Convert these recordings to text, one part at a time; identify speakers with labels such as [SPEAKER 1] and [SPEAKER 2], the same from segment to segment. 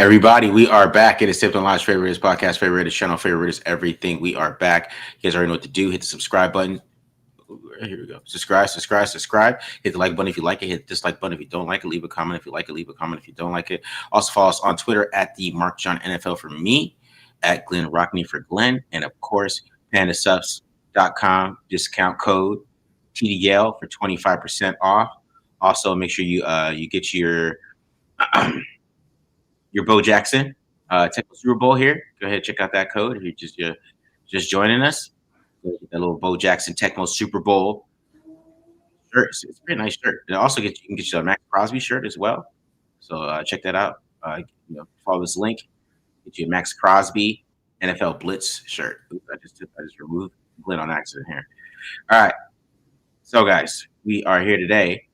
[SPEAKER 1] Everybody, we are back. It is Tip and Launch Favorite Podcast, Favorite Channel, Favorite Everything. We are back. You guys already know what to do. Hit the subscribe button. Here we go. Subscribe. Hit the like button if you like it. Hit the dislike button if you don't like it. Leave a comment if you like it. Leave a comment if you don't like it. Also follow us on Twitter at the Mark John NFL for me, at Glen Rockney for Glen, and of course, pandasubs.com discount code TDL for 25% off. Also, make sure you get your Bo Jackson Tecmo Super Bowl here. Go ahead and check out that code if you're just joining us. That little Bo Jackson Tecmo Super Bowl shirt. It's a pretty nice shirt. And also you can get you a Max Crosby shirt as well. So check that out. Follow this link. Get you a Max Crosby NFL Blitz shirt. Oops, I just removed Glen on accident here. All right. So guys, we are here today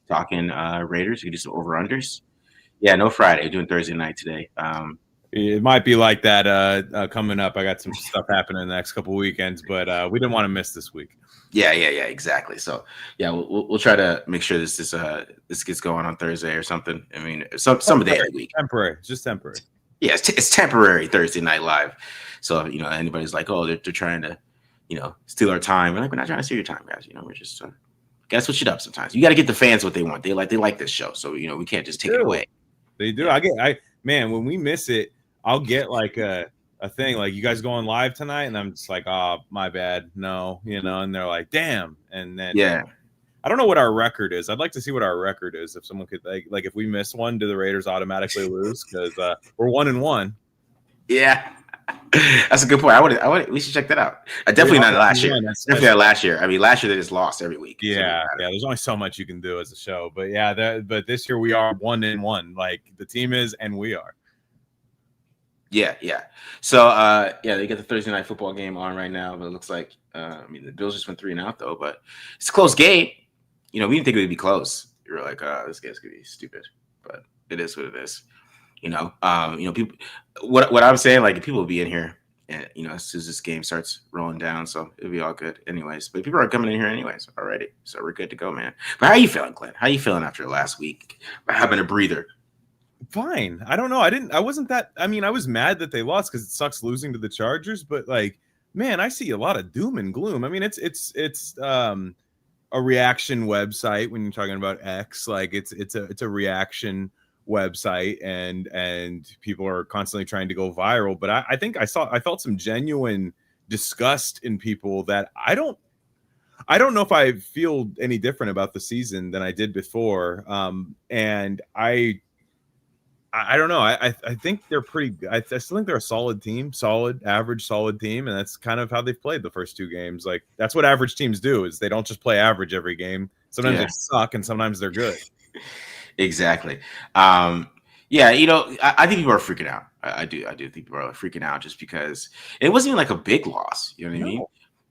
[SPEAKER 1] talking Raiders. We can do some over-unders. Yeah, no Friday. We're doing Thursday night today.
[SPEAKER 2] It might be like that coming up. I got some stuff happening in the next couple of weekends, but we didn't want to miss this week.
[SPEAKER 1] Yeah, exactly. So yeah, we'll try to make sure this gets going on Thursday or something. I mean, some day of the week.
[SPEAKER 2] Temporary, just temporary.
[SPEAKER 1] Yeah, it's temporary Thursday night live. So anybody's like, oh, they're trying to steal our time. We're like, we're not trying to steal your time, guys. We're just gotta switch it up sometimes. You got to get the fans what they want. They like this show, so we can't just take it away.
[SPEAKER 2] They do. Yeah. Man, when we miss it, I'll get like a thing like, you guys going live tonight, and I'm just like, oh, my bad, no, and they're like, damn, and then I don't know what our record is. I'd like to see what our record is. If someone could like if we miss one, do the Raiders automatically lose? Because we're 1-1.
[SPEAKER 1] Yeah. That's a good point. We should check that out. Definitely not last year. Definitely not last year. I mean, last year they just lost every week.
[SPEAKER 2] Yeah. There's only so much you can do as a show, but but this year we are 1-1. Like the team is, and we are.
[SPEAKER 1] Yeah. So they got the Thursday night football game on right now, but it looks like the Bills just went 3-0 though, but it's a close game. We didn't think it would be close. We were like, this game's gonna be stupid, but it is what it is. People. What I'm saying, like, people will be in here, and as soon as this game starts rolling down, so it'll be all good, anyways. But people are coming in here anyways already, so we're good to go, man. But how are you feeling, Glenn? How are you feeling after last week? Having a breather?
[SPEAKER 2] Fine. I don't know. I wasn't that. I mean, I was mad that they lost because it sucks losing to the Chargers. But like, man, I see a lot of doom and gloom. I mean, it's a reaction website when you're talking about X. Like, it's a reaction website, and people are constantly trying to go viral, but I think I felt some genuine disgust in people that I don't know if I feel any different about the season than I did before. And I don't know. I think they're pretty. I still think they're a solid team, average solid team, and that's kind of how they've played the first two games. Like, that's what average teams do, is they don't just play average every game. Sometimes they suck, and sometimes they're good.
[SPEAKER 1] Exactly. I think people are freaking out. I do think people are freaking out just because it wasn't even like a big loss. You know what I mean?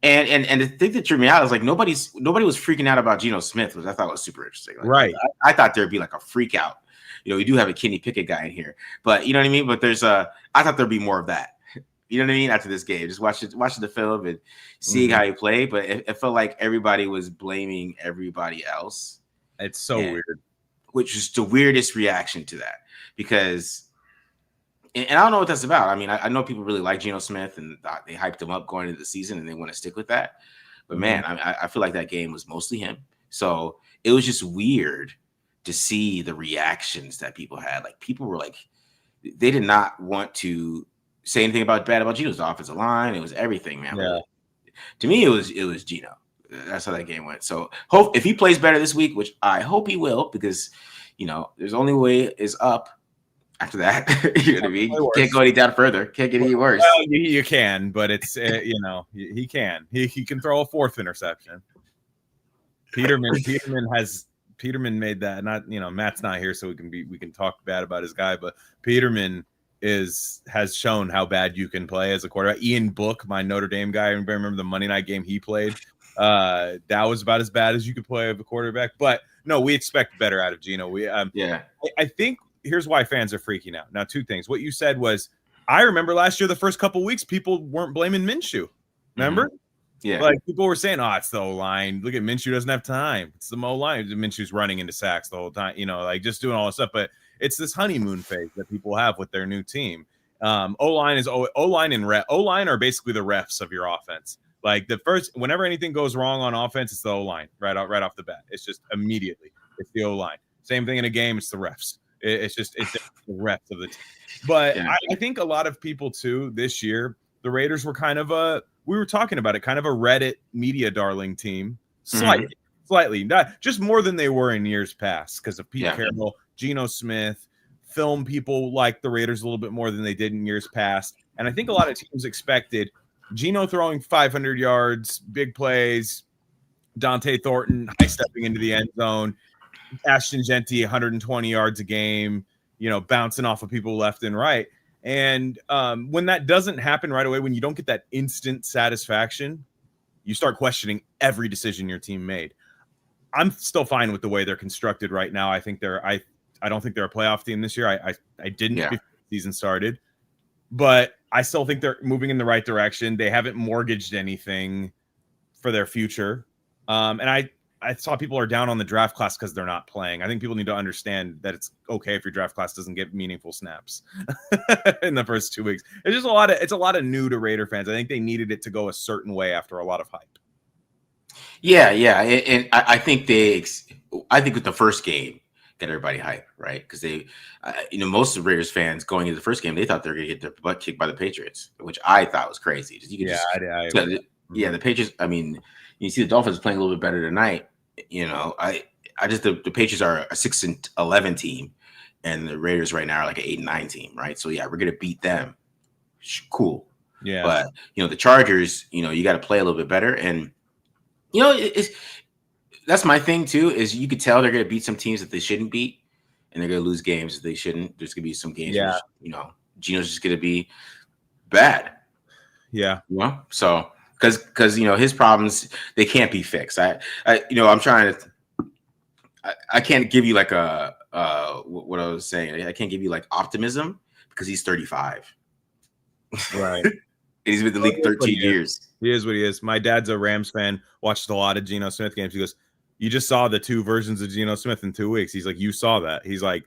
[SPEAKER 1] And the thing that threw me out is like nobody was freaking out about Gino Smith, which I thought was super interesting. Like,
[SPEAKER 2] right.
[SPEAKER 1] I thought there'd be like a freak out. We do have a Kenny Pickett guy in here, but you know what I mean? But I thought there'd be more of that. You know what I mean? After this game, just watching the film and seeing how he played, but it felt like everybody was blaming everybody else.
[SPEAKER 2] It's so weird.
[SPEAKER 1] Which is the weirdest reaction to that, because, and I don't know what that's about. I mean, I know people really like Geno Smith, and they hyped him up going into the season, and they want to stick with that. But man, I feel like that game was mostly him. So it was just weird to see the reactions that people had. Like, people were like, they did not want to say anything bad about Geno's offensive line. It was everything, man.
[SPEAKER 2] Yeah.
[SPEAKER 1] To me, it was Geno. That's how that game went. So hope if he plays better this week, which I hope he will, because there's only way is up after that. You know what I mean? You can't go any down further. Can't get any worse.
[SPEAKER 2] Well, you can, but it's he can. He can throw a fourth interception. Peterman made that. Not Matt's not here, so we can talk bad about his guy, but Peterman has shown how bad you can play as a quarterback. Ian Book, my Notre Dame guy, I remember the Monday night game he played. That was about as bad as you could play of a quarterback, but no, we expect better out of Geno. I think here's why fans are freaking out. Now, two things. What you said was, I remember last year, the first couple of weeks, people weren't blaming Minshew. Remember? Mm-hmm.
[SPEAKER 1] Yeah.
[SPEAKER 2] Like, people were saying, oh, it's the O-line. Look at Minshew, doesn't have time. It's the O-line. Minshew's running into sacks the whole time, like just doing all this stuff. But it's this honeymoon phase that people have with their new team. O-line O-line are basically the refs of your offense. Like whenever anything goes wrong on offense, it's the O-line right off the bat. It's just immediately it's the O-line. Same thing in a game, it's the refs. It's the refs of the team. But I think a lot of people too this year, the Raiders were kind of we were talking about it, kind of a Reddit media darling team, slightly, not just more than they were in years past because of Pete Carroll, Gino Smith. Film people like the Raiders a little bit more than they did in years past. And I think a lot of teams expected Gino throwing 500 yards, big plays, Dante Thornton high stepping into the end zone, Ashton Genty 120 yards a game, bouncing off of people left and right. And when that doesn't happen right away, when you don't get that instant satisfaction, you start questioning every decision your team made. I'm still fine with the way they're constructed right now. I think I don't think they're a playoff team this year. I didn't before the season started, but I still think they're moving in the right direction. They haven't mortgaged anything for their future. And I saw people are down on the draft class because they're not playing. I think people need to understand that it's okay if your draft class doesn't get meaningful snaps in the first 2 weeks. It's a lot of new to Raider fans. I think they needed it to go a certain way after a lot of hype.
[SPEAKER 1] Yeah. And I think with the first game, get everybody hyped, right? Because they, most of the Raiders fans going into the first game, they thought they were going to get their butt kicked by the Patriots, which I thought was crazy. The Patriots. I mean, you see the Dolphins playing a little bit better tonight. The Patriots are a 6-11 team, and the Raiders right now are like an 8-9 team, right? So yeah, we're going to beat them. Cool.
[SPEAKER 2] Yeah.
[SPEAKER 1] But the Chargers, you got to play a little bit better, and that's my thing too, is you could tell they're going to beat some teams that they shouldn't beat, and they're going to lose games that they shouldn't. There's going to be some games where, Gino's just going to be bad.
[SPEAKER 2] Yeah.
[SPEAKER 1] So because his problems, they can't be fixed. I'm trying to, I can't give you like what I was saying. I can't give you like optimism because he's 35.
[SPEAKER 2] Right.
[SPEAKER 1] And he's been in the league 13 years.
[SPEAKER 2] He is what he is. My dad's a Rams fan, watched a lot of Gino Smith games. He goes, you just saw the two versions of Gino Smith in 2 weeks. He's like, you saw that. He's like,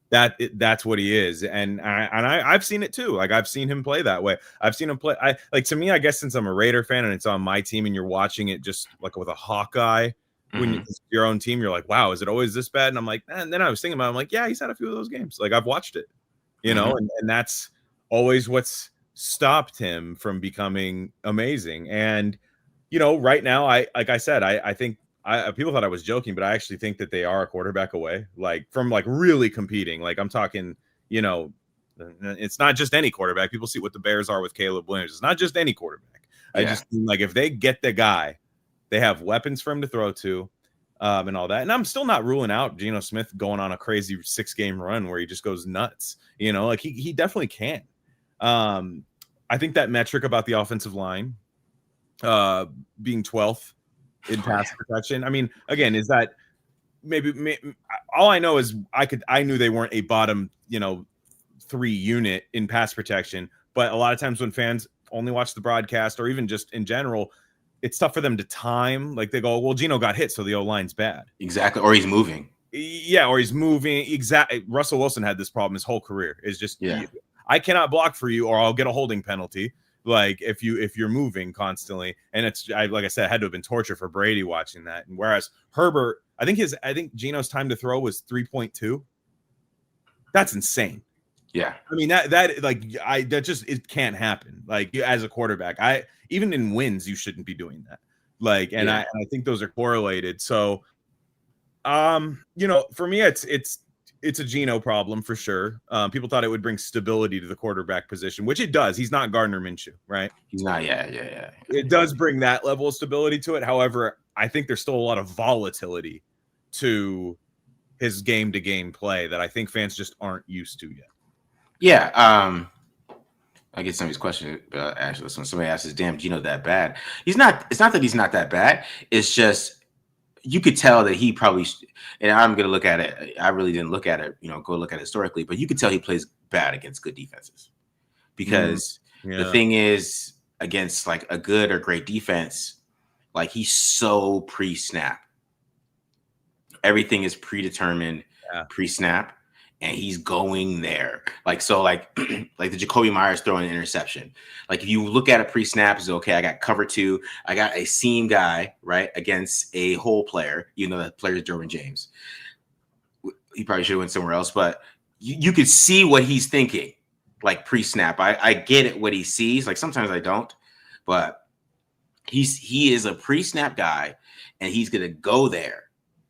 [SPEAKER 2] that's what he is. And I've seen it too. Like, I've seen him play that way. I've seen him play. To me, I guess since I'm a Raider fan and it's on my team and you're watching it just like with a hawk eye, when it's your own team, you're like, wow, is it always this bad? And I'm like, and then I was thinking about it, I'm like, yeah, he's had a few of those games. Like, I've watched it, and that's always what's stopped him from becoming amazing. And, right now, I think people thought I was joking, but I actually think that they are a quarterback away, from really competing. Like, I'm talking, it's not just any quarterback. People see what the Bears are with Caleb Williams. It's not just any quarterback. Yeah. I just think, if they get the guy, they have weapons for him to throw to, and all that. And I'm still not ruling out Geno Smith going on a crazy 6-game run where he just goes nuts. He definitely can. I think that metric about the offensive line being 12th in pass protection. I mean, again, is that maybe all I know is I knew they weren't a bottom, 3 unit in pass protection, but a lot of times when fans only watch the broadcast or even just in general, it's tough for them to time. Like, they go, well, Gino got hit, so the O-line's bad.
[SPEAKER 1] Exactly. Or he's moving.
[SPEAKER 2] Yeah, or he's moving. Exactly. Russell Wilson had this problem his whole career. Is just, I cannot block for you or I'll get a holding penalty. Like, if you're moving constantly, and like I said, it had to have been torture for Brady watching that. And whereas Herbert, I think Gino's time to throw was 3.2. That's insane.
[SPEAKER 1] Yeah.
[SPEAKER 2] I mean, it can't happen. Like, as a quarterback, even in wins, you shouldn't be doing that. Like, and I think those are correlated. So, for me, it's a Gino problem for sure. People thought it would bring stability to the quarterback position, which it does. He's not Gardner Minshew, right?
[SPEAKER 1] He's not. Yeah.
[SPEAKER 2] It does bring that level of stability to it. However, I think there's still a lot of volatility to his game-to-game play that I think fans just aren't used to yet.
[SPEAKER 1] Yeah. I get somebody's question, but actually, when somebody asks, "Is damn Gino that bad?" He's not. It's not that he's not that bad. It's just you could tell that he probably. And I'm going to look at it. I really didn't look at it. Go look at it historically, but you could tell he plays bad against good defenses, because the thing is, against like a good or great defense, like, he's so pre-snap. Everything is predetermined pre-snap. and he's going there. Like like the Jacoby Myers throwing an interception. Like if you look at it pre-snap, it's okay. I got cover 2. I got a seam guy right against a hole player. You know that player is Derwin James. He probably should have went somewhere else, but you could see what he's thinking. Like pre-snap, I get it what he sees. Like sometimes I don't, but he is a pre-snap guy, and he's gonna go there.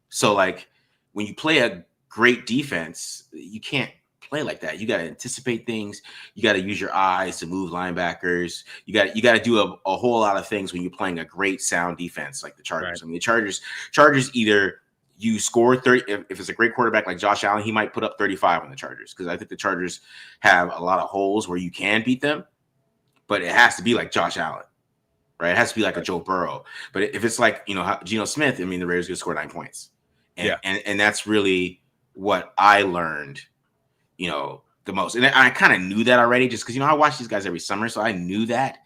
[SPEAKER 1] So like when you play a great defense, you can't play like that. You got to anticipate things. You got to use your eyes to move linebackers. You got to do a whole lot of things when you're playing a great sound defense like the Chargers. Right. I mean, the Chargers either you score 30. If it's a great quarterback like Josh Allen, he might put up 35 on the Chargers, because I think the Chargers have a lot of holes where you can beat them, but it has to be like Josh Allen. Right, it has to be like a Joe Burrow. But if it's like, you know, Gino Smith, I mean, the Raiders could score 9 points. And that's really what I learned, you know, the most. And I kind of knew that already, just because, you know, I watch these guys every summer, so I knew that.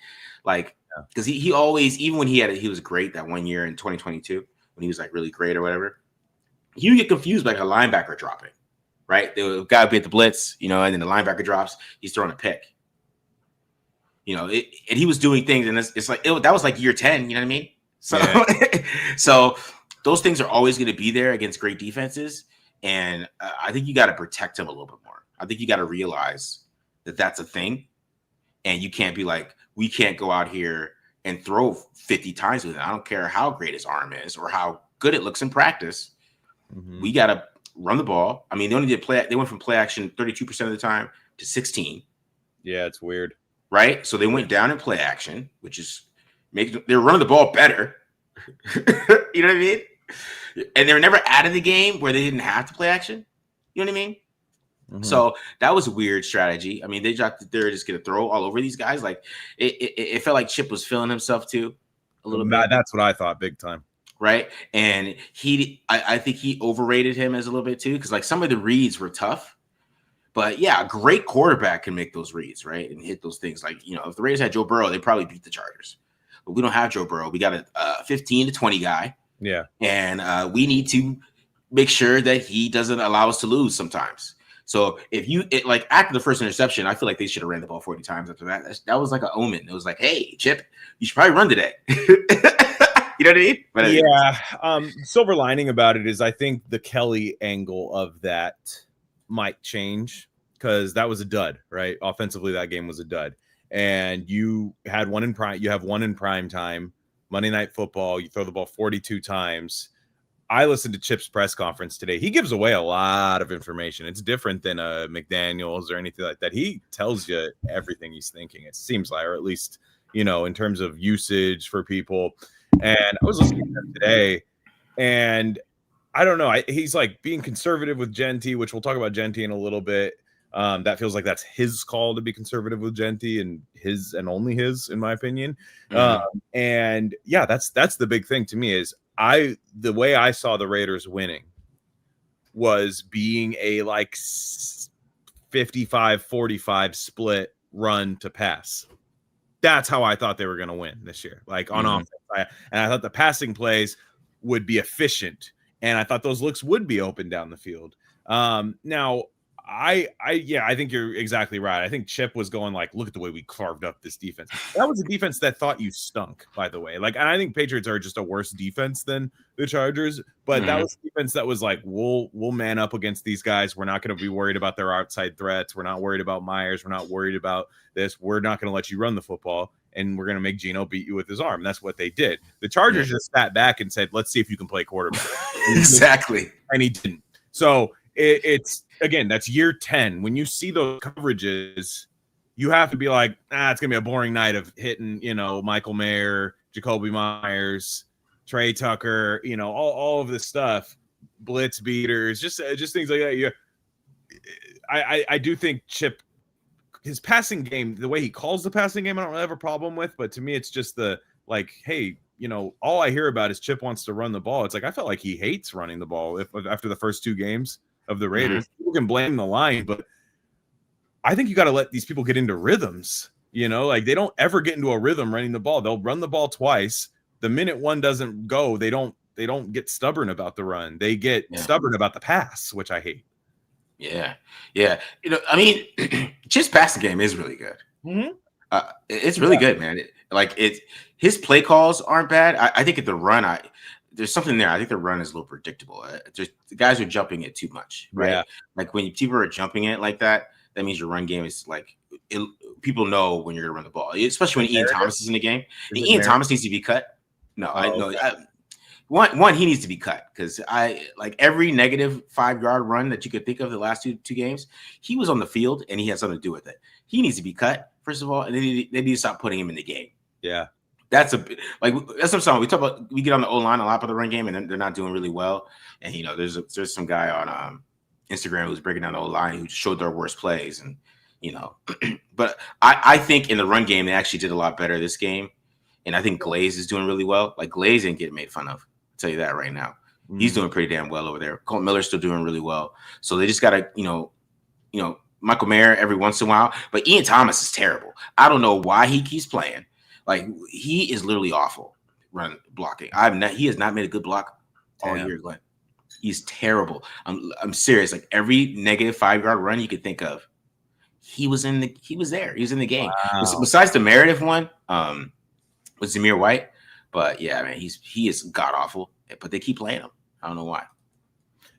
[SPEAKER 1] Like, because he always, even when he was great that one year in 2022, when he was like really great or whatever, he would get confused by like a linebacker dropping. Right, the guy would be at the blitz, you know, and then the linebacker drops, he's throwing a pick. You know, and he was doing things, and it's like that was like year 10. You know what I mean? So, so those things are always going to be there against great defenses, and I think you got to protect him a little bit more. I think you got to realize that that's a thing, and you can't be like, we can't go out here and throw 50 times with it. I don't care how great his arm is or how good it looks in practice. Mm-hmm. We got to run the ball. I mean, they only did they went from play action 32% of the time to 16.
[SPEAKER 2] Yeah, it's weird.
[SPEAKER 1] Right, so they went down in play action, which is they're running the ball better. You know what I mean? And they were never out of the game where they didn't have to play action. You know what I mean? Mm-hmm. So that was a weird strategy. I mean, they're just going to throw all over these guys. Like it felt like Chip was feeling himself too a little bit.
[SPEAKER 2] That's what I thought, big time.
[SPEAKER 1] Right, and I think he overrated him as a little bit too, because like some of the reads were tough. But yeah, a great quarterback can make those reads, right, and hit those things. Like, you know, if the Raiders had Joe Burrow, they probably beat the Chargers. But we don't have Joe Burrow. We got a 15 to 20 guy.
[SPEAKER 2] Yeah,
[SPEAKER 1] and we need to make sure that he doesn't allow us to lose sometimes. So if like after the first interception, I feel like they should have ran the ball 40 times after that. That was like an omen. It was like, hey, Chip, you should probably run today. You know what I mean? But
[SPEAKER 2] yeah. Silver lining about it is I think the Kelly angle of that might change, because that was a dud, right? Offensively, that game was a dud. And you had one in prime. You have one in prime time, Monday Night Football. You throw the ball 42 times. I listened to Chip's press conference today. He gives away a lot of information. It's different than a McDaniels or anything like that. He tells you everything he's thinking, it seems like, or at least, you know, in terms of usage for people. And I was listening to him today, and I don't know. He's like being conservative with Genty, which we'll talk about Genty in a little bit. That feels like that's his call to be conservative with Genty, and his and only his, in my opinion. Mm-hmm. And yeah, that's the big thing to me is the way I saw the Raiders winning was being a like 55-45 split run to pass. That's how I thought they were going to win this year, like on offense. And I thought the passing plays would be efficient, and I thought those looks would be open down the field. Now, I think you're exactly right. I think Chip was going like, look at the way we carved up this defense. That was a defense that thought you stunk, by the way. Like, and I think Patriots are just a worse defense than the Chargers, but that was a defense that was like, we'll man up against these guys. We're not going to be worried about their outside threats. We're not worried about Myers. We're not worried about this. We're not going to let you run the football, and we're going to make Gino beat you with his arm. That's what they did. The Chargers just sat back and said, let's see if you can play quarterback.
[SPEAKER 1] Exactly.
[SPEAKER 2] And he didn't. So it's again, that's year 10. When you see those coverages, you have to be like, it's gonna be a boring night of hitting, you know, Michael Mayer, Jacoby Myers, Trey Tucker, you know, all of this stuff, blitz beaters, just things like that. Yeah, I do think Chip, his passing game, the way he calls the passing game, I don't have a problem with, but to me, it's just the like, hey, you know, all I hear about is Chip wants to run the ball. It's like I felt like he hates running the ball after the first 2 games of the Raiders. People can blame the line, but I think you got to let these people get into rhythms. You know, like they don't ever get into a rhythm running the ball. They'll run the ball twice. The minute one doesn't go, they don't get stubborn about the run. They get stubborn about the pass, which I hate.
[SPEAKER 1] Yeah, yeah. I mean, just passing game is really good.
[SPEAKER 2] Mm-hmm.
[SPEAKER 1] It's really good, man. His play calls aren't bad. I think at the run, there's something there. I think the run is a little predictable. The guys are jumping it too much, right?
[SPEAKER 2] Yeah.
[SPEAKER 1] Like when people are jumping it like that, that means your run game is like people know when you're gonna run the ball, especially when Ian Thomas is in the game. And Ian Thomas needs to be cut. No, I know.
[SPEAKER 2] Okay.
[SPEAKER 1] One, he needs to be cut because I like every negative 5 yard run that you could think of the last two games. He was on the field and he had something to do with it. He needs to be cut first of all, and they need to stop putting him in the game.
[SPEAKER 2] Yeah,
[SPEAKER 1] that's what I'm saying. We talk about we get on the O line a lot for the run game, and they're not doing really well. And there's some guy on Instagram who's breaking down the O line who showed their worst plays, and but I think in the run game they actually did a lot better this game, and I think Glaze is doing really well. Like Glaze didn't get made fun of. Tell you that right now. He's doing pretty damn well over there. Colt Miller's still doing really well. So they just gotta, Michael Mayer every once in a while. But Ian Thomas is terrible. I don't know why he keeps playing. Like he is literally awful run blocking. He has not made a good block all year, Glenn. He's terrible. I'm serious. Like every negative 5 yard run you could think of, he was there. He was in the game. Wow. Besides the Meredith one, with Zamir White. But yeah, man, he is god awful. But they keep playing him. I don't know why.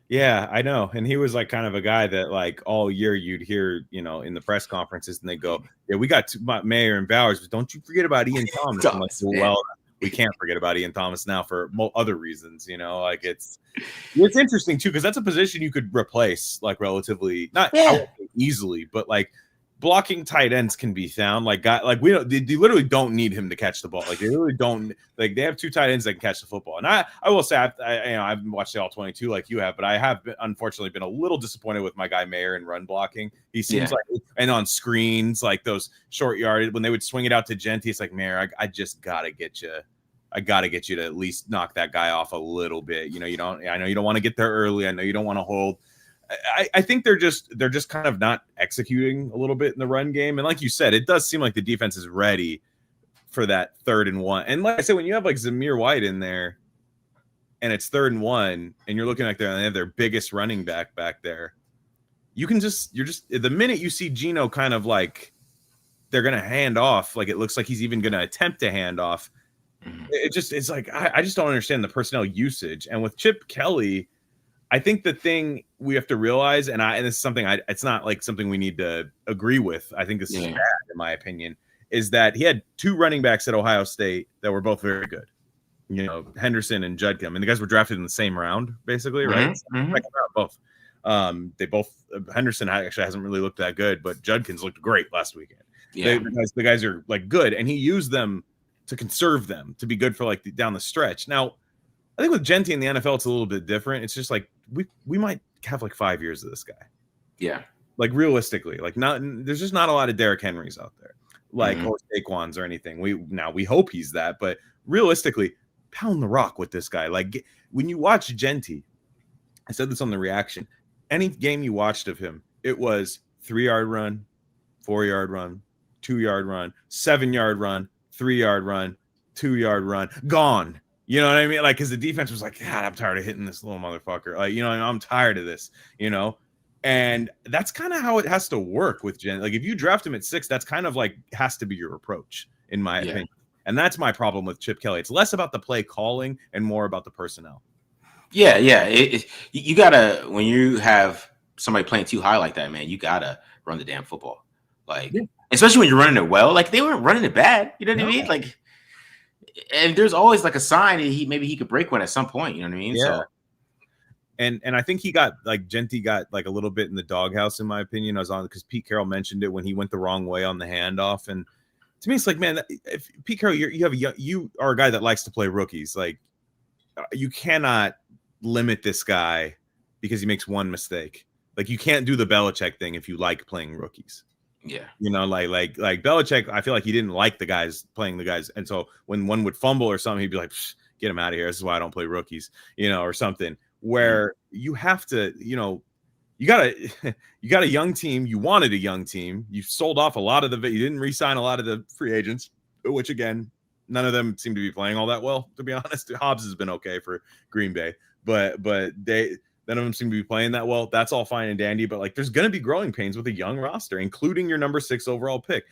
[SPEAKER 2] Yeah, I know. And he was like kind of a guy that like all year you'd hear, in the press conferences, and they go, "Yeah, we got Mayer and Bowers, but don't you forget about Ian Thomas." I'm like, well, we can't forget about Ian Thomas now for other reasons. Like it's interesting too because that's a position you could replace like relatively not easily, but like. Blocking tight ends can be found they literally don't need him to catch the ball. Like they really don't. Like they have 2 tight ends that can catch the football. And I will say I haven't watched the all 22 like you have, but I have unfortunately been a little disappointed with my guy Mayer in run blocking. He seems like and on screens like those short yardage when they would swing it out to Genty, it's like Mayer, I just gotta get you. I gotta get you to at least knock that guy off a little bit. I know you don't want to get there early. I know you don't want to hold. I think they're just kind of not executing a little bit in the run game. And like you said, it does seem like the defense is ready for that 3rd and 1. And like I said, when you have like Zamir White in there and it's 3rd and 1 and you're looking like they have their biggest running back there, you're just the minute you see Gino kind of like they're going to hand off, like it looks like he's even going to attempt to hand off. It's like, I just don't understand the personnel usage. And with Chip Kelly, I think the thing we have to realize, and this is something it's not like something we need to agree with. I think this is bad, in my opinion, is that he had 2 running backs at Ohio State that were both very good. Henderson and Judkins, and the guys were drafted in the same round, basically, right? Mm-hmm. Both. They both. Henderson actually hasn't really looked that good, but Judkins looked great last weekend. Yeah, the guys are like good, and he used them to conserve them to be good for like down the stretch. Now, I think with Genty in the NFL, it's a little bit different. It's just like we might have like 5 years of this guy.
[SPEAKER 1] Yeah.
[SPEAKER 2] Like realistically, like there's just not a lot of Derrick Henrys out there, like or Saquons or anything. We hope he's that, but realistically, pound the rock with this guy. Like when you watch Genty, I said this on the reaction. Any game you watched of him, it was 3-yard run, 4-yard run, 2-yard run, 7-yard run, 3-yard run, 2-yard run, gone. You know what I mean? Like, because the defense was like, God, I'm tired of hitting this little motherfucker. Like, I'm tired of this, And that's kind of how it has to work with Jen. Like, if you draft him at 6, that's kind of like has to be your approach, in my opinion. And that's my problem with Chip Kelly. It's less about the play calling and more about the personnel.
[SPEAKER 1] Yeah. You got to, when you have somebody playing too high like that, man, you got to run the damn football. Like, especially when you're running it well. Like, they weren't running it bad. You know what I mean? Like, and there's always like a sign that maybe he could break one at some point. You know what I mean?
[SPEAKER 2] Yeah. So. And I think he got like Genty got like a little bit in the doghouse, in my opinion. I was on because Pete Carroll mentioned it when he went the wrong way on the handoff. And to me, it's like, man, if Pete Carroll, you are a guy that likes to play rookies. Like you cannot limit this guy because he makes one mistake. Like you can't do the Belichick thing if you like playing rookies.
[SPEAKER 1] Yeah.
[SPEAKER 2] Like Belichick, I feel like he didn't like the guys playing the guys. And so when one would fumble or something, he'd be like, get him out of here. This is why I don't play rookies, or something where you have to, you got a young team. You wanted a young team. You sold off a lot of you didn't re-sign a lot of the free agents, which again, none of them seem to be playing all that well, to be honest. Hobbs has been okay for Green Bay, but None of them seem to be playing that well. That's all fine and dandy, but like there's going to be growing pains with a young roster, including your number 6 overall pick.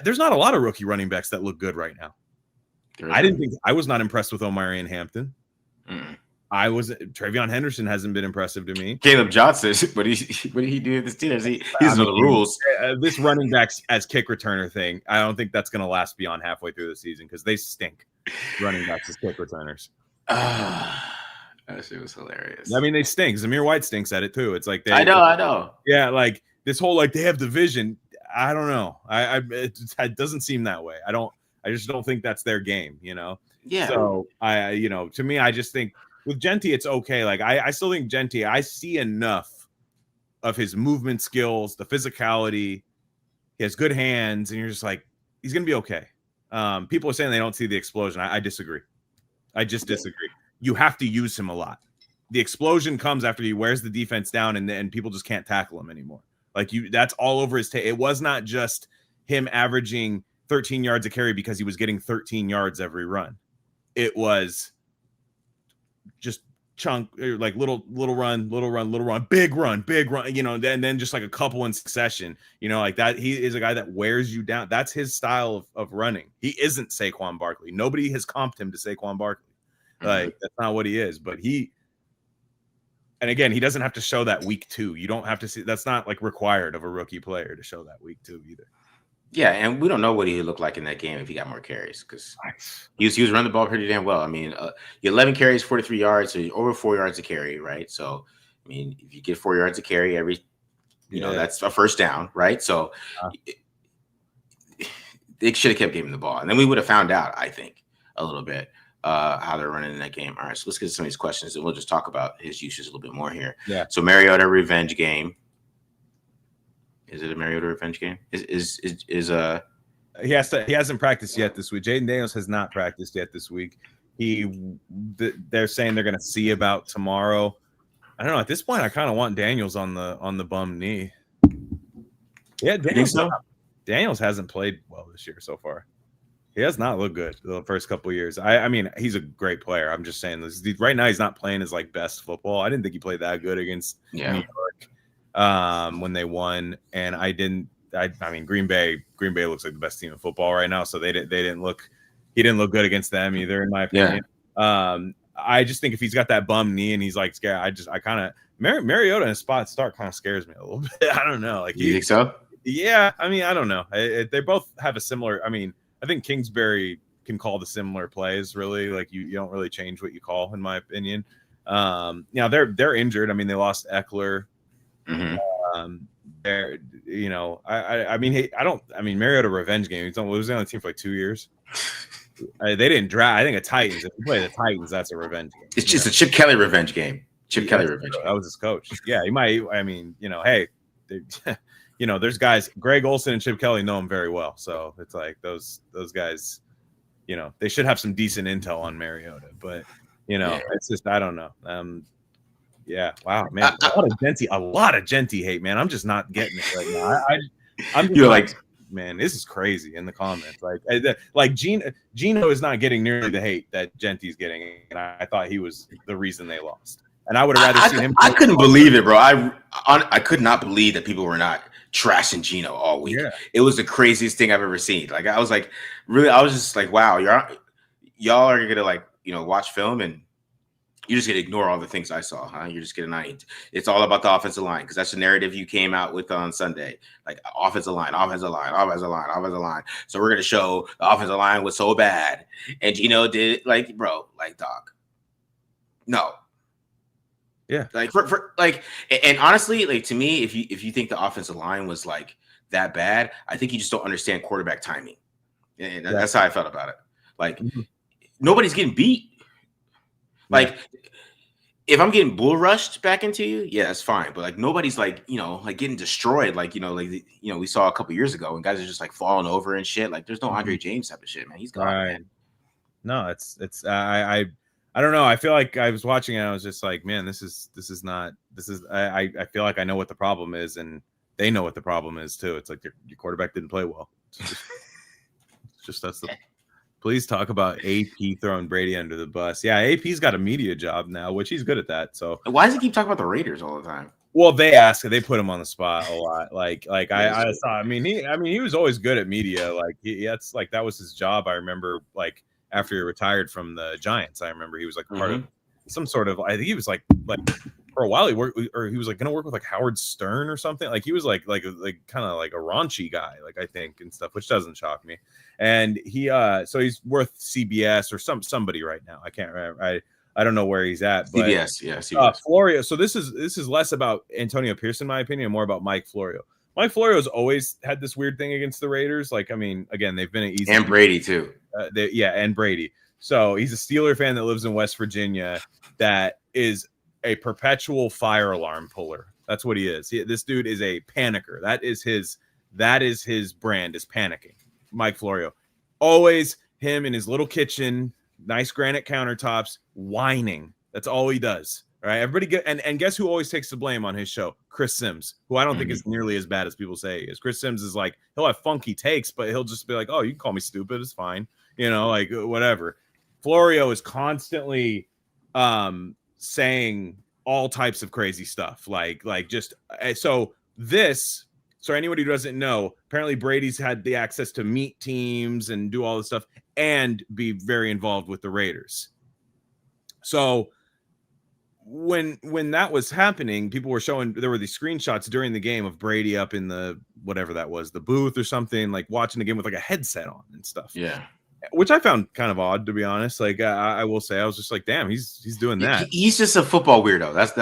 [SPEAKER 2] There's not a lot of rookie running backs that look good right now. I was not impressed with Omarion Hampton. Travion Henderson hasn't been impressive to me.
[SPEAKER 1] Caleb Johnson, what did he do with the Steelers? He's the rules.
[SPEAKER 2] This running backs as kick returner thing, I don't think that's going to last beyond halfway through the season because they stink. Running backs as kick returners.
[SPEAKER 1] That shit was hilarious.
[SPEAKER 2] I mean, they stink. Zamir White stinks at it too. It's like
[SPEAKER 1] I know.
[SPEAKER 2] Yeah, like this whole like they have division. I don't know. It doesn't seem that way. I just don't think that's their game.
[SPEAKER 1] Yeah.
[SPEAKER 2] So to me, I just think with Genty, it's okay. Like I still think Genty. I see enough of his movement skills, the physicality. He has good hands, and you're just like he's gonna be okay. People are saying they don't see the explosion. I disagree. I just disagree. You have to use him a lot. The explosion comes after he wears the defense down and people just can't tackle him anymore. Like that's all over his tape. It was not just him averaging 13 yards a carry because he was getting 13 yards every run. It was just chunk, like little run, big run, and then just like a couple in succession, like that. He is a guy that wears you down. That's his style of running. He isn't Saquon Barkley. Nobody has comped him to Saquon Barkley. Like that's not what he is, but and again, he doesn't have to show that week 2. You don't have to see, that's not like required of a rookie player to show that week 2 either.
[SPEAKER 1] Yeah, and we don't know what he looked like in that game if he got more carries because he was running the ball pretty damn well. I mean, 11 carries, 43 yards, so over 4 yards a carry, right? So, I mean, if you get 4 yards a carry every, that's a first down, right? So they should have kept giving him the ball, and then we would have found out, I think, a little bit. How they're running in that game. All right, so let's get to some of these questions, and we'll just talk about his usage a little bit more here.
[SPEAKER 2] Yeah.
[SPEAKER 1] So Mariota revenge game. Is it a Mariota revenge game? He
[SPEAKER 2] hasn't practiced yet this week. Jaden Daniels has not practiced yet this week. They're saying they're going to see about tomorrow. I don't know. At this point, I kind of want Daniels on the bum knee. Yeah, Daniels hasn't played well this year so far. He has not looked good the first couple of years. I mean, he's a great player. I'm just saying this right now. He's not playing his like best football. I didn't think he played that good against New York when they won, and I mean, Green Bay looks like the best team in football right now. So he didn't look good against them either, in my opinion. Yeah. I just think if he's got that bum knee and he's like scared, I kind of Mariota in a spot start kind of scares me a little bit. I don't know. Like
[SPEAKER 1] you think so?
[SPEAKER 2] Yeah. I mean, I don't know. They both have a similar. I mean. I think Kingsbury can call the similar plays. Really, like you don't really change what you call, in my opinion. Now they're injured. I mean, they lost Eckler. Mm-hmm. I mean, Mariota revenge game. He's was on the team for like 2 years. They didn't draft. I think a Titans. If you play the Titans, that's a revenge game.
[SPEAKER 1] It's just a Chip Kelly revenge game. Kelly revenge game.
[SPEAKER 2] That was his coach. Yeah, he might. I mean, hey. There's guys, Greg Olsen and Chip Kelly know him very well. So it's like those guys, they should have some decent intel on Mariota. But, it's just, I don't know. Wow, man. A lot of Genty hate, man. I'm just not getting it right now. I'm just like, man, this is crazy in the comments. Like Gino is not getting nearly the hate that Genty's getting. And I thought he was the reason they lost. And I would have rather seen him.
[SPEAKER 1] I couldn't believe it, bro. I could not believe that people were not trashing Gino all week. Yeah. It was the craziest thing I've ever seen. Like I was like, really, I was just like, wow, y'all are gonna watch film and you're just gonna ignore all the things I saw, huh? You're just gonna it's all about the offensive line because that's the narrative you came out with on Sunday. Like offensive line. So we're gonna show the offensive line was so bad, and Gino did dog. No.
[SPEAKER 2] Yeah,
[SPEAKER 1] like and honestly, like to me, if you think the offensive line was like that bad, I think you just don't understand quarterback timing, and that's how I felt about it. Like nobody's getting beat. Like if I'm getting bull rushed back into you, yeah, that's fine. But like nobody's like getting destroyed. Like we saw a couple years ago when guys are just like falling over and shit. Like there's no Andre James type of shit, man. He's gone. Right. Man.
[SPEAKER 2] No, it's I don't know. I feel like I was watching it and I was just like, man, I feel like I know what the problem is and they know what the problem is too. It's like your quarterback didn't play well. It's just that's the Please talk about AP throwing Brady under the bus. Yeah, AP's got a media job now, which he's good at that. So
[SPEAKER 1] Why does he keep talking about the Raiders all the time?
[SPEAKER 2] well, they put him on the spot a lot. I saw. I mean, he was always good at media. Like that's like that was his job. I remember like after he retired from the Giants, I remember he was like part of some sort of. I think he was like for a while he worked, or he was like going to work with like Howard Stern or something. Like he was like kind of like a raunchy guy, like I think and stuff, which doesn't shock me. And he so he's worth CBS or somebody right now. I can't remember. I don't know where he's at, but
[SPEAKER 1] CBS.
[SPEAKER 2] Florio. So this is less about Antonio Pierce, in my opinion, and more about Mike Florio. Mike Florio's always had this weird thing against the Raiders. Like, I mean, again, they've been an easy
[SPEAKER 1] and Brady too.
[SPEAKER 2] And Brady. So he's a Steeler fan that lives in West Virginia. That is a perpetual fire alarm puller. That's what he is. This dude is a panicker. That is his brand, is panicking. Mike Florio, always him in his little kitchen. Nice granite countertops, whining. That's all he does. All right. Everybody and guess who always takes the blame on his show? Chris Sims, who I don't think is nearly as bad as people say he is. Chris Sims is like, he'll have funky takes, but he'll just be like, oh, you can call me stupid. It's fine. You know, like whatever. Florio is constantly saying all types of crazy stuff. Like just so anybody who doesn't know, apparently Brady's had the access to meet teams and do all this stuff and be very involved with the Raiders. So when that was happening, people were showing, there were these screenshots during the game of Brady up in the, whatever that was, the booth or something, like watching the game with like a headset on and stuff.
[SPEAKER 1] Yeah.
[SPEAKER 2] Which I found kind of odd, to be honest. Like I will say, I was just like, damn, he's doing that.
[SPEAKER 1] He's just a football weirdo. That's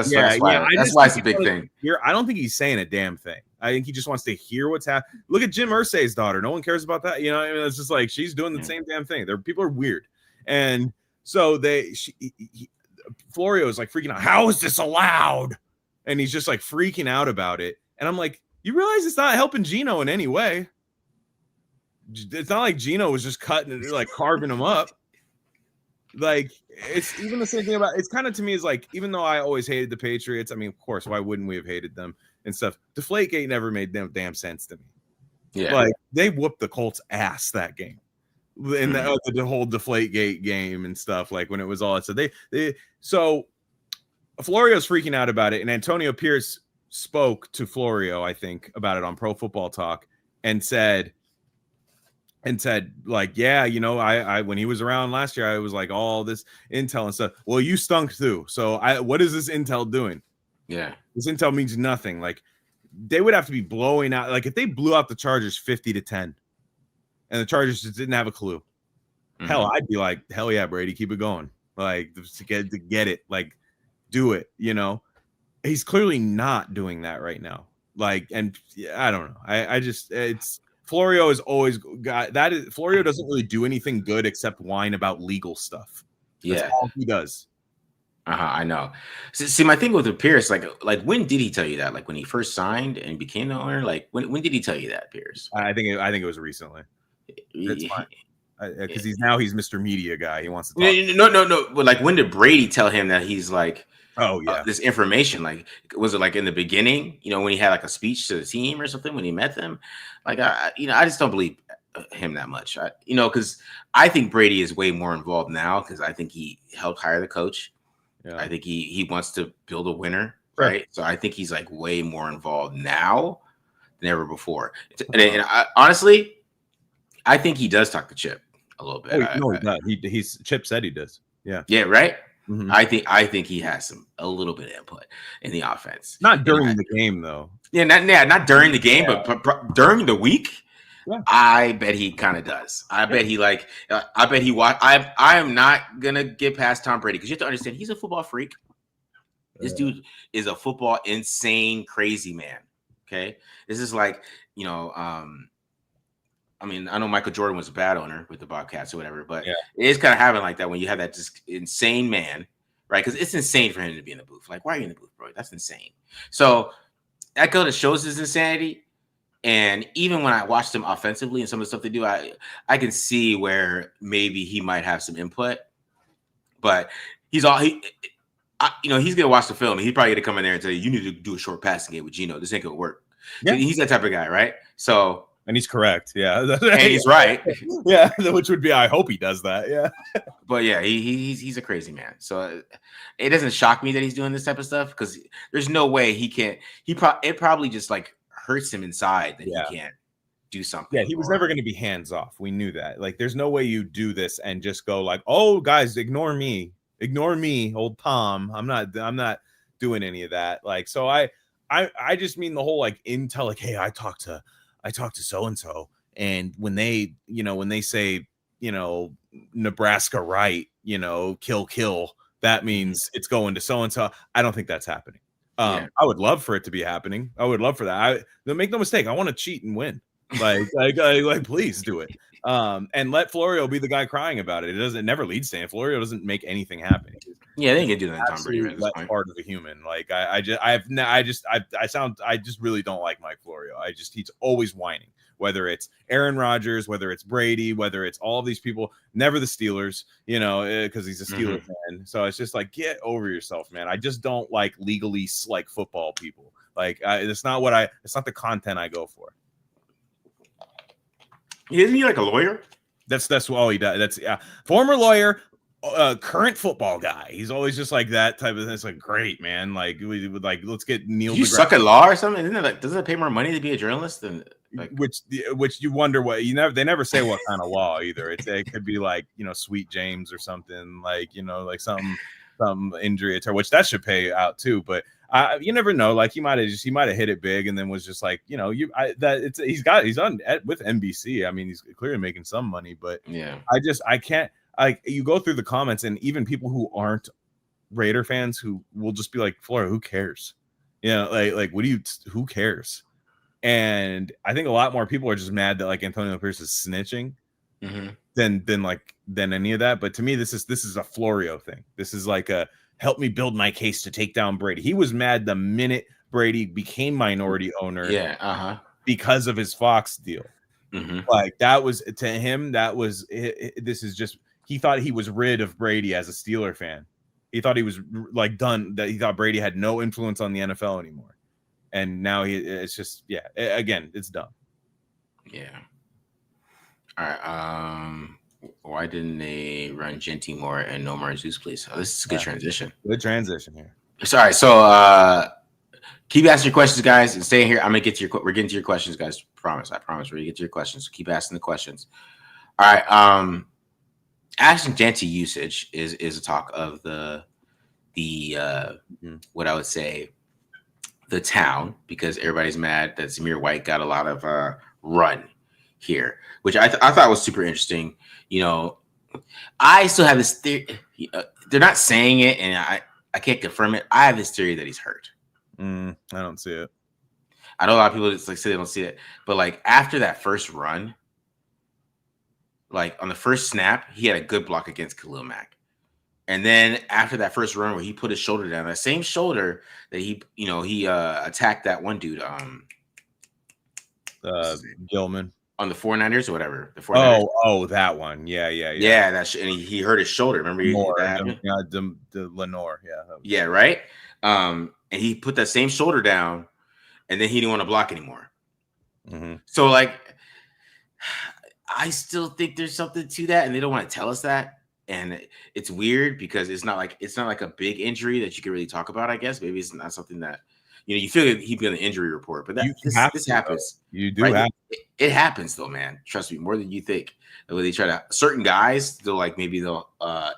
[SPEAKER 1] why it's a big thing.
[SPEAKER 2] I don't think he's saying a damn thing. I think he just wants to hear what's happening. Look at Jim Irsay's daughter. No one cares about that. You know, I mean, it's just like she's doing the same damn thing. People are weird, and so Florio is like freaking out. How is this allowed? And he's just like freaking out about it. And I'm like, you realize it's not helping Gino in any way. It's not like Gino was just cutting it, like carving him up. Like it's even the same thing about it's kind of to me is like, even though I always hated the Patriots, I mean, of course, why wouldn't we have hated them and stuff? Deflategate never made damn sense to me.
[SPEAKER 1] Yeah,
[SPEAKER 2] like they whooped the Colts' ass that game, in the whole Deflategate game and stuff. Like when it was all so so Florio's freaking out about it, and Antonio Pierce spoke to Florio, I think, about it on Pro Football Talk, and said like, yeah, you know, I when he was around last year, I was like all this intel and stuff. Well, you stunk too. So what is this intel doing?
[SPEAKER 1] Yeah,
[SPEAKER 2] this intel means nothing. Like they would have to be blowing out. Like if they blew out the Chargers 50-10, and the Chargers just didn't have a clue. Hell, I'd be like, hell yeah, Brady, keep it going. Like to get it, like do it. You know, he's clearly not doing that right now. Like, and I don't know. I just it's. Florio is always got that. Florio doesn't really do anything good except whine about legal stuff. That's all he does.
[SPEAKER 1] I know. See, my thing with Pierce, like when did he tell you that? Like when he first signed and became the owner? Like when did he tell you that, Pierce?
[SPEAKER 2] I think it was recently. It's fine. Because he's Mr. Media guy. He wants to talk.
[SPEAKER 1] No. But like when did Brady tell him that he's like,
[SPEAKER 2] oh yeah,
[SPEAKER 1] this information? Like was it like in the beginning? You know, when he had like a speech to the team or something when he met them? Like I just don't believe him that much. Because I think Brady is way more involved now because I think he helped hire the coach. Yeah. I think he wants to build a winner, right? So I think he's like way more involved now than ever before. And honestly, I think he does talk to Chip a little bit.
[SPEAKER 2] He's Chip said he does. Yeah.
[SPEAKER 1] Yeah. Right. Mm-hmm. I think he has a little bit of input in the offense.
[SPEAKER 2] Not during the game though.
[SPEAKER 1] Yeah, not during the game, but during the week. Yeah. I bet he kind of does. I bet he I am not gonna get past Tom Brady because you have to understand he's a football freak. This dude is a football insane, crazy man. Okay, this is like I mean, I know Michael Jordan was a bad owner with the Bobcats or whatever, but it is kind of having like that when you have that just insane man, right? Because it's insane for him to be in the booth. Like, why are you in the booth, bro? That's insane. So that kind of shows his insanity. And even when I watched him offensively and some of the stuff they do, I can see where maybe he might have some input. But he's gonna watch the film and he's probably gonna come in there and tell you need to do a short passing game with Gino. This ain't gonna work. Yeah. So he's that type of guy, right? So
[SPEAKER 2] And he's correct. Yeah.
[SPEAKER 1] And he's right.
[SPEAKER 2] Yeah. Which would be, I hope he does that. Yeah.
[SPEAKER 1] But yeah, he's a crazy man. So it doesn't shock me that he's doing this type of stuff because there's no way he can't. It probably just like hurts him inside that he can't do something.
[SPEAKER 2] Yeah, he was never going to be hands off. We knew that. Like, there's no way you do this and just go like, "Oh, guys, ignore me, old Tom. I'm not doing any of that." Like, so I just mean the whole like intel. Like, hey, I talked to so and so, and when they say Nebraska right, kill, that means it's going to so and so. I don't think that's happening. I would love for it to be happening. I would love for that. Make no mistake. I want to cheat and win. Like, please do it. And let Florio be the guy crying about it. It never leads to it. Florio doesn't make anything happen.
[SPEAKER 1] Yeah, they can do that. Tom Brady at this point.
[SPEAKER 2] Part of a human. Like, I just really don't like Mike Florio. He's always whining. Whether it's Aaron Rodgers, whether it's Brady, whether it's all of these people, never the Steelers, because he's a Steelers fan. So it's just like, get over yourself, man. I just don't like legally like football people. Like, it's not the content I go for.
[SPEAKER 1] Isn't he like a lawyer?
[SPEAKER 2] That's all he does. That's former lawyer, current football guy. He's always just like that type of thing. It's like, great, man. Like, we would like, let's get Neil.
[SPEAKER 1] You suck at law or something? Isn't it like, doesn't it pay more money to be a journalist than like?
[SPEAKER 2] Which you wonder what they never say what kind of law either. It could be like Sweet James or something like like some injury attorney, which that should pay out too. But you never know. Like, he might have hit it big and then was just like, he's on with NBC. I mean, he's clearly making some money, but
[SPEAKER 1] yeah,
[SPEAKER 2] I can't. Like, you go through the comments and even people who aren't Raider fans who will just be like, Flora, who cares? Who cares? And I think a lot more people are just mad that like Antonio Pierce is snitching than any of that. But to me, this is a Florio thing. This is like a help me build my case to take down Brady. He was mad the minute Brady became minority owner.
[SPEAKER 1] Yeah.
[SPEAKER 2] Because of his Fox deal. Like, that was to him. This is just, he thought he was rid of Brady as a Steeler fan. He thought he was like done, that he thought Brady had no influence on the NFL anymore. And now it's just, again, it's dumb. Yeah.
[SPEAKER 1] All right. Why didn't they run Genty more and no more Zeus, please? Oh, this is a good transition.
[SPEAKER 2] Good transition here.
[SPEAKER 1] Sorry. So keep asking your questions, guys, and stay here. We're getting to your questions, guys. I promise. We're gonna get to your questions. So keep asking the questions. All right. Ashton Genty usage is a talk of the what I would say the town, because everybody's mad that Zamir White got a lot of run here, which I thought was super interesting. I still have this theory. They're not saying it, and I can't confirm it. I have this theory that he's hurt.
[SPEAKER 2] I don't see it.
[SPEAKER 1] I know a lot of people just like say they don't see it, but like after that first run, like on the first snap, he had a good block against Khalil Mack. And then after that first run where he put his shoulder down, that same shoulder that he attacked that one dude,
[SPEAKER 2] Gilman
[SPEAKER 1] on the 49ers or whatever. The 49ers.
[SPEAKER 2] Oh, that one. Yeah.
[SPEAKER 1] And he hurt his shoulder. Remember
[SPEAKER 2] Lenore.
[SPEAKER 1] Yeah, right. And he put that same shoulder down, and then he didn't want to block anymore. So like, I still think there's something to that, and they don't want to tell us that. And it's weird because it's not like a big injury that you can really talk about. I guess maybe it's not something that you feel he'd be on the injury report, but this happens.
[SPEAKER 2] You do
[SPEAKER 1] right?
[SPEAKER 2] have
[SPEAKER 1] it happens though, man. Trust me, more than you think. The way they try to certain guys, they'll like maybe they'll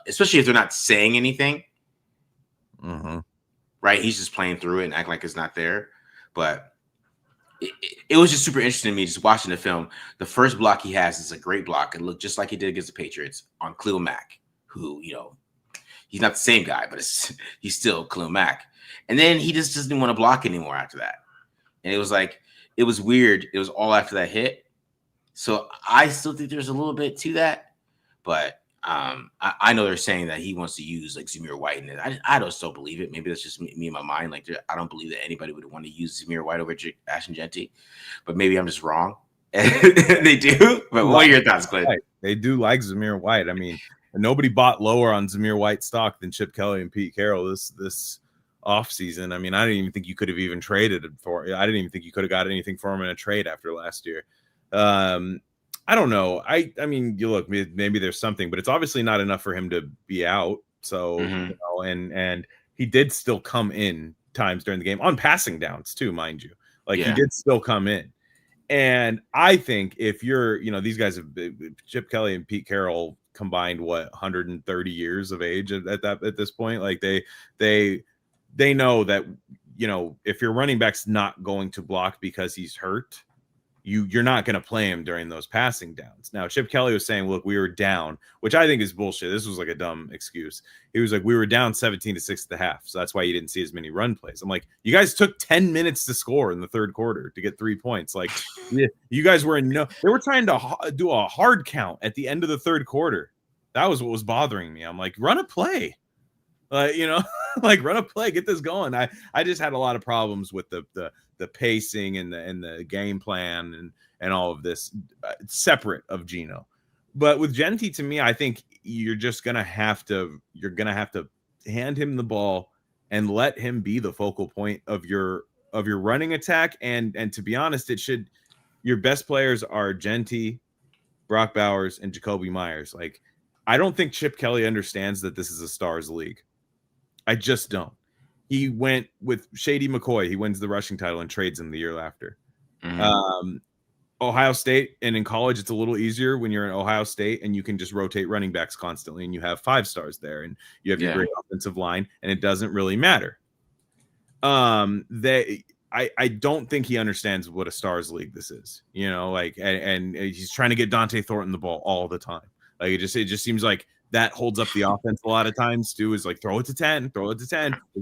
[SPEAKER 1] especially if they're not saying anything. Right? He's just playing through it and acting like it's not there. But it was just super interesting to me just watching the film. The first block he has is a great block. It looked just like he did against the Patriots on Khalil Mack, who, he's not the same guy, but he's still Khalil Mack. And then he just doesn't want to block anymore after that. And it was like, it was weird. It was all after that hit. So I still think there's a little bit to that. But I know they're saying that he wants to use like Zamir White, and I don't still believe it. Maybe that's just me in my mind. Like, I don't believe that anybody would want to use Zamir White over Ashton Genty, but maybe I'm just wrong. They do. But what are your thoughts, Glenn?
[SPEAKER 2] They do like Zamir White. I mean, nobody bought lower on Zamir White stock than Chip Kelly and Pete Carroll this offseason. I mean, I didn't even think you could have even traded it for. I didn't even think you could have got anything for him in a trade after last year. I don't know. I mean, you look, maybe there's something, but it's obviously not enough for him to be out. So, you know, and he did still come in times during the game on passing downs too, mind you. Like he did still come in. And I think if you're, you know, these guys have Chip Kelly and Pete Carroll combined 130 years of age at this point. Like they know that, you know, if your running back's not going to block because he's hurt, you're not going to play him during those passing downs. Now, Chip Kelly was saying, look, we were down, which I think is bullshit. This was like a dumb excuse. He was like, we were down 17-6 at the half. So that's why you didn't see as many run plays. I'm like, you guys took 10 minutes to score in the third quarter to get 3 points. Like, you guys were they were trying to do a hard count at the end of the third quarter. That was what was bothering me. I'm like, run a play. You know, like run a play, get this going. I just had a lot of problems with the pacing and the game plan and all of this separate of Gino. But with Genty, to me, I think you're gonna have to hand him the ball and let him be the focal point of your running attack. And to be honest, your best players are Genty, Brock Bowers, and Jacoby Myers. Like, I don't think Chip Kelly understands that this is a stars league. I just don't. He went with Shady McCoy. He wins the rushing title and trades him the year after. Ohio State, and in college, it's a little easier when you're in Ohio State and you can just rotate running backs constantly and you have 5 stars there and you have your great offensive line and it doesn't really matter. I don't think he understands what a stars league this is, you know, like, and he's trying to get Dante Thornton the ball all the time. Like it just seems like that holds up the offense a lot of times too, is like throw it to 10. There's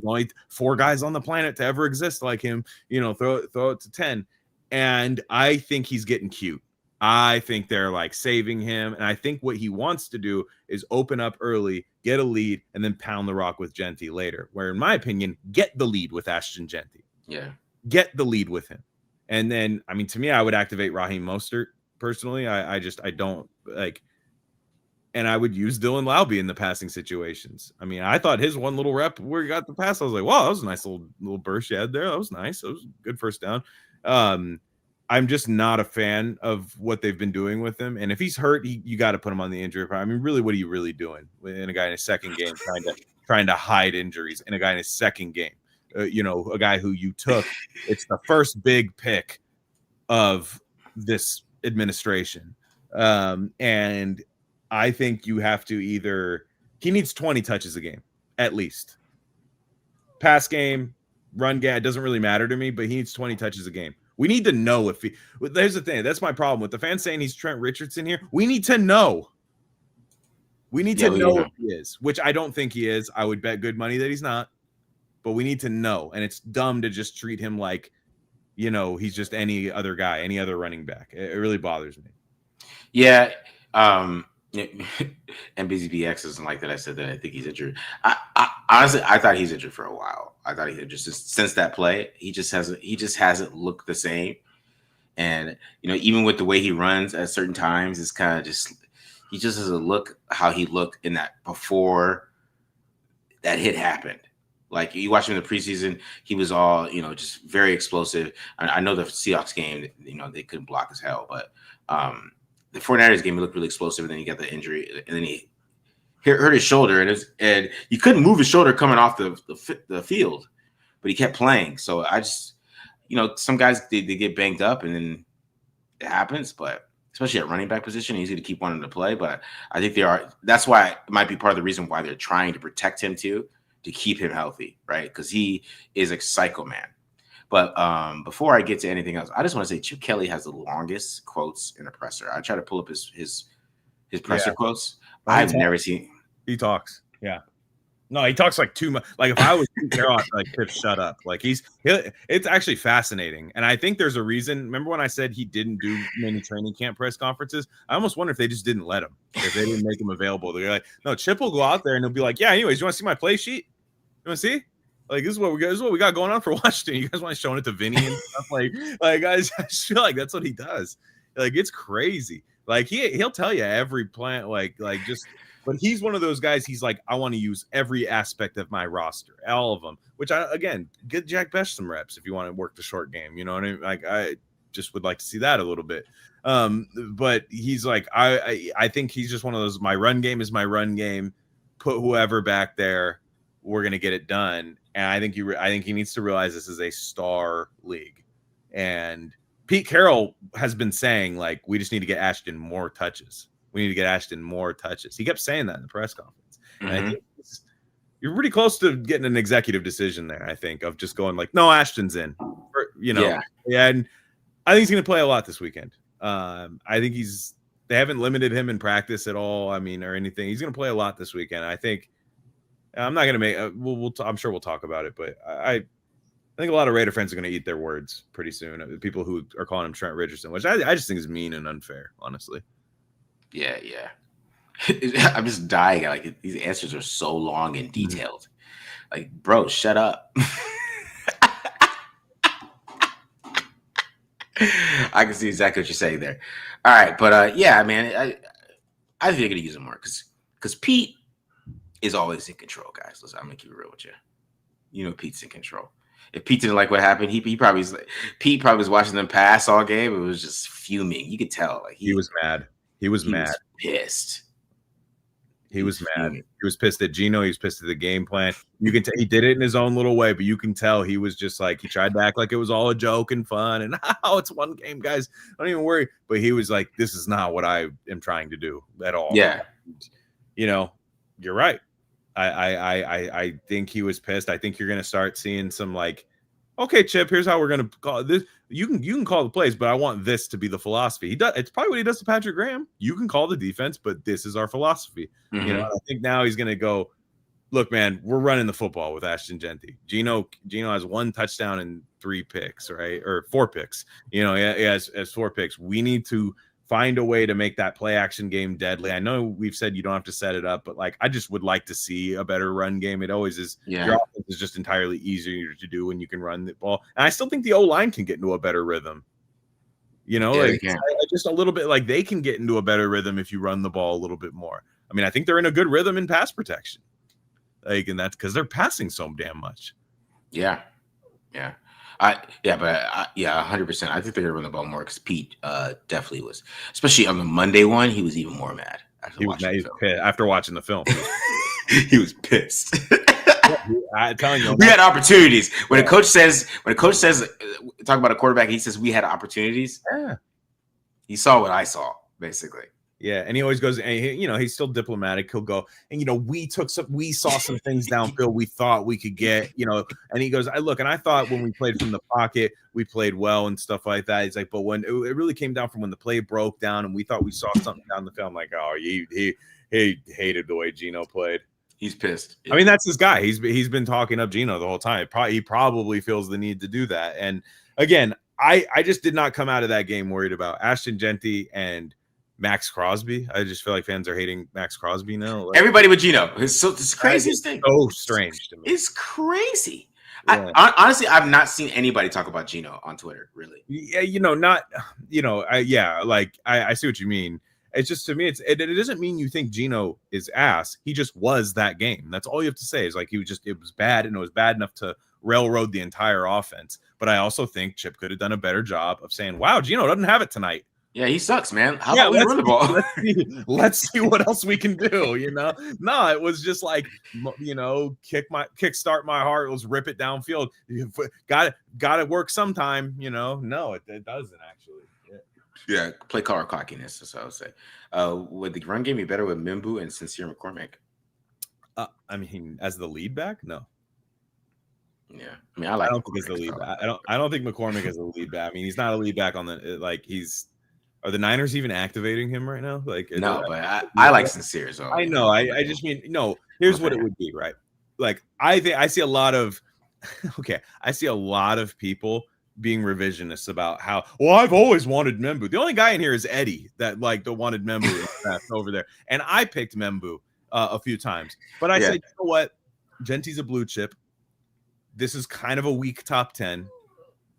[SPEAKER 2] only 4 guys on the planet to ever exist like him, you know, throw it to 10. And I think he's getting cute. I think they're like saving him. And I think what he wants to do is open up early, get a lead, and then pound the rock with Genty later. Where in my opinion, get the lead with Ashton Genty.
[SPEAKER 1] Yeah.
[SPEAKER 2] Get the lead with him. And then, I mean, to me, I would activate Raheem Mostert personally. I don't like. And I would use Dylan Laube in the passing situations. I mean, I thought his one little rep where he got the pass, I was like, wow, that was a nice little burst you had there. That was nice. That was a good first down. I'm just not a fan of what they've been doing with him. And if he's hurt, you got to put him on the injury report. I mean, really, what are you really doing in a guy in his second game trying to hide injuries in a guy in his second game? You know, a guy who you took. It's the first big pick of this administration. And I think you have to he needs 20 touches a game, at least. Pass game, run game, it doesn't really matter to me, but he needs 20 touches a game. We need to know there's the thing. That's my problem with the fans saying he's Trent Richardson here. We need to know. We need to know if he is, which I don't think he is. I would bet good money that he's not, but we need to know. And it's dumb to just treat him like, you know, he's just any other guy, any other running back. It really bothers me.
[SPEAKER 1] Yeah. NBZBX doesn't like that I said that I think he's injured. I honestly, I thought he's injured for a while. I thought he had just since that play, he just hasn't looked the same. And you know, even with the way he runs at certain times, it's kind of he just doesn't look how he looked in that before that hit happened. Like you watch him in the preseason, he was all, you know, just very explosive. I know the Seahawks game, you know, they couldn't block as hell, but the 49ers game, he looked really explosive, and then he got the injury, and then he hurt his shoulder, and he couldn't move his shoulder coming off the field, but he kept playing. So I just, you know, some guys they get banged up, and then it happens. But especially at running back position, easy to keep wanting to play. But I think that's why it might be part of the reason why they're trying to protect him too, to keep him healthy, right? Because he is a psycho man. But before I get to anything else, I just want to say Chip Kelly has the longest quotes in a presser. I try to pull up his presser quotes. I've never seen.
[SPEAKER 2] He talks. Yeah. No, he talks like too much. Like if I was Pete Carroll, I'd be like, Pip, shut up. Like it's actually fascinating. And I think there's a reason. Remember when I said he didn't do many training camp press conferences? I almost wonder if they just didn't let him. If they didn't make him available. They're like, no, Chip will go out there and he'll be like, yeah, anyways, you want to see my play sheet? You want to see? Like this is what we got going on for Washington. You guys want to show it to Vinny and stuff like guys. I just feel like that's what he does. Like it's crazy. Like he'll tell you every plan. Like just. But he's one of those guys. He's like, I want to use every aspect of my roster, all of them. Which get Jack Bech some reps if you want to work the short game. You know what I mean? Like just would like to see that a little bit. But he's like, I think he's just one of those. My run game is my run game. Put whoever back there, we're gonna get it done. And I think he needs to realize this is a star league. And Pete Carroll has been saying, like, we just need to get Ashton more touches. We need to get Ashton more touches. He kept saying that in the press conference. And I think you're pretty close to getting an executive decision there, I think, of just going like, no, Ashton's in. Yeah, and I think he's going to play a lot this weekend. I think they haven't limited him in practice at all, or anything. He's going to play a lot this weekend. I think I'm not going to make I'm sure we'll talk about it, but I think a lot of Raider fans are going to eat their words pretty soon. People who are calling him Trent Richardson, which I just think is mean and unfair, honestly.
[SPEAKER 1] Yeah. I'm just dying. Like, these answers are so long and detailed. Like, bro, shut up. I can see exactly what you're saying there. All right, but yeah, man, I think they're gonna use him more because Pete is always in control, guys. Listen, I'm gonna keep it real with you. You know, Pete's in control. If Pete didn't like what happened, Pete probably was watching them pass all game. It was just fuming. You could tell, like
[SPEAKER 2] he was mad. He was
[SPEAKER 1] pissed.
[SPEAKER 2] He was mad. He was pissed at Gino. He was pissed at the game plan. You can tell he did it in his own little way, but you can tell he was just like, he tried to act like it was all a joke and fun. And it's one game, guys. Don't even worry. But he was like, this is not what I am trying to do at all.
[SPEAKER 1] Yeah.
[SPEAKER 2] You're right. I think he was pissed. I think you're going to start seeing some like, okay, Chip, here's how we're going to call this. You can call the plays, but I want this to be the philosophy. It's probably what he does to Patrick Graham. You can call the defense, but this is our philosophy. I think now he's going to go, look, man, we're running the football with Ashton Genty. Gino has 1 touchdown and 3 picks, right? Or 4 picks. He has 4 picks. We need to find a way to make that play action game deadly. I know we've said you don't have to set it up, but like, I just would like to see a better run game. It always is. Yeah. Your offense is just entirely easier to do when you can run the ball. And I still think the O-line can get into a better rrhythm. Just a little bit, like they can get into a better rhythm if you run the ball a little bit more. I mean, I think they're in a good rhythm in pass protection. And that's because they're passing so damn much.
[SPEAKER 1] Yeah. 100%. I think they're gonna run the ball more because Pete definitely was, especially on the Monday one. He was even more mad.
[SPEAKER 2] After watching the film.
[SPEAKER 1] He was pissed.
[SPEAKER 2] I'm telling you,
[SPEAKER 1] we had opportunities. When a coach says, talk about a quarterback, he says we had opportunities.
[SPEAKER 2] Yeah,
[SPEAKER 1] he saw what I saw, basically.
[SPEAKER 2] Yeah, and he always goes, and he's still diplomatic. He'll go, and we saw some things downfield we thought we could get, and he goes, I thought when we played from the pocket, we played well and stuff like that. He's like, but when it really came down from when the play broke down and we thought we saw something down the field, I'm like, oh, he hated the way Gino played.
[SPEAKER 1] He's pissed.
[SPEAKER 2] Yeah. I mean, that's his guy. He's been talking up Gino the whole time. He probably feels the need to do that. And again, I just did not come out of that game worried about Ashton Genty and Max Crosby. I just feel like fans are hating Max Crosby now. Like,
[SPEAKER 1] everybody but Gino. It's the craziest thing.
[SPEAKER 2] So strange to me.
[SPEAKER 1] It's crazy.
[SPEAKER 2] Yeah.
[SPEAKER 1] Honestly, I've not seen anybody talk about Gino on Twitter, really.
[SPEAKER 2] Yeah, I see what you mean. It's just, to me, it doesn't mean you think Gino is ass. He just was that game. That's all you have to say is like, it was bad, and it was bad enough to railroad the entire offense. But I also think Chip could have done a better job of saying, wow, Gino doesn't have it tonight.
[SPEAKER 1] Yeah, he sucks, man. How about we run the ball?
[SPEAKER 2] Let's see what else we can do. No, it was just like, kickstart my heart. Let's rip it downfield. Got to work sometime. No, it doesn't actually.
[SPEAKER 1] Yeah, play caller cockiness. That's what I would say. Would the run game be better with Mimbu and Sincere McCormick?
[SPEAKER 2] As the lead back, no.
[SPEAKER 1] Yeah, I
[SPEAKER 2] don't think it's the lead back. I don't think McCormick is a lead back. He's not a lead back on the Are the Niners even activating him right now?
[SPEAKER 1] No, but I like Sincere. So
[SPEAKER 2] I know. I just mean, no. Here's what it would be, right? Like, I see a lot of people being revisionists about how, I've always wanted Membu. The only guy in here is Eddie that wanted Membu over there, and I picked Membu a few times. But I said, you know what? Genty's a blue chip. This is kind of a weak top 10.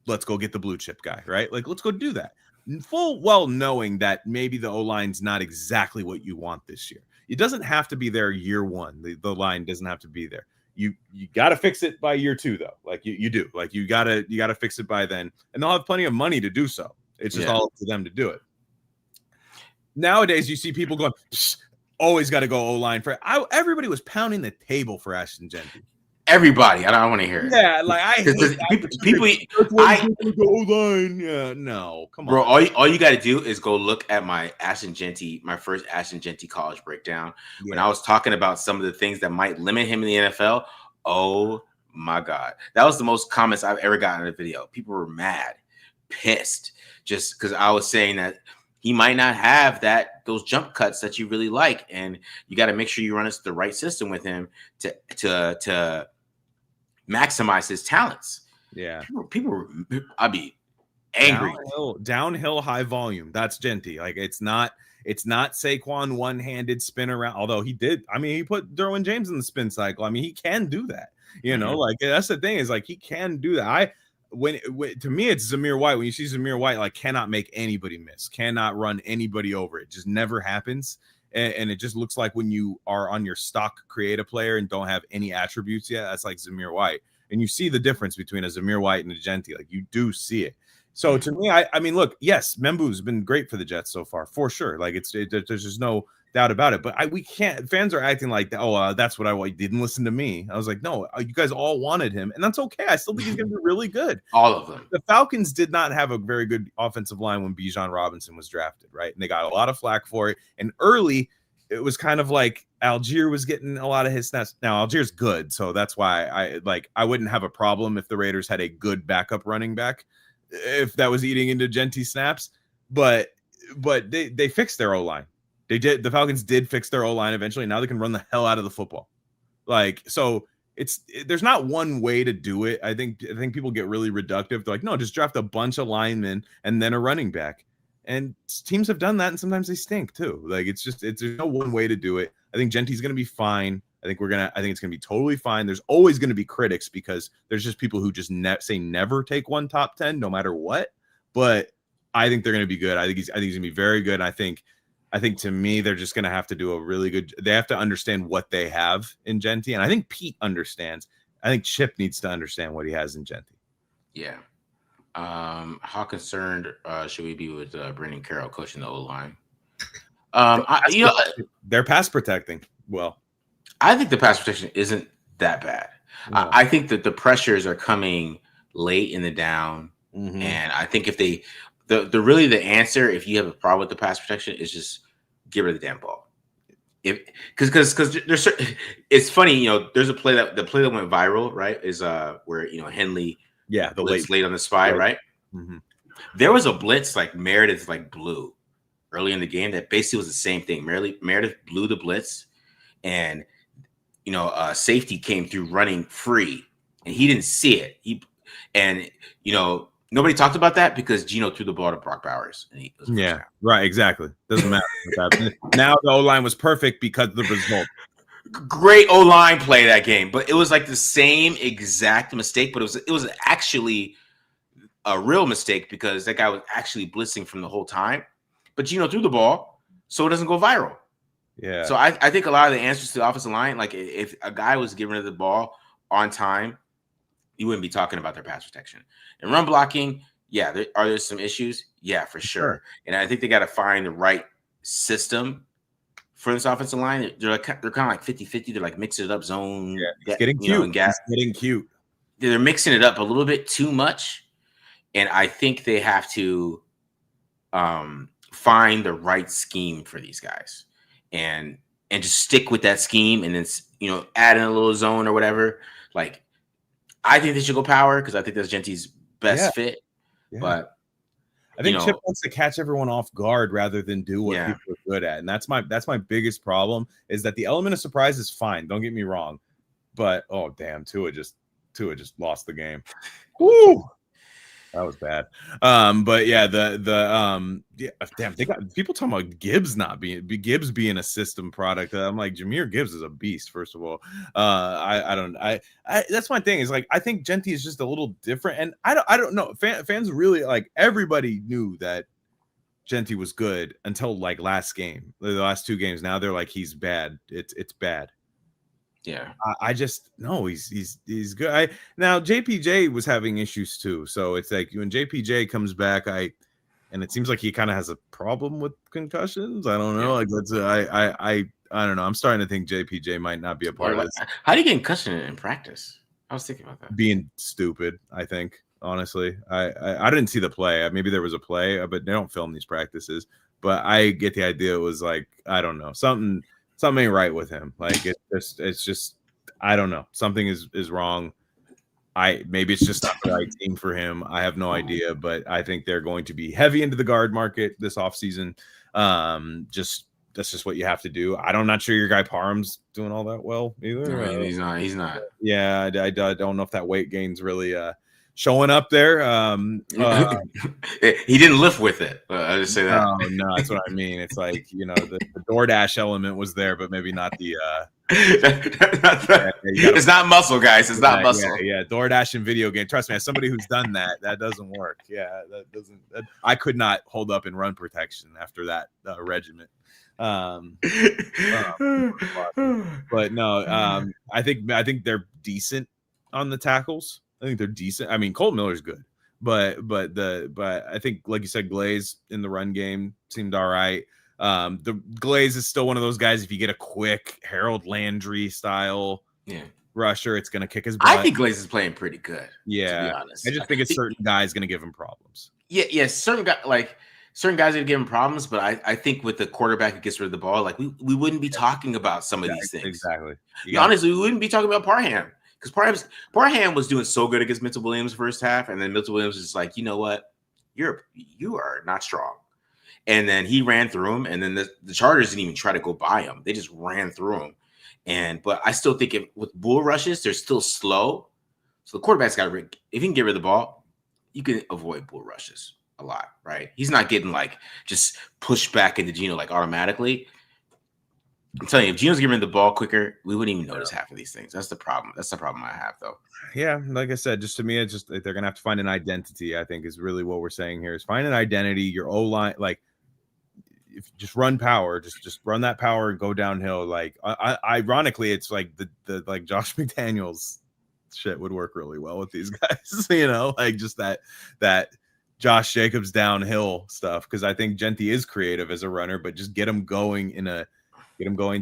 [SPEAKER 2] Let's go get the blue chip guy, right? Like, let's go do that. Full well knowing that maybe the O-line's not exactly what you want this year. It doesn't have to be there year one. The line doesn't have to be there. You got to fix it by year 2, though. Like you do. Like you gotta fix it by then, and they'll have plenty of money to do so. It's just all up to them to do it. Nowadays, you see people going, always got to go O-line for. Everybody was pounding the table for Ashton Genty.
[SPEAKER 1] Everybody, I don't want to hear it.
[SPEAKER 2] Yeah, like I hate
[SPEAKER 1] people.
[SPEAKER 2] Go O-line. Yeah, no, come
[SPEAKER 1] bro,
[SPEAKER 2] on.
[SPEAKER 1] all you got to do is go look at my Ashton Genty, my first Ashton Genty college breakdown. Yeah. When I was talking about some of the things that might limit him in the NFL. Oh my God, that was the most comments I've ever gotten in a video. People were mad, pissed, just because I was saying that he might not have those jump cuts that you really like, and you got to make sure you run the right system with him to maximize his talents.
[SPEAKER 2] Yeah,
[SPEAKER 1] people I'd be angry.
[SPEAKER 2] Downhill, high volume. That's Genty. Like it's not Saquon one-handed spin around. Although he did, I mean, he put Derwin James in the spin cycle. I mean, he can do that. You know, like that's the thing is like he can do that. When to me it's Zamir White. When you see Zamir White, like cannot make anybody miss, cannot run anybody over. It just never happens. And it just looks like when you are on your stock creative player and don't have any attributes yet, that's like Zamir White. And you see the difference between a Zamir White and a Genty. Like you do see it. So to me, I mean, look, yes, Membu's been great for the Jets so far, for sure. Like there's just no doubt about it. But we can't. Fans are acting like, oh, that's what I want. Didn't listen to me. I was like, no, you guys all wanted him, and that's okay. I still think he's going to be really good.
[SPEAKER 1] All of them.
[SPEAKER 2] The Falcons did not have a very good offensive line when Bijan Robinson was drafted, right? And they got a lot of flack for it. And early, it was kind of like Algier was getting a lot of his snaps. Now Algier's good, so that's why I wouldn't have a problem if the Raiders had a good backup running back. If that was eating into Genty snaps, but they fixed their O-line. They did. The Falcons did fix their O-line eventually. Now they can run the hell out of the football. Like, so there's not one way to do it. I think people get really reductive. They're like, no, just draft a bunch of linemen and then a running back. And teams have done that, and sometimes they stink too. Like there's no one way to do it. I think Genty's going to be fine. I think it's going to be totally fine. There's always going to be critics because there's just people who just say never take one top 10 no matter what. But I think they're going to be good. I think he's going to be very good. And I think to me, they're just going to have to do a really good. They have to understand what they have in Genty. And I think Pete understands. I think Chip needs to understand what he has in Genty.
[SPEAKER 1] Yeah. How concerned should we be with Brandon Carroll coaching the O-line?
[SPEAKER 2] They're pass protecting well.
[SPEAKER 1] I think the pass protection isn't that bad. No. I think that the pressures are coming late in the down, and I think if the answer, if you have a problem with the pass protection, is just get rid of the damn ball. Because there's it's funny, there's the play that went viral, right? Is where Henley the late on the spy, right? Mm-hmm. There was a blitz like Meredith blew early in the game that basically was the same thing. Meredith blew the blitz, and safety came through running free, and he didn't see it. Nobody talked about that because Gino threw the ball to Brock Bowers. And
[SPEAKER 2] right, exactly. Doesn't matter. Now the O-line was perfect because of the result.
[SPEAKER 1] Great O-line play that game, but it was like the same exact mistake, but it was actually a real mistake because that guy was actually blitzing from the whole time. But Gino threw the ball, so it doesn't go viral.
[SPEAKER 2] Yeah.
[SPEAKER 1] So I think a lot of the answers to the offensive line, like if a guy was giving rid of the ball on time, you wouldn't be talking about their pass protection. And run blocking, are there some issues? Yeah, for sure. And I think they got to find the right system for this offensive line. They're kind of like 50-50. They're like mixing it up zone.
[SPEAKER 2] Yeah, it's getting cute. It's getting cute.
[SPEAKER 1] They're mixing it up a little bit too much. And I think they have to find the right scheme for these guys. And just stick with that scheme, and then add in a little zone or whatever. Like, I think they should go power because I think that's Genty's best fit. Yeah. But
[SPEAKER 2] I think Chip wants to catch everyone off guard rather than do what people are good at, and that's my biggest problem. Is that the element of surprise is fine. Don't get me wrong, but oh damn, Tua just lost the game. Woo! That was bad. But yeah, damn, they got people talking about Gibbs being a system product. I'm like, Jahmyr Gibbs is a beast, first of all. I that's my thing, is like I think Genty is just a little different, and I don't know. Fans really, like, everybody knew that Genty was good until like last game, the last two games. Now they're like, he's bad. It's bad.
[SPEAKER 1] Yeah,
[SPEAKER 2] I just no, he's good. Now JPJ was having issues too, so it's like when JPJ comes back, and it seems like he kind of has a problem with concussions. I don't know. Like that's I don't know. I'm starting to think JPJ might not be a part of this.
[SPEAKER 1] How do you get concussion in practice? I was thinking about that.
[SPEAKER 2] Being stupid, I think. Honestly, I didn't see the play. Maybe there was a play, but they don't film these practices. But I get the idea. It was like, I don't know, something ain't right with him. Like it's just I don't know. Something is wrong. Maybe it's just not the right team for him. I have no idea, but I think they're going to be heavy into the guard market this offseason. That's just what you have to do. I'm not sure your guy Parham's doing all that well either.
[SPEAKER 1] No, he's not.
[SPEAKER 2] Yeah, I don't know if that weight gain's really showing up there.
[SPEAKER 1] He didn't lift with it. I just say that.
[SPEAKER 2] No, that's what I mean. It's like, the DoorDash element was there, but maybe not the.
[SPEAKER 1] It's not muscle, guys. It's not muscle.
[SPEAKER 2] Yeah, DoorDash and video game. Trust me, as somebody who's done that doesn't work. Yeah, that doesn't. I could not hold up in run protection after that regiment. But no, I think they're decent on the tackles. I think they're decent. I mean, Colt Miller's good, but I think, like you said, Glaze in the run game seemed all right. The Glaze is still one of those guys. If you get a quick Harold Landry style rusher, it's gonna kick his butt.
[SPEAKER 1] I think Glaze is playing pretty good.
[SPEAKER 2] Yeah, to be honest. I just think a certain guy's gonna give him problems.
[SPEAKER 1] Yeah, certain guys are gonna give him problems, but I think with the quarterback who gets rid of the ball, like we wouldn't be talking about some of these things.
[SPEAKER 2] Exactly.
[SPEAKER 1] Honestly, we wouldn't be talking about Parham. Because Parham was doing so good against Mitchell Williams first half, and then Mitchell Williams was just like, you know what, you are not strong, and then he ran through him, and then the Chargers didn't even try to go by him; they just ran through him. But I still think with bull rushes, they're still slow, so the quarterback's got to. If he can get rid of the ball, you can avoid bull rushes a lot, right? He's not getting like just pushed back into Gino like automatically. I'm telling you, if Gino's giving the ball quicker, we wouldn't even notice half of these things. That's the problem. That's the problem I have, though.
[SPEAKER 2] Yeah, like I said, just to me, it's just they're gonna have to find an identity. I think is really what we're saying here is find an identity. Your O-line, like, if you just run power, just run that power and go downhill. Like, ironically, it's like the like Josh McDaniels shit would work really well with these guys. Like just that Josh Jacobs downhill stuff, because I think Genty is creative as a runner, but just get him going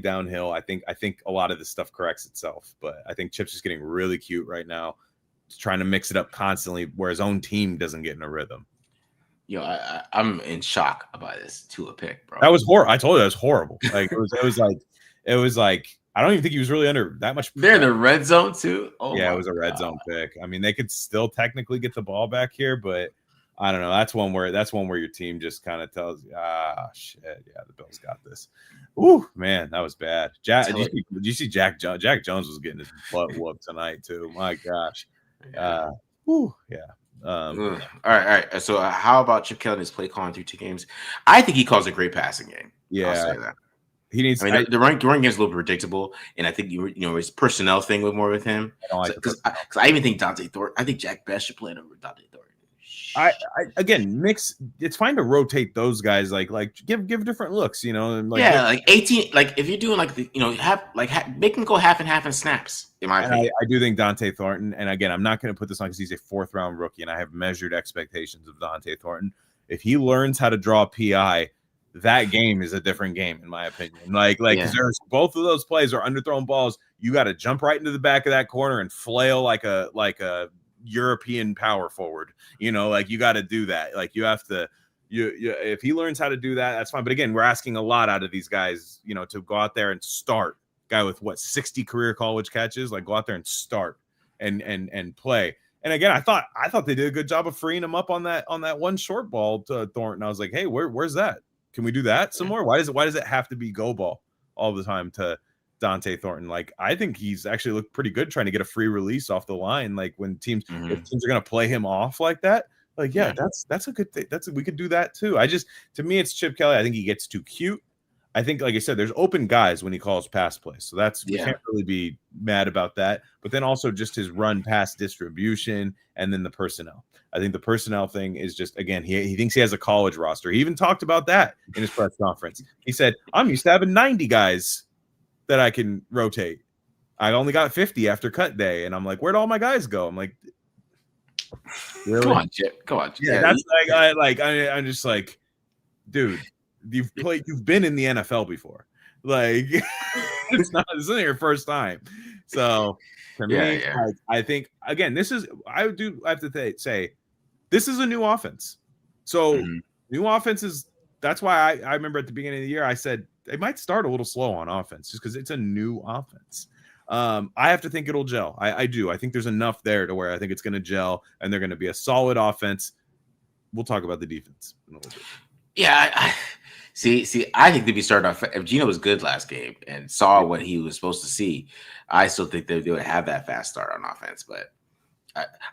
[SPEAKER 2] downhill. I think a lot of this stuff corrects itself, but I think Chip's just getting really cute right now, trying to mix it up constantly where his own team doesn't get in a rhythm.
[SPEAKER 1] I'm in shock about this Tua pick, bro.
[SPEAKER 2] That was horrible. I told you that was horrible. Like it was like I don't even think he was really under that much.
[SPEAKER 1] They're in the red zone too.
[SPEAKER 2] Oh yeah, it was a red zone pick. I mean, they could still technically get the ball back here, but I don't know. That's one where your team just kind of tells you, shit, yeah, the Bills got this. Ooh, man, that was bad. Did you see Jack Jones? Jack Jones was getting his butt whooped tonight too. My gosh. Yeah. All right.
[SPEAKER 1] So how about Chip Kelly and his play calling through 2 games? I think he calls a great passing game.
[SPEAKER 2] Yeah.
[SPEAKER 1] I'll say that.
[SPEAKER 2] He needs.
[SPEAKER 1] The run game is a little predictable, and I think his personnel thing with more with him. Because I even think Dante Thornton. I think Jack Best should play over Dante Thornton.
[SPEAKER 2] Again, mix. It's fine to rotate those guys. Like give different looks. And
[SPEAKER 1] like 18. Like if you're doing make them go half and half in snaps. In my opinion,
[SPEAKER 2] I do think Dante Thornton. And again, I'm not going to put this on because he's a 4th round rookie, and I have measured expectations of Dante Thornton. If he learns how to draw PI, that game is a different game, in my opinion. Because both of those plays are underthrown balls. You got to jump right into the back of that corner and flail like a European power forward. You got to do that. Like you have to. If he learns how to do that, that's fine. But again, we're asking a lot out of these guys. To go out there and start. Guy with 60 career college catches. Like go out there and start and play. And again, I thought they did a good job of freeing him up on that one short ball to Thornton. I was like, hey, where's that? Can we do that some more? Why does it have to be go ball all the time to Dante Thornton? Like, I think he's actually looked pretty good trying to get a free release off the line. Like when if teams are going to play him off like that, that's a good thing. We could do that too. To me, it's Chip Kelly. I think he gets too cute. I think, like I said, there's open guys when he calls pass plays. So we can't really be mad about that. But then also just his run pass distribution and then the personnel. I think the personnel thing is just, again, he thinks he has a college roster. He even talked about that in his press conference. He said, I'm used to having 90 guys that I can rotate. I only got 50 after cut day. And I'm like, where'd all my guys go? I'm like, Really?
[SPEAKER 1] Come on, Chip. Come on. Chip.
[SPEAKER 2] Yeah, that's I'm just like, dude, you've been in the NFL before. Like, this isn't your first time. So to me, like, I think again, I have to say, this is a new offense. So new offenses. That's why I remember at the beginning of the year I said they might start a little slow on offense just because it's a new offense. I have to think it'll gel. I do. I think there's enough there to where I think it's going to gel and they're going to be a solid offense. We'll talk about the defense in a little bit.
[SPEAKER 1] Yeah, I think they'd be starting off. If Gino was good last game and saw what he was supposed to see, I still think they would have that fast start on offense. But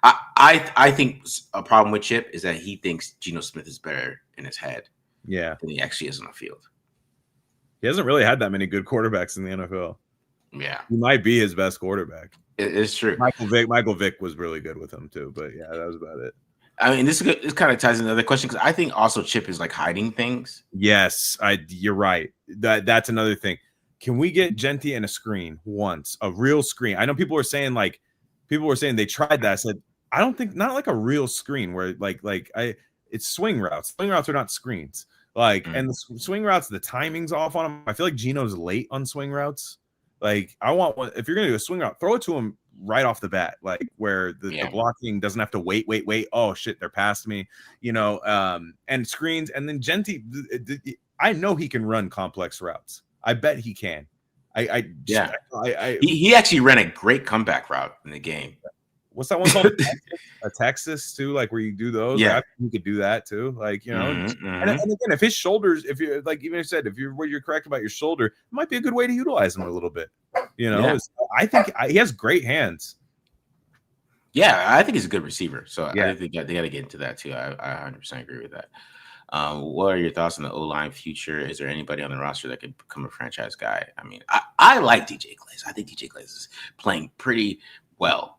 [SPEAKER 1] I think a problem with Chip is that he thinks Gino Smith is better in his head, than he actually is on the field.
[SPEAKER 2] He hasn't really had that many good quarterbacks in the NFL.
[SPEAKER 1] Yeah,
[SPEAKER 2] he might be his best quarterback.
[SPEAKER 1] It's true.
[SPEAKER 2] Michael Vick was really good with him too, but yeah, that was about it.
[SPEAKER 1] I mean, this kind of ties into another question because I think also Chip is like hiding things.
[SPEAKER 2] Yes, you're right. That's another thing. Can we get Genty in a screen once, a real screen? I know people were saying they tried that. I said I don't think not like a real screen where it's swing routes. Swing routes are not screens. And the swing routes, the timing's off on them. I feel like Gino's late on swing routes. Like I want one. If you're gonna do a swing route, throw it to him right off the bat, like where the blocking doesn't have to wait. Oh shit, they're past me, and screens. And then Genty, I know he can run complex routes. I bet he can.
[SPEAKER 1] He actually ran a great comeback route in the game.
[SPEAKER 2] What's that one called? A Texas too, like where you do those.
[SPEAKER 1] Yeah,
[SPEAKER 2] he could do that too. And again, if his shoulders, if you're like even I said, if you're correct about your shoulder, it might be a good way to utilize him a little bit. I think he has great hands.
[SPEAKER 1] Yeah, I think he's a good receiver. So I think they got to get into that too. I 100% agree with that. What are your thoughts on the O-line future? Is there anybody on the roster that could become a franchise guy? I mean, I like DJ Glaze. I think DJ Glaze is playing pretty well.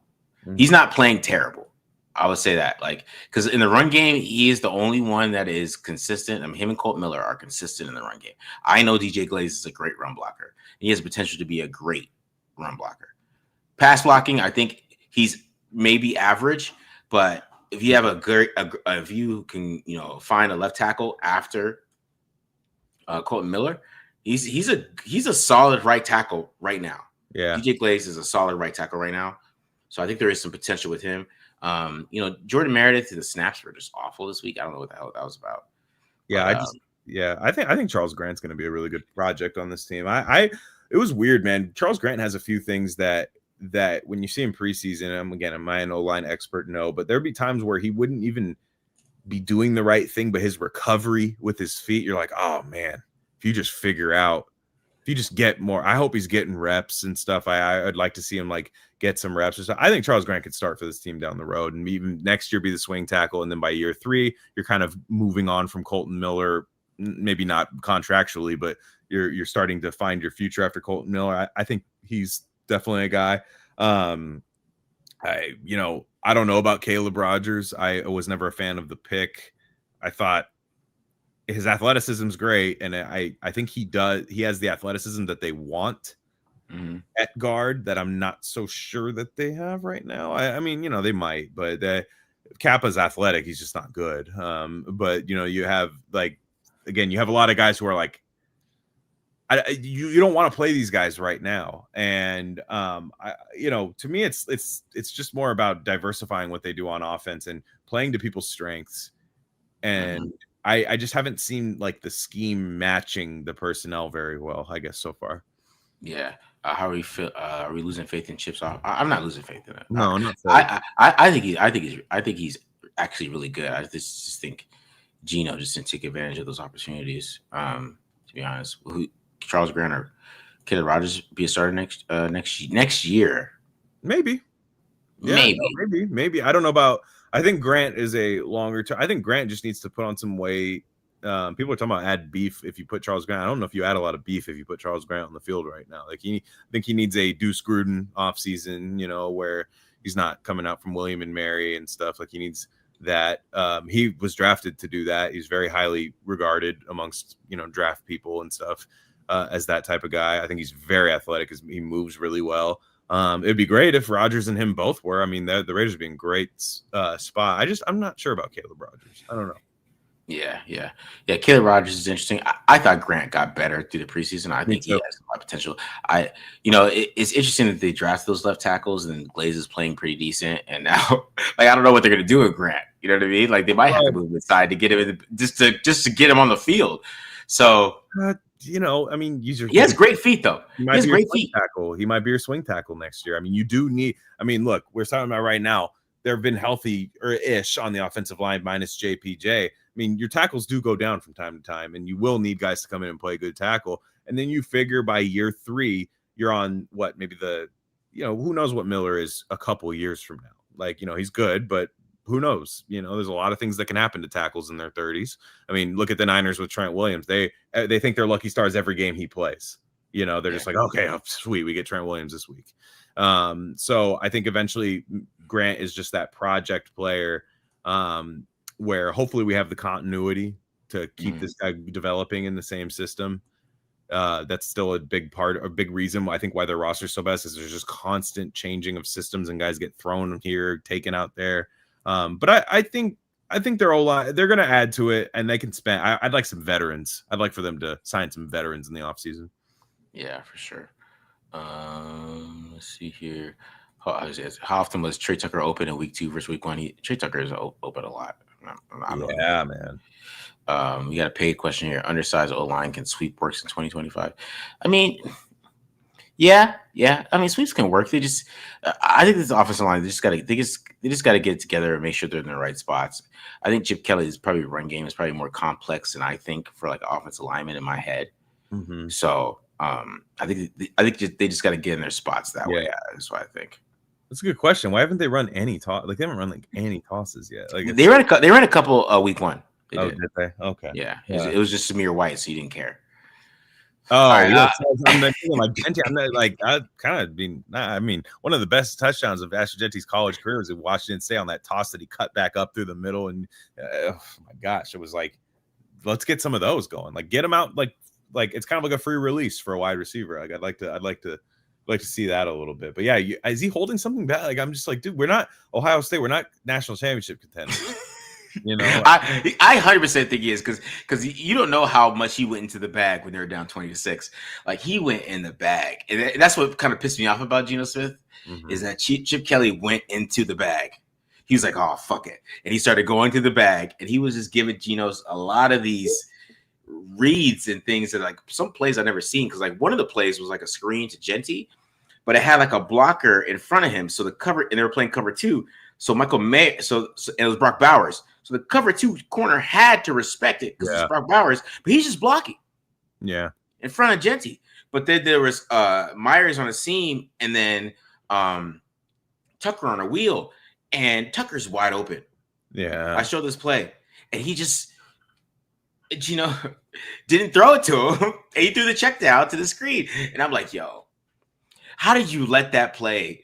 [SPEAKER 1] He's not playing terrible. I would say that, because in the run game, he is the only one that is consistent. I mean, him and Colt Miller are consistent in the run game. I know DJ Glaze is a great run blocker. He has potential to be a great run blocker. Pass blocking, I think he's maybe average, but if you have if you can, find a left tackle after Colton Miller, he's a solid right tackle right now.
[SPEAKER 2] Yeah,
[SPEAKER 1] DJ Glaze is a solid right tackle right now. So I think there is some potential with him. Jordan Meredith, the snaps were just awful this week. I don't know what the hell that was about.
[SPEAKER 2] Yeah, but, I think Charles Grant's going to be a really good project on this team. It was weird, man. Charles Grant has a few things that when you see him preseason, am I an O-line expert? No, but there'd be times where he wouldn't even be doing the right thing, but his recovery with his feet, you're like, oh man, if you just get more, I hope he's getting reps and stuff. I'd like to see him get some reps or stuff. I think Charles Grant could start for this team down the road and even next year be the swing tackle. And then by year 3, you're kind of moving on from Colton Miller, maybe not contractually, but you're starting to find your future after Colton Miller. I think he's definitely a guy. I don't know about Caleb Rogers. I was never a fan of the pick. I thought his athleticism is great, and I think he has the athleticism that they want at guard that I'm not so sure that they have right now. I mean, they might, but Kappa's athletic. He's just not good. But you have you have a lot of guys who are you don't want to play these guys right now. And to me, it's just more about diversifying what they do on offense and playing to people's strengths. And I just haven't seen the scheme matching the personnel very well, I guess, so far.
[SPEAKER 1] Yeah. How are we feel? Are we losing faith in Chip's off? I'm not losing faith in it.
[SPEAKER 2] No, I'm not.
[SPEAKER 1] I think he's actually really good. I just think Gino just didn't take advantage of those opportunities. To be honest, Charles Grant or Caleb Rogers be a starter next year?
[SPEAKER 2] Maybe. Yeah, maybe. I don't know about. I think Grant is a longer term. I think Grant just needs to put on some weight. People are talking about add beef if you put Charles Grant. I don't know if you add a lot of beef if you put Charles Grant on the field right now. I think he needs a Deuce Gruden offseason, where he's not coming out from William and Mary and stuff. He needs that. He was drafted to do that. He's very highly regarded amongst draft people and stuff as that type of guy. I think he's very athletic. He moves really well. It'd be great if Rodgers and him both were. I mean, the Raiders would be in great spot. I'm not sure about Caleb Rodgers. I don't know.
[SPEAKER 1] Yeah. Caleb Rogers is interesting. I thought Grant got better through the preseason. I
[SPEAKER 2] Me
[SPEAKER 1] think he
[SPEAKER 2] too.
[SPEAKER 1] has a lot of potential. It's interesting that they draft those left tackles and Glaze is playing pretty decent. And now, like, I don't know what they're going to do with Grant. You know what I mean? Like, they might have to move inside to get him just to get him on the field. So,
[SPEAKER 2] I mean,
[SPEAKER 1] he has great feet though. He has great feet.
[SPEAKER 2] Tackle. He might be your swing tackle next year. I mean, you do need. I mean, look, we're talking about right now. They've been healthy or ish on the offensive line minus JPJ. I mean, your tackles do go down from time to time, and you will need guys to come in and play good tackle. And then you figure by year 3, you're on what maybe who knows what Miller is a couple of years from now. Like, he's good, but who knows? There's a lot of things that can happen to tackles in their 30s. I mean, look at the Niners with Trent Williams. They think they're lucky stars every game he plays. They're just like, okay, sweet, we get Trent Williams this week. So I think eventually Grant is just that project player where hopefully we have the continuity to keep this guy developing in the same system. That's still a big reason I think why their roster is so best is there's just constant changing of systems and guys get thrown here, taken out there. But I think they're going to add to it and they can spend. I'd like some veterans. I'd like for them to sign some veterans in the offseason.
[SPEAKER 1] Yeah, for sure. Let's see here. How often was Trey Tucker open in week 2 versus week 1? Trey Tucker is open a lot.
[SPEAKER 2] Yeah, man.
[SPEAKER 1] We got a paid question here. Undersized O-line can sweep works in 2025. I mean, yeah. I mean, sweeps can work. I think this offensive line, they just got to get it together and make sure they're in the right spots. I think Chip Kelly's probably run game is probably more complex than I think for like offensive lineman in my head.
[SPEAKER 2] Mm-hmm.
[SPEAKER 1] So I think they just got to get in their spots that way. That's what I think.
[SPEAKER 2] That's a good question. Why haven't they run any toss? Like they haven't run like any tosses yet. Like
[SPEAKER 1] they ran a couple week 1.
[SPEAKER 2] Did they? Okay.
[SPEAKER 1] Yeah. It was just Zamir White, so you didn't care.
[SPEAKER 2] Oh, right, I'm like Genty. I'm not like I kind of been. I mean, one of the best touchdowns of Ashton Genty's college career was in Washington State on that toss that he cut back up through the middle, and oh my gosh, it was like, let's get some of those going. Like get them out. Like it's kind of like a free release for a wide receiver. Like I'd like to see that a little bit. But yeah, is he holding something back? Like I'm just like, dude, we're not Ohio State. We're not national championship contenders.
[SPEAKER 1] I 100% think he is because you don't know how much he went into the bag when they were down 20-6. Like he went in the bag, and that's what kind of pissed me off about Gino Smith is that Chip Kelly went into the bag. He was like, "Oh fuck it," and he started going to the bag, and he was just giving Geno's a lot of these reads and things that like some plays I've never seen because like one of the plays was like a screen to Genty, but it had like a blocker in front of him, so the cover and they were playing cover 2. So Michael May, so it was Brock Bowers. So the cover 2 corner had to respect it because it's Brock Bowers, but he's just blocking.
[SPEAKER 2] Yeah.
[SPEAKER 1] In front of Genty. But then there was Myers on a seam and then Tucker on a wheel. And Tucker's wide open.
[SPEAKER 2] Yeah.
[SPEAKER 1] I showed this play. And he just, didn't throw it to him. And he threw the check down to the screen. And I'm like, yo, how did you let that play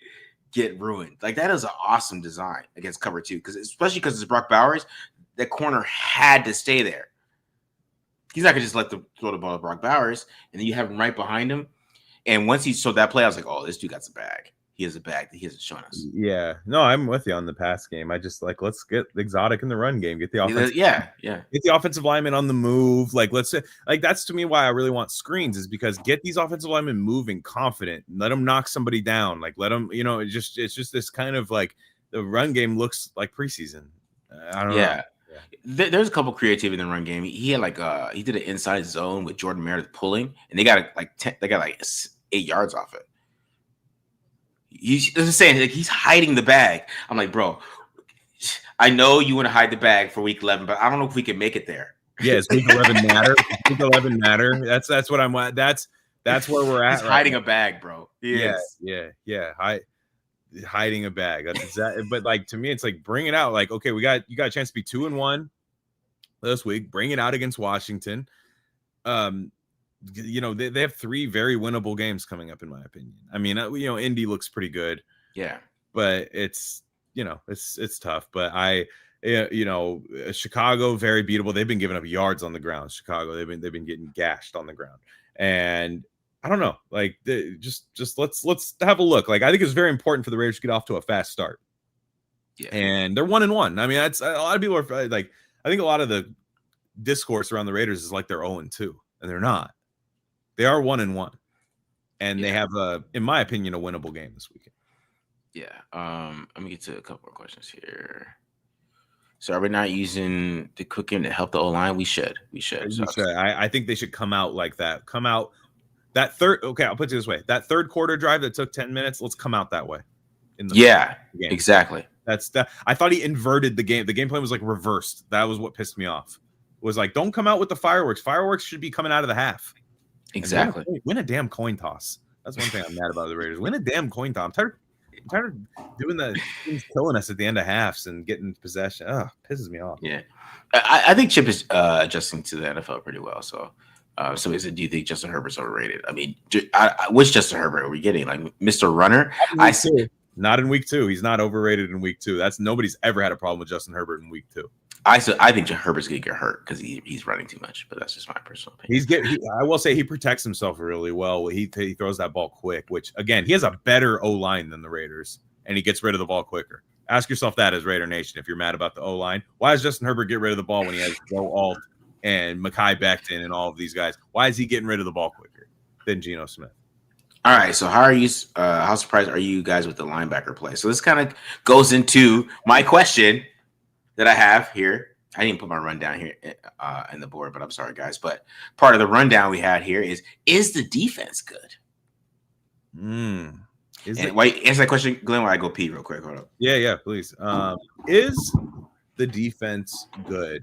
[SPEAKER 1] get ruined? Like that is an awesome design against cover 2 especially because it's Brock Bowers. That corner had to stay there. He's not gonna just throw the ball to Brock Bowers, and then you have him right behind him. And once he saw that play, I was like, "Oh, this dude got some bag. He has a bag that he hasn't shown us."
[SPEAKER 2] Yeah, no, I'm with you on the pass game. I just like let's get exotic in the run game. Get the offense,
[SPEAKER 1] get
[SPEAKER 2] the offensive lineman on the move. Like let's say, like that's to me why I really want screens is because get these offensive linemen moving, confident. Let them knock somebody down. Like let them, it's just this kind of like the run game looks like preseason. I don't know.
[SPEAKER 1] Yeah. There's a couple creativity in the run game. He had he did an inside zone with Jordan Meredith pulling, and they got 8 yards off it. He's just saying like he's hiding the bag. I'm like, bro, I know you want to hide the bag for week 11, but I don't know if we can make it there.
[SPEAKER 2] Yeah, is week 11 matter? Week 11 matter? That's what I'm. That's where we're at.
[SPEAKER 1] He's hiding a bag, bro.
[SPEAKER 2] Yeah. Hiding a bag. That's exactly. But like to me, it's like bring it out. Like okay, you got a chance to be 2-1 this week. Bring it out against Washington. They have 3 very winnable games coming up, in my opinion. I mean, Indy looks pretty good.
[SPEAKER 1] Yeah,
[SPEAKER 2] but it's it's tough. But Chicago very beatable. They've been giving up yards on the ground. Chicago, they've been getting gashed on the ground, and I don't know. Like, just let's have a look. Like, I think it's very important for the Raiders to get off to a fast start.
[SPEAKER 1] Yeah.
[SPEAKER 2] And they're 1-1. I mean, that's a lot of people are like, I think a lot of the discourse around the Raiders is like they're 0-2, and they're not. They are 1-1, and they have in my opinion, a winnable game this weekend.
[SPEAKER 1] Yeah. Let me get to a couple more questions here. So are we not using the quick game to help the O-line? We should.
[SPEAKER 2] I think they should come out like that. Come out that third. Okay, I'll put it this way: that third quarter drive that took 10 minutes. Let's come out that way.
[SPEAKER 1] Game. Exactly.
[SPEAKER 2] That's that. I thought he inverted the game. The game plan was like reversed. That was what pissed me off. Was like, don't come out with the fireworks. Fireworks should be coming out of the half.
[SPEAKER 1] Exactly.
[SPEAKER 2] Win a damn coin toss. That's one thing I'm mad about the Raiders. Win a damn coin toss. I'm tired of doing the teams killing us at the end of halves and getting possession. Oh, pisses me off.
[SPEAKER 1] Yeah. I think Chip is adjusting to the NFL pretty well. So somebody said, do you think Justin Herbert's overrated? I mean, which Justin Herbert are we getting? Like Mr. Runner? I see.
[SPEAKER 2] Not in week 2. He's not overrated in week 2. That's nobody's ever had a problem with Justin Herbert in week 2.
[SPEAKER 1] I think Herbert's gonna get hurt because he's running too much, but that's just my personal opinion.
[SPEAKER 2] I will say he protects himself really well. He throws that ball quick, which again, he has a better O-line than the Raiders, and he gets rid of the ball quicker. Ask yourself that as Raider Nation if you're mad about the O-line. Why does Justin Herbert get rid of the ball when he has Joe Alt and Mekhi Becton and all of these guys? Why is he getting rid of the ball quicker than Gino Smith?
[SPEAKER 1] All right, so how surprised are you guys with the linebacker play? So this kind of goes into my question that I have here. I didn't put my rundown here in the board, but I'm sorry, guys. But part of the rundown we had here is the defense good? Wait, answer that question, Glenn, while I go pee real quick. Hold up.
[SPEAKER 2] Yeah, please. Is the defense good?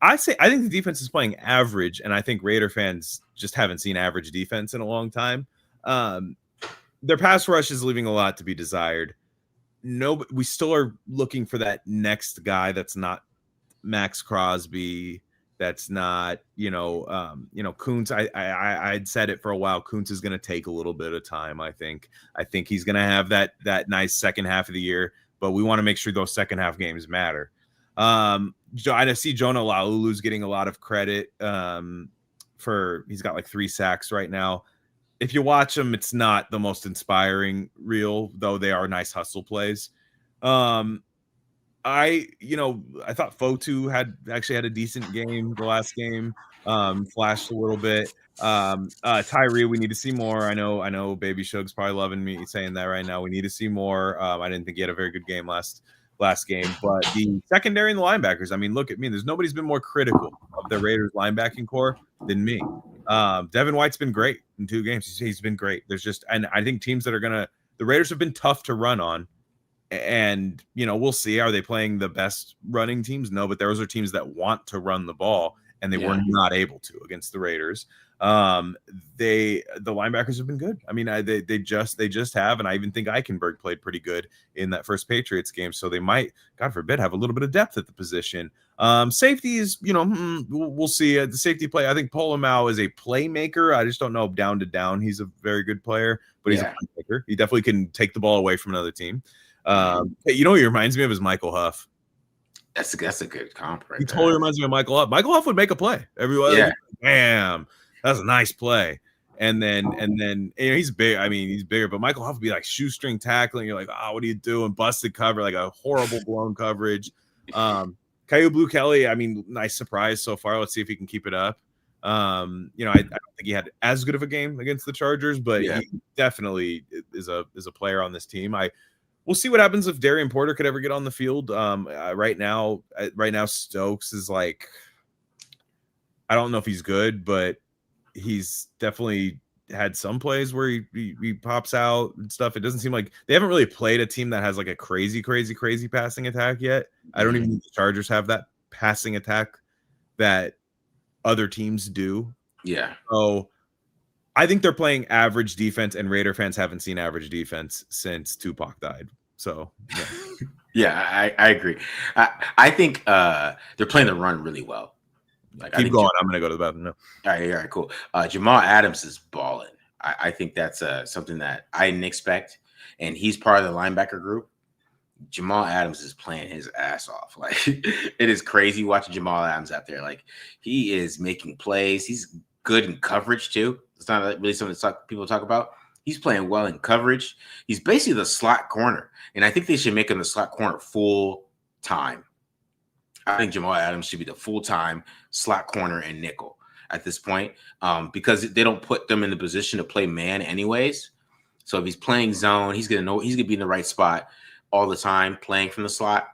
[SPEAKER 2] I think the defense is playing average, and I think Raider fans just haven't seen average defense in a long time. Their pass rush is leaving a lot to be desired. We still are looking for that next guy that's not Max Crosby, that's not Kuntz. I'd said it for a while. Kuntz is going to take a little bit of time. I think he's going to have that nice second half of the year, but we want to make sure those second half games matter. I see Jonah Laulu's getting a lot of credit he's got like 3 sacks right now. If you watch them, it's not the most inspiring reel, though they are nice hustle plays. I thought Fotu had a decent game the last game. Flashed a little bit. Tyree, we need to see more. I know Baby Shug's probably loving me saying that right now. We need to see more. I didn't think he had a very good game last game, but the secondary and the linebackers, I mean, look at me. There's nobody's been more critical of the Raiders linebacking core than me. Devin White's been great in 2 games. He's been great. And I think teams that are the Raiders have been tough to run on, and we'll see. Are they playing the best running teams? No, but those are teams that want to run the ball, and they were not able to against the Raiders. The linebackers have been good. I mean, they just have, and I even think Eichenberg played pretty good in that first Patriots game. So they might, God forbid, have a little bit of depth at the position. Safeties, we'll see. The safety play, I think Polomau is a playmaker. I just don't know down to down. He's a very good player, but he's a playmaker. He definitely can take the ball away from another team. What he reminds me of is Michael Huff.
[SPEAKER 1] That's a good comp, right?
[SPEAKER 2] He totally reminds me of Michael Huff. Michael Huff would make a play. Everyone, bam, that's a nice play. And then he's big. I mean, he's bigger, but Michael Huff would be like shoestring tackling. You're like, what are you doing? Busted cover, like a horrible blown coverage. Caillou Blue Kelly, I mean, nice surprise so far. Let's see if he can keep it up. I don't think he had as good of a game against the Chargers, but he definitely is a player on this team. We'll see what happens if Darian Porter could ever get on the field. Right now, Stokes is like, I don't know if he's good, but he's definitely had some plays where he pops out and stuff. It doesn't seem like they haven't really played a team that has like a crazy passing attack yet. I don't even think the Chargers have that passing attack that other teams do. Yeah. So I think they're playing average defense, and Raider fans haven't seen average defense since Tupac died. So
[SPEAKER 1] yeah, I agree. I think they're playing the run really well.
[SPEAKER 2] Keep going. I'm gonna go to the bathroom now.
[SPEAKER 1] All right, cool. Jamal Adams is balling. I think that's something that I didn't expect, and he's part of the linebacker group. Jamal Adams is playing his ass off. Like, it is crazy watching Jamal Adams out there. Like, he is making plays. He's good in coverage too. It's not really something people talk about. He's playing well in coverage. He's basically the slot corner, and I think they should make him the slot corner full time. I think Jamal Adams should be the full-time slot corner and nickel at this point, because they don't put them in the position to play man anyways. So if he's playing zone, he's gonna know he's gonna be in the right spot all the time, playing from the slot.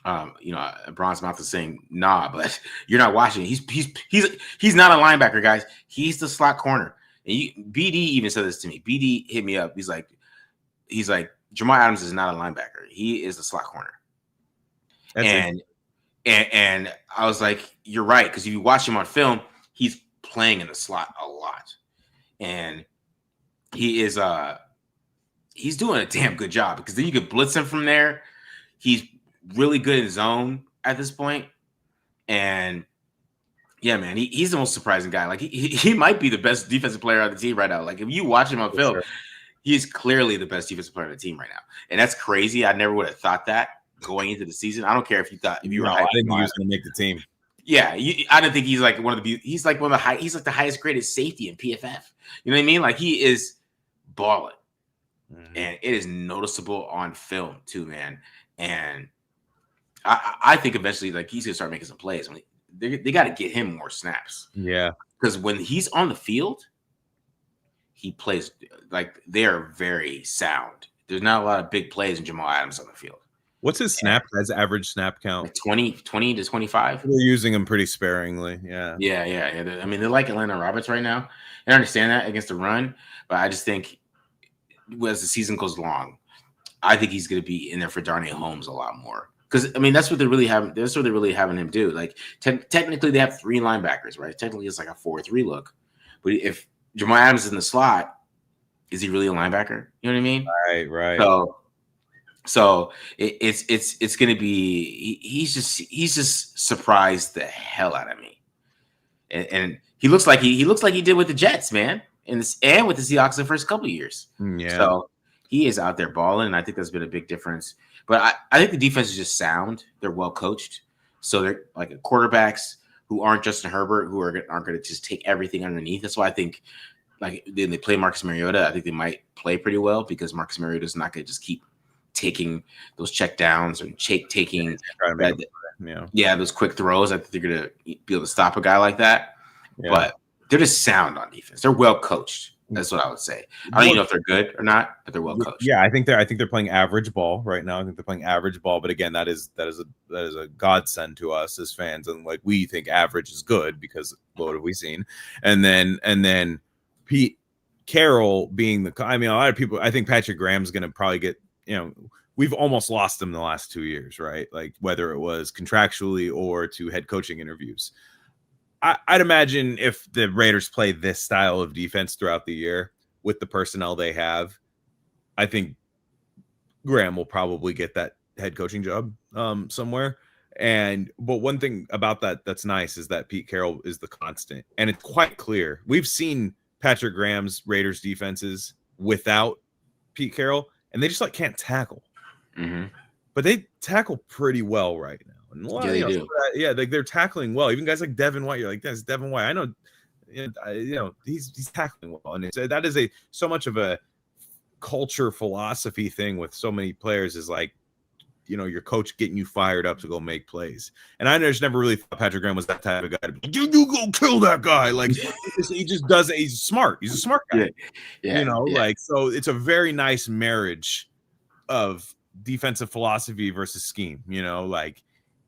[SPEAKER 1] Bron's mouth is saying nah, but you're not watching. He's not a linebacker, guys. He's the slot corner. And BD even said this to me. BD hit me up. He's like Jamal Adams is not a linebacker. He is the slot corner. And I was like, you're right, because if you watch him on film, he's playing in the slot a lot, and he's doing a damn good job, because then you could blitz him from there. He's really good in zone at this point, and yeah, man, he's the most surprising guy. Like he might be the best defensive player on the team right now. Like if you watch him on film, sure, he's clearly the best defensive player on the team right now, and that's crazy. I never would have thought that going into the season. I don't care if you thought if you were.
[SPEAKER 2] I didn't think he was going to make the team.
[SPEAKER 1] Yeah, I didn't think he's like one of the. He's like one of the high. He's like the highest graded safety in PFF. You know what I mean? Like he is balling, and it is noticeable on film too, man. And I think eventually, like he's gonna start making some plays. I mean, they got to get him more snaps.
[SPEAKER 2] Yeah,
[SPEAKER 1] because when he's on the field, he plays like they are very sound. There's not a lot of big plays in Jamal Adams on the field.
[SPEAKER 2] What's his snap? His average snap count?
[SPEAKER 1] Like 20 to 25.
[SPEAKER 2] They're using him pretty sparingly. Yeah.
[SPEAKER 1] I mean, they're like Atlanta Roberts right now. I understand that against the run, but I just think as the season goes along, I think he's going to be in there for Darnay Holmes a lot more. Because, I mean, that's what they're really having. That's what they're really having him do. Like, technically, they have 3 linebackers, right? Technically, it's like a 4-3 look. But if Jamal Adams is in the slot, is he really a linebacker? You know what I mean?
[SPEAKER 2] Right.
[SPEAKER 1] So it's going to be he's just surprised the hell out of me, and he looks like he did with the Jets, man, and with the Seahawks the first couple of years.
[SPEAKER 2] Yeah.
[SPEAKER 1] So he is out there balling, and I think that's been a big difference. But I think the defense is just sound. They're well coached, so they're like quarterbacks who aren't Justin Herbert, who aren't going to just take everything underneath. That's why I think like then they play Marcus Mariota. I think they might play pretty well because Marcus Mariota is not going to just keep taking those check downs and taking those quick throws. I think they're going to be able to stop a guy like that. Yeah. But they're just sound on defense. They're well coached. That's what I would say. I don't even know if they're good or not, but they're well coached.
[SPEAKER 2] Yeah, I think they're playing average ball right now. I think they're playing average ball, but again, that is a godsend to us as fans, and like we think average is good because what have we seen? And then Pete Carroll being a lot of people. I think Patrick Graham's going to probably get. We've almost lost him the last 2 years, right? Like whether it was contractually or to head coaching interviews. I'd imagine if the Raiders play this style of defense throughout the year with the personnel they have, I think Graham will probably get that head coaching job somewhere. But one thing about that's nice is that Pete Carroll is the constant, and it's quite clear. We've seen Patrick Graham's Raiders defenses without Pete Carroll, and they just can't tackle.
[SPEAKER 1] Mm-hmm.
[SPEAKER 2] But they tackle pretty well right now. And
[SPEAKER 1] they do.
[SPEAKER 2] They're tackling well. Even guys like Devin White, you're like, that's Devin White. I know, he's tackling well, and that is so much of a culture philosophy thing with so many players is like, your coach getting you fired up to go make plays. And I just never really thought Patrick Graham was that type of guy. You go kill that guy. Like he just does it. He's smart. He's a smart guy. So it's a very nice marriage of defensive philosophy versus scheme,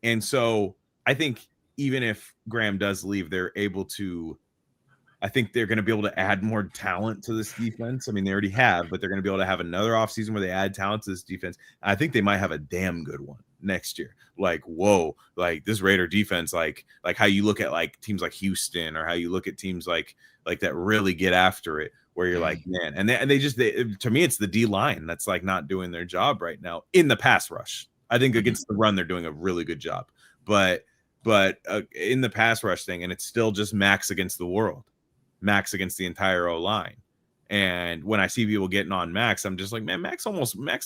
[SPEAKER 2] and so I think even if Graham does leave, I think they're going to be able to add more talent to this defense. I mean, they already have, but they're going to be able to have another offseason where they add talent to this defense. I think they might have a damn good one next year. Like, whoa, like this Raider defense, like how you look at like teams like Houston or how you look at teams like that really get after it, where you're like, man, and they to me, it's the D line that's like not doing their job right now in the pass rush. I think against the run, they're doing a really good job, but in the pass rush thing, and it's still just Max against the world. Max against the entire O-line. And when I see people getting on Max, I'm just like, man, Max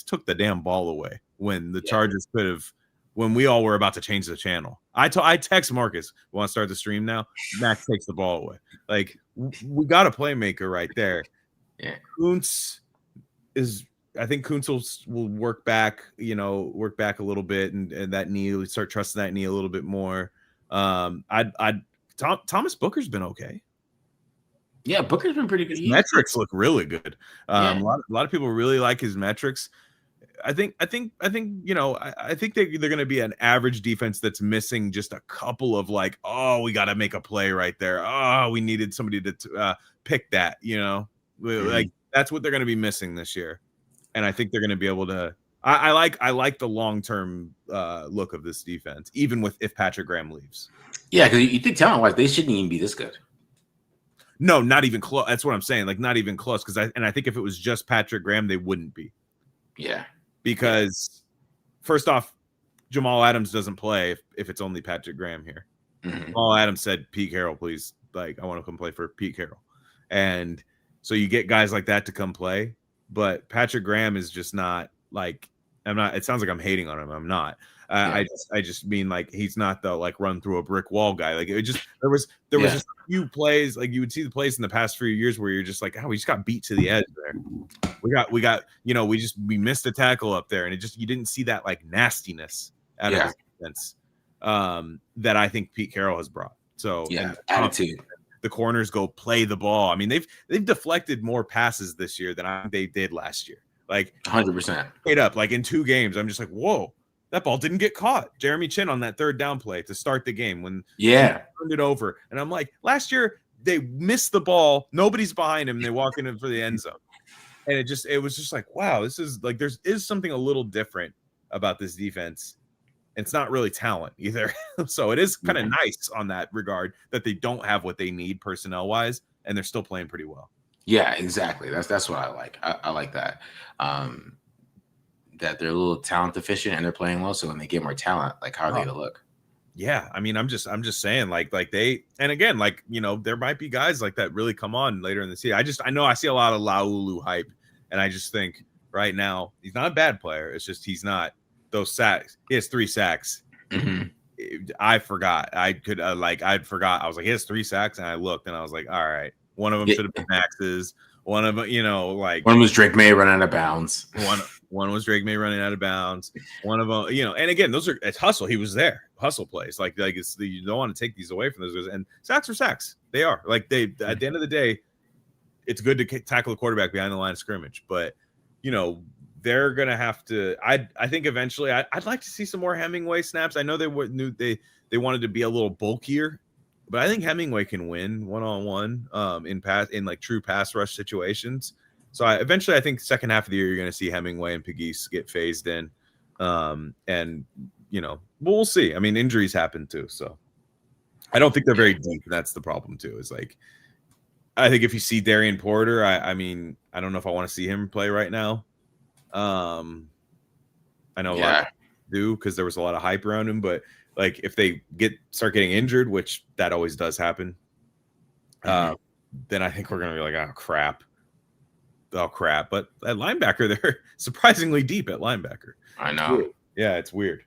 [SPEAKER 2] took the damn ball away when the Chargers could have when we all were about to change the channel. I text Marcus, we want to start the stream now. Max takes the ball away. Like, we got a playmaker right there.
[SPEAKER 1] Yeah.
[SPEAKER 2] Kuntz I think Kuntz will work back a little bit, and that knee, start trusting that knee a little bit more. Thomas Booker's been okay.
[SPEAKER 1] Yeah, Booker's been pretty good.
[SPEAKER 2] His metrics look really good. A lot of people really like his metrics. I think they're going to be an average defense that's missing just a couple of like, oh, we got to make a play right there. Oh, we needed somebody to pick that, like that's what they're going to be missing this year. And I think they're going to be able to. I like the long-term look of this defense, even if Patrick Graham leaves.
[SPEAKER 1] Yeah, because you think talent-wise, they shouldn't even be this good.
[SPEAKER 2] No, not even close. That's what I'm saying. Like, not even close. Because I think if it was just Patrick Graham, they wouldn't be.
[SPEAKER 1] Yeah.
[SPEAKER 2] Because first off, Jamal Adams doesn't play if it's only Patrick Graham here.
[SPEAKER 1] Mm-hmm.
[SPEAKER 2] Jamal Adams said, Pete Carroll, please. Like, I want to come play for Pete Carroll. And so you get guys like that to come play. But Patrick Graham is just not like, it sounds like I'm hating on him. I'm not. I just mean like he's not the like run through a brick wall guy. Like it just there was just a few plays, like you would see the plays in the past few years where you're just like, oh, we just got beat to the edge there. We missed a tackle up there, and you didn't see that like nastiness out of his defense that I think Pete Carroll has brought. So
[SPEAKER 1] attitude.
[SPEAKER 2] The corners go play the ball. I mean, they've deflected more passes this year than they did last year. Like
[SPEAKER 1] 100%.
[SPEAKER 2] Straight up, like in 2 games, I'm just like, whoa. That ball didn't get caught. Jeremy Chin on that 3rd down play to start the game when he turned it over. And I'm like, last year they missed the ball. Nobody's behind him. They walk in for the end zone. And it was just like, wow, this is like, is something a little different about this defense. It's not really talent either. So it is kind of nice on that regard that they don't have what they need personnel wise, and they're still playing pretty well.
[SPEAKER 1] Yeah, exactly. That's what I like. I like that. That they're a little talent deficient and they're playing well. So when they get more talent, like how are they gonna look?
[SPEAKER 2] Yeah, I mean, I'm just saying, like they, and again, like there might be guys like that really come on later in the season. I know I see a lot of Laulu hype, and I just think right now he's not a bad player. It's just he's not those sacks. He has 3 sacks.
[SPEAKER 1] Mm-hmm.
[SPEAKER 2] I forgot. I forgot. I was like, he has 3 sacks, and I looked, and I was like, all right, one of them should have been Max's. One of them, one
[SPEAKER 1] was Drake May running out of bounds.
[SPEAKER 2] One was Drake May running out of bounds. One of them, and again, it's hustle. He was there, hustle plays. Like you don't want to take these away from those guys. And sacks are sacks. They are at the end of the day, it's good to tackle the quarterback behind the line of scrimmage. But they're gonna have to. I think eventually, I'd like to see some more Hemingway snaps. I know they wanted to be a little bulkier. But I think Hemingway can win one-on-one in like true pass rush situations. So eventually I think second half of the year you're going to see Hemingway and Pegues get phased in. And we'll see. I mean, injuries happen too. So I don't think they're very deep. That's the problem too. Is like, I think if you see Darian Porter, I mean, I don't know if I want to see him play right now. I know a lot of people do because there was a lot of hype around him, but like if they start getting injured, which that always does happen, then I think we're gonna be like, oh crap. But at linebacker, they're surprisingly deep at linebacker.
[SPEAKER 1] I know.
[SPEAKER 2] Yeah, it's weird.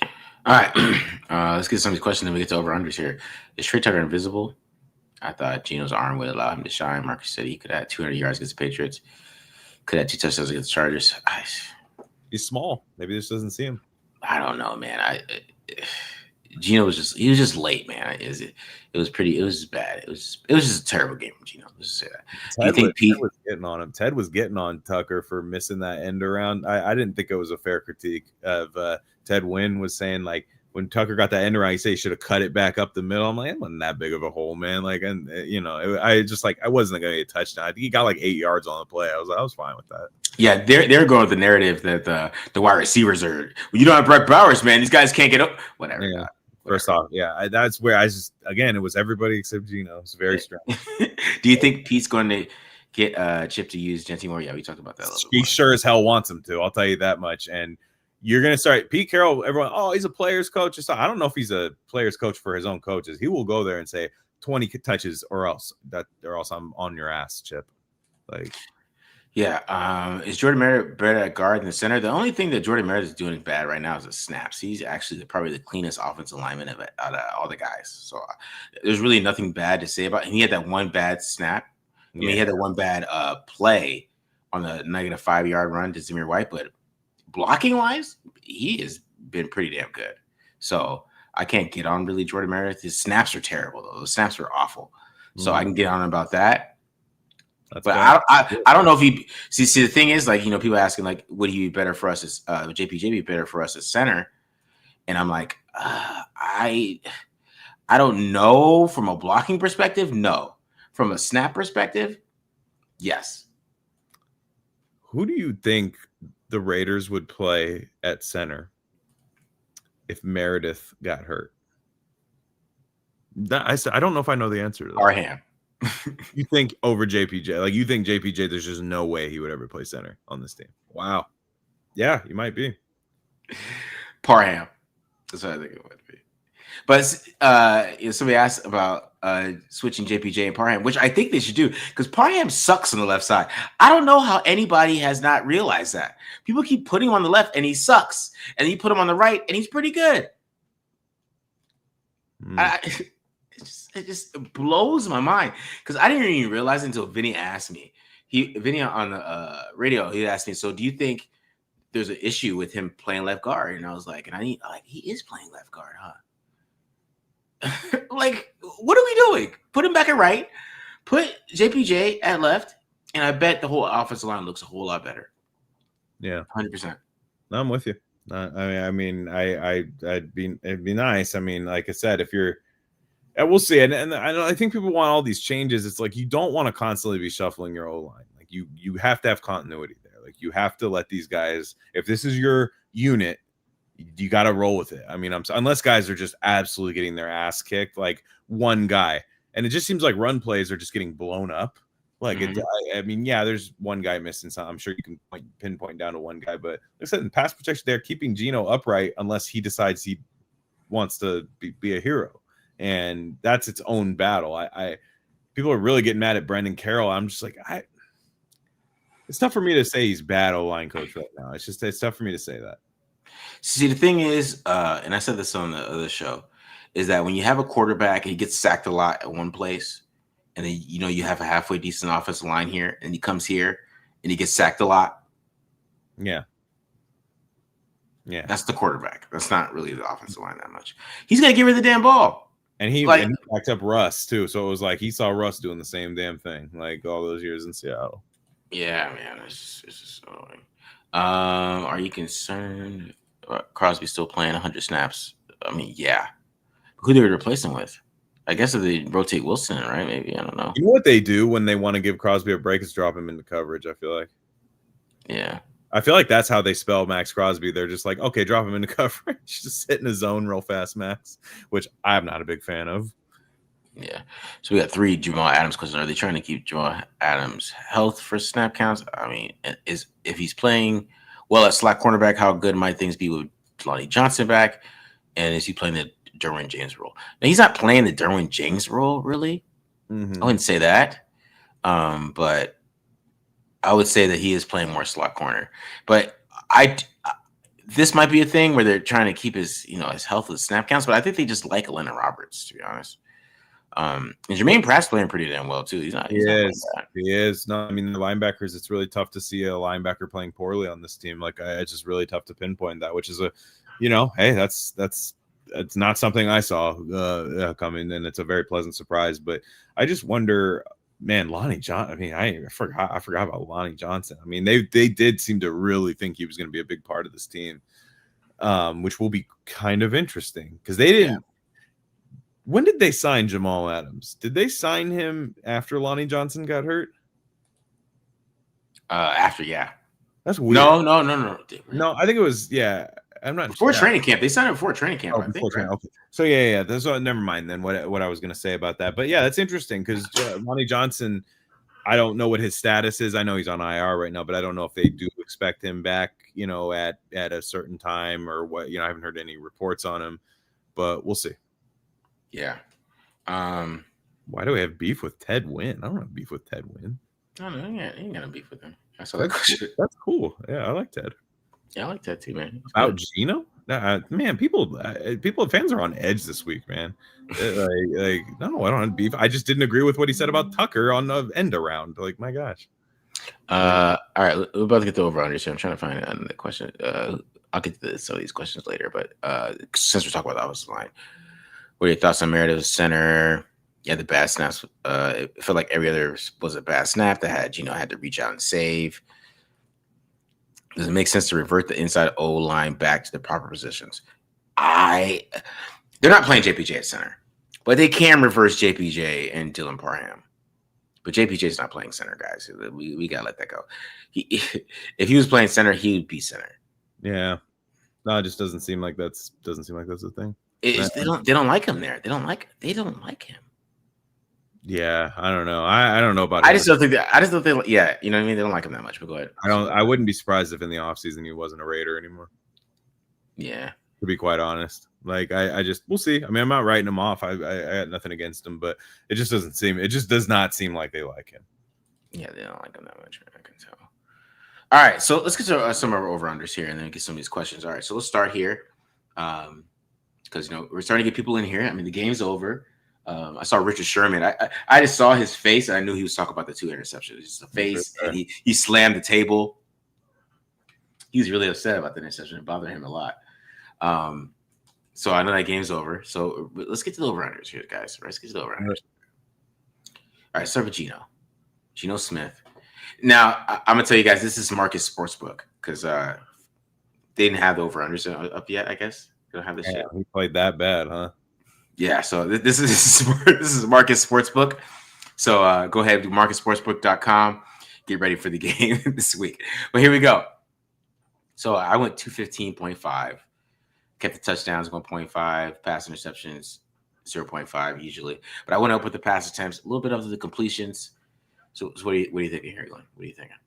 [SPEAKER 1] All right, let's get some of these questions, then we get to over-unders here. Is Trey Tucker invisible? I thought Gino's arm would allow him to shine. Marcus said he could have 200 yards against the Patriots. Could have 2 touchdowns against the Chargers.
[SPEAKER 2] He's small. Maybe this doesn't see him.
[SPEAKER 1] I don't know, man. Gino was just late, man. It was bad. It was just a terrible game from Gino. Let's just say that.
[SPEAKER 2] Ted was getting on him. Ted was getting on Tucker for missing that end around. I didn't think it was a fair critique of Ted Wynn was saying like when Tucker got that end around, he said he should have cut it back up the middle. I'm like, it wasn't that big of a hole, man. Like, and I just like I wasn't gonna get a touchdown. I think he got like 8 yards on the play. I was fine with that.
[SPEAKER 1] Yeah, they're going with the narrative that the wide receivers are. Well, you don't have Brett Bowers, man. These guys can't get up. Whatever.
[SPEAKER 2] Yeah. First off, that's where I just again it was everybody except Gino. It's very strong.
[SPEAKER 1] Do you think Pete's going to get Chip to use Genty more? Yeah, we talked about that a little bit.
[SPEAKER 2] He sure as hell wants him to. I'll tell you that much. And you're going to start Pete Carroll. Everyone, he's a player's coach. I don't know if he's a player's coach for his own coaches. He will go there and say 20 touches or else I'm on your ass, Chip. Like,
[SPEAKER 1] Yeah, is Jordan Merritt better at guard than center? The only thing that Jordan Merritt is doing bad right now is the snaps. He's actually probably the cleanest offensive lineman out of all the guys. So there's really nothing bad to say about him. He had that one bad snap. I mean, he had that one bad play on the -5-yard run to Zamir White, but blocking wise, he has been pretty damn good. So I can't get on really Jordan Merritt. His snaps are terrible though. The snaps are awful. So I can get on about that.
[SPEAKER 2] That's
[SPEAKER 1] But
[SPEAKER 2] fair.
[SPEAKER 1] I don't know if he see the thing is, like, people asking like, would he be better for us as JPJ be better for us as center? And I'm like, I don't know. From a blocking perspective, no. From a snap perspective, yes.
[SPEAKER 2] Who do you think the Raiders would play at center if Meredith got hurt? I don't know if I know the answer to that.
[SPEAKER 1] Parham.
[SPEAKER 2] You think over JPJ? Like, you think JPJ, there's just no way he would ever play center on this team? Wow. Yeah, you might be.
[SPEAKER 1] Parham. That's what I think it would be. But somebody asked about switching JPJ and Parham, which I think they should do, because Parham sucks on the left side. I don't know how anybody has not realized that. People keep putting him on the left and he sucks, and you put him on the right and he's pretty good. It just blows my mind, because I didn't even realize it until Vinny asked me. Vinny on the radio, he asked me, so do you think there's an issue with him playing left guard? And I was like, he is playing left guard, huh? Like, what are we doing? Put him back at right, put JPJ at left, and I bet the whole offensive line looks a whole lot better.
[SPEAKER 2] Yeah,
[SPEAKER 1] 100%.
[SPEAKER 2] I'm with you. It'd be nice. I mean, like I said, if you're, we'll see. And I think people want all these changes. It's like, you don't want to constantly be shuffling your O-line. Like, you have to have continuity there. Like, you have to let these guys, if this is your unit, you got to roll with it. I mean, unless guys are just absolutely getting their ass kicked, like one guy, and it just seems like run plays are just getting blown up. Like, there's one guy missing something. I'm sure you can pinpoint down to one guy, but like I said, in pass protection, they're keeping Gino upright unless he decides he wants to be a hero, and that's its own battle. People are really getting mad at Brendan Carroll. I'm just like, it's tough for me to say he's bad O-line coach right now. It's tough for me to say that.
[SPEAKER 1] See, the thing is, and I said this on the other show, is that when you have a quarterback and he gets sacked a lot at one place, and then you have a halfway decent offensive line here, and he comes here and he gets sacked a lot.
[SPEAKER 2] Yeah.
[SPEAKER 1] That's the quarterback. That's not really the offensive line that much. He's gonna give her the damn ball.
[SPEAKER 2] And he backed up Russ too, so it was like he saw Russ doing the same damn thing, like all those years in Seattle.
[SPEAKER 1] Yeah, man, it's just so annoying. Are you concerned Crosby still playing 100 snaps? I mean, yeah. Who they would replace him with? I guess if they rotate Wilson, right? Maybe, I don't know.
[SPEAKER 2] You know what they do when they want to give Crosby a break is drop him into coverage, I feel like.
[SPEAKER 1] Yeah.
[SPEAKER 2] I feel like that's how they spell Max Crosby. They're just like, okay, drop him into coverage. Just sit in a zone real fast, Max, which I'm not a big fan of.
[SPEAKER 1] Yeah. So we got 3 Jamal Adams questions. Are they trying to keep Jamal Adams' health for snap counts? I mean, if he's playing well at slot cornerback, how good might things be with Lonnie Johnson back? And is he playing the Derwin James role? Now, he's not playing the Derwin James role, really.
[SPEAKER 2] Mm-hmm.
[SPEAKER 1] I wouldn't say that. But I would say that he is playing more slot corner. But this might be a thing where they're trying to keep his health with snap counts, but I think they just like Lennon Roberts, to be honest. And Jermaine Pratt's playing pretty damn well too. He
[SPEAKER 2] is. No, I mean, the linebackers, it's really tough to see a linebacker playing poorly on this team. Like, it's just really tough to pinpoint that, which is hey, that's it's not something I saw coming, and it's a very pleasant surprise. But I just wonder, man, Lonnie Johnson. I mean, I forgot about Lonnie Johnson. I mean, they did seem to really think he was going to be a big part of this team, which will be kind of interesting because they didn't. Yeah. When did they sign Jamal Adams? Did they sign him after Lonnie Johnson got hurt?
[SPEAKER 1] After, yeah.
[SPEAKER 2] That's weird. No, I think it was, yeah. I'm not
[SPEAKER 1] before training camp. They signed him before training camp. I think. Right?
[SPEAKER 2] Okay. So yeah. That's never mind then. What I was going to say about that, but yeah, that's interesting because Lonnie Johnson. I don't know what his status is. I know he's on IR right now, but I don't know if they do expect him back. At a certain time or what. I haven't heard any reports on him, but we'll see.
[SPEAKER 1] Yeah.
[SPEAKER 2] Why do we have beef with Ted Wynn? I don't have beef with Ted Wynn.
[SPEAKER 1] I don't know. He ain't got a beef with him. I saw that question.
[SPEAKER 2] That's cool. Yeah, I like Ted.
[SPEAKER 1] Yeah, I like that too, man.
[SPEAKER 2] About Gino? Man, people fans are on edge this week, man. No, I don't have beef. I just didn't agree with what he said about Tucker on the end around. Like, my gosh.
[SPEAKER 1] All right, we're about to get the over under. So I'm trying to find the question. I'll get to some of these questions later, but since we're talking about the offensive line, what are your thoughts on Meredith's center? Yeah, the bad snaps. It felt like every other was a bad snap that had Gino had to reach out and save. Does it make sense to revert the inside O line back to the proper positions? They're not playing JPJ at center, but they can reverse JPJ and Dylan Parham. But JPJ's not playing center, guys. We gotta let that go. If he was playing center, he would be center.
[SPEAKER 2] Yeah, no, it just doesn't seem like that's a thing.
[SPEAKER 1] They don't like him there. They don't like him.
[SPEAKER 2] Yeah, I don't know. I don't know about.
[SPEAKER 1] I just don't think. Yeah, you know what I mean. They don't like him that much. But go ahead.
[SPEAKER 2] I wouldn't be surprised if in the offseason he wasn't a Raider anymore.
[SPEAKER 1] Yeah,
[SPEAKER 2] to be quite honest. Like I just we'll see. I mean, I'm not writing him off. I got nothing against him, but it just does not seem like they like him.
[SPEAKER 1] Yeah, they don't like him that much. I can tell. All right, so let's get to some of our over-unders here and then get some of these questions. All right, so let's start here. Because we're starting to get people in here. I mean, the game's over. I saw Richard Sherman. I just saw his face and I knew he was talking about the 2 interceptions. Just the face, and he slammed the table. He was really upset about the interception. It bothered him a lot. So I know that game's over. So let's get to the over-unders here, guys. Let's get to the over-unders. All right, start with Gino Smith. Now, I'm going to tell you guys, this is Marcus Sportsbook because they didn't have the over-unders up yet, I guess. They don't have this shit.
[SPEAKER 2] He played that bad, huh?
[SPEAKER 1] Yeah, so this is Marcus Sportsbook. So go ahead to marcussportsbook.com. Get ready for the game this week. But here we go. So I went 215.5. Kept the touchdowns 1.5, pass interceptions 0.5 usually. But I went up with the pass attempts, a little bit of the completions. So what are you thinking here, Glenn? What are you thinking?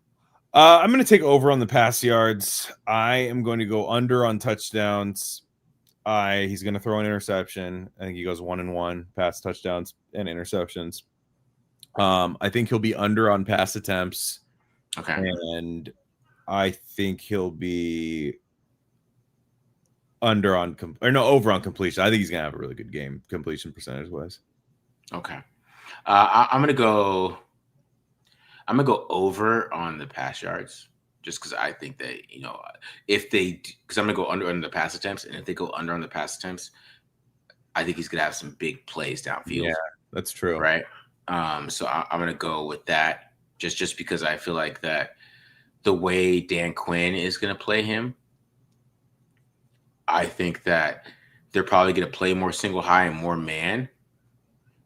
[SPEAKER 2] I'm going to take over on the pass yards. I am going to go under on touchdowns. He's going to throw an interception. I think he goes 1-1, pass touchdowns and interceptions. I think he'll be under on pass attempts.
[SPEAKER 1] Okay.
[SPEAKER 2] And I think he'll be over on completion. I think he's going to have a really good game completion percentage wise.
[SPEAKER 1] Okay. I'm going to go over on the pass yards. Just because I think that, because I'm going to go under on the pass attempts. And if they go under on the pass attempts, I think he's going to have some big plays downfield.
[SPEAKER 2] Yeah, that's true.
[SPEAKER 1] Right. So I'm going to go with that just because I feel like that the way Dan Quinn is going to play him, I think that they're probably going to play more single high and more man.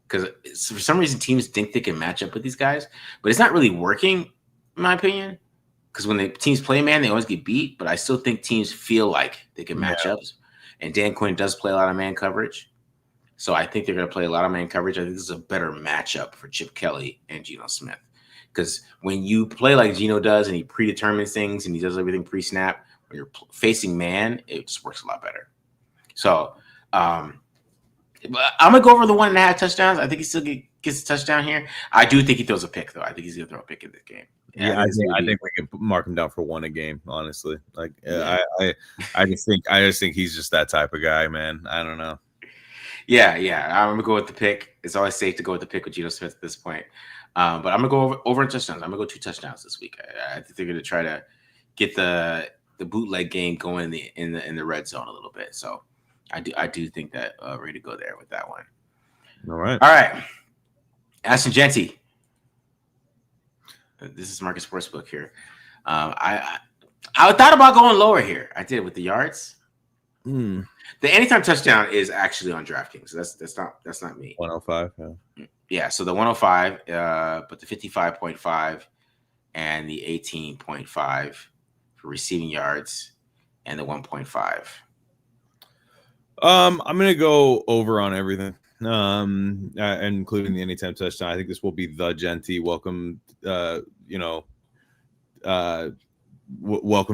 [SPEAKER 1] Because for some reason, teams think they can match up with these guys. But it's not really working, in my opinion. Because when the teams play man, they always get beat. But I still think teams feel like they can match up. And Dan Quinn does play a lot of man coverage. So I think they're going to play a lot of man coverage. I think this is a better matchup for Chip Kelly and Gino Smith. Because when you play like Gino does and he predetermines things and he does everything pre-snap, when you're facing man, it just works a lot better. So I'm going to go over the 1.5 touchdowns. I think he still gets a touchdown here. I do think he throws a pick, though. I think he's going to throw a pick in this game.
[SPEAKER 2] Yeah, I think we can mark him down for 1 a game, honestly. Like, I just think he's just that type of guy, man. I don't know.
[SPEAKER 1] Yeah. I'm gonna go with the pick. It's always safe to go with the pick with Gino Smith at this point. But I'm gonna go over in touchdowns. I'm gonna go 2 touchdowns this week. I think they're gonna try to get the bootleg game going in the red zone a little bit. So I do think that we're gonna go there with that one.
[SPEAKER 2] All right.
[SPEAKER 1] Ashton Genty. This is Marcus Sportsbook here. I thought about going lower here. I did with the yards. The anytime touchdown is actually on DraftKings. So that's not me.
[SPEAKER 2] 105.
[SPEAKER 1] Yeah. So the 105, but the 55.5 and the 18.5 for receiving yards and the 1.5.
[SPEAKER 2] I'm gonna go over on everything. Including the anytime touchdown. I think this will be the Genty. Welcome, welcome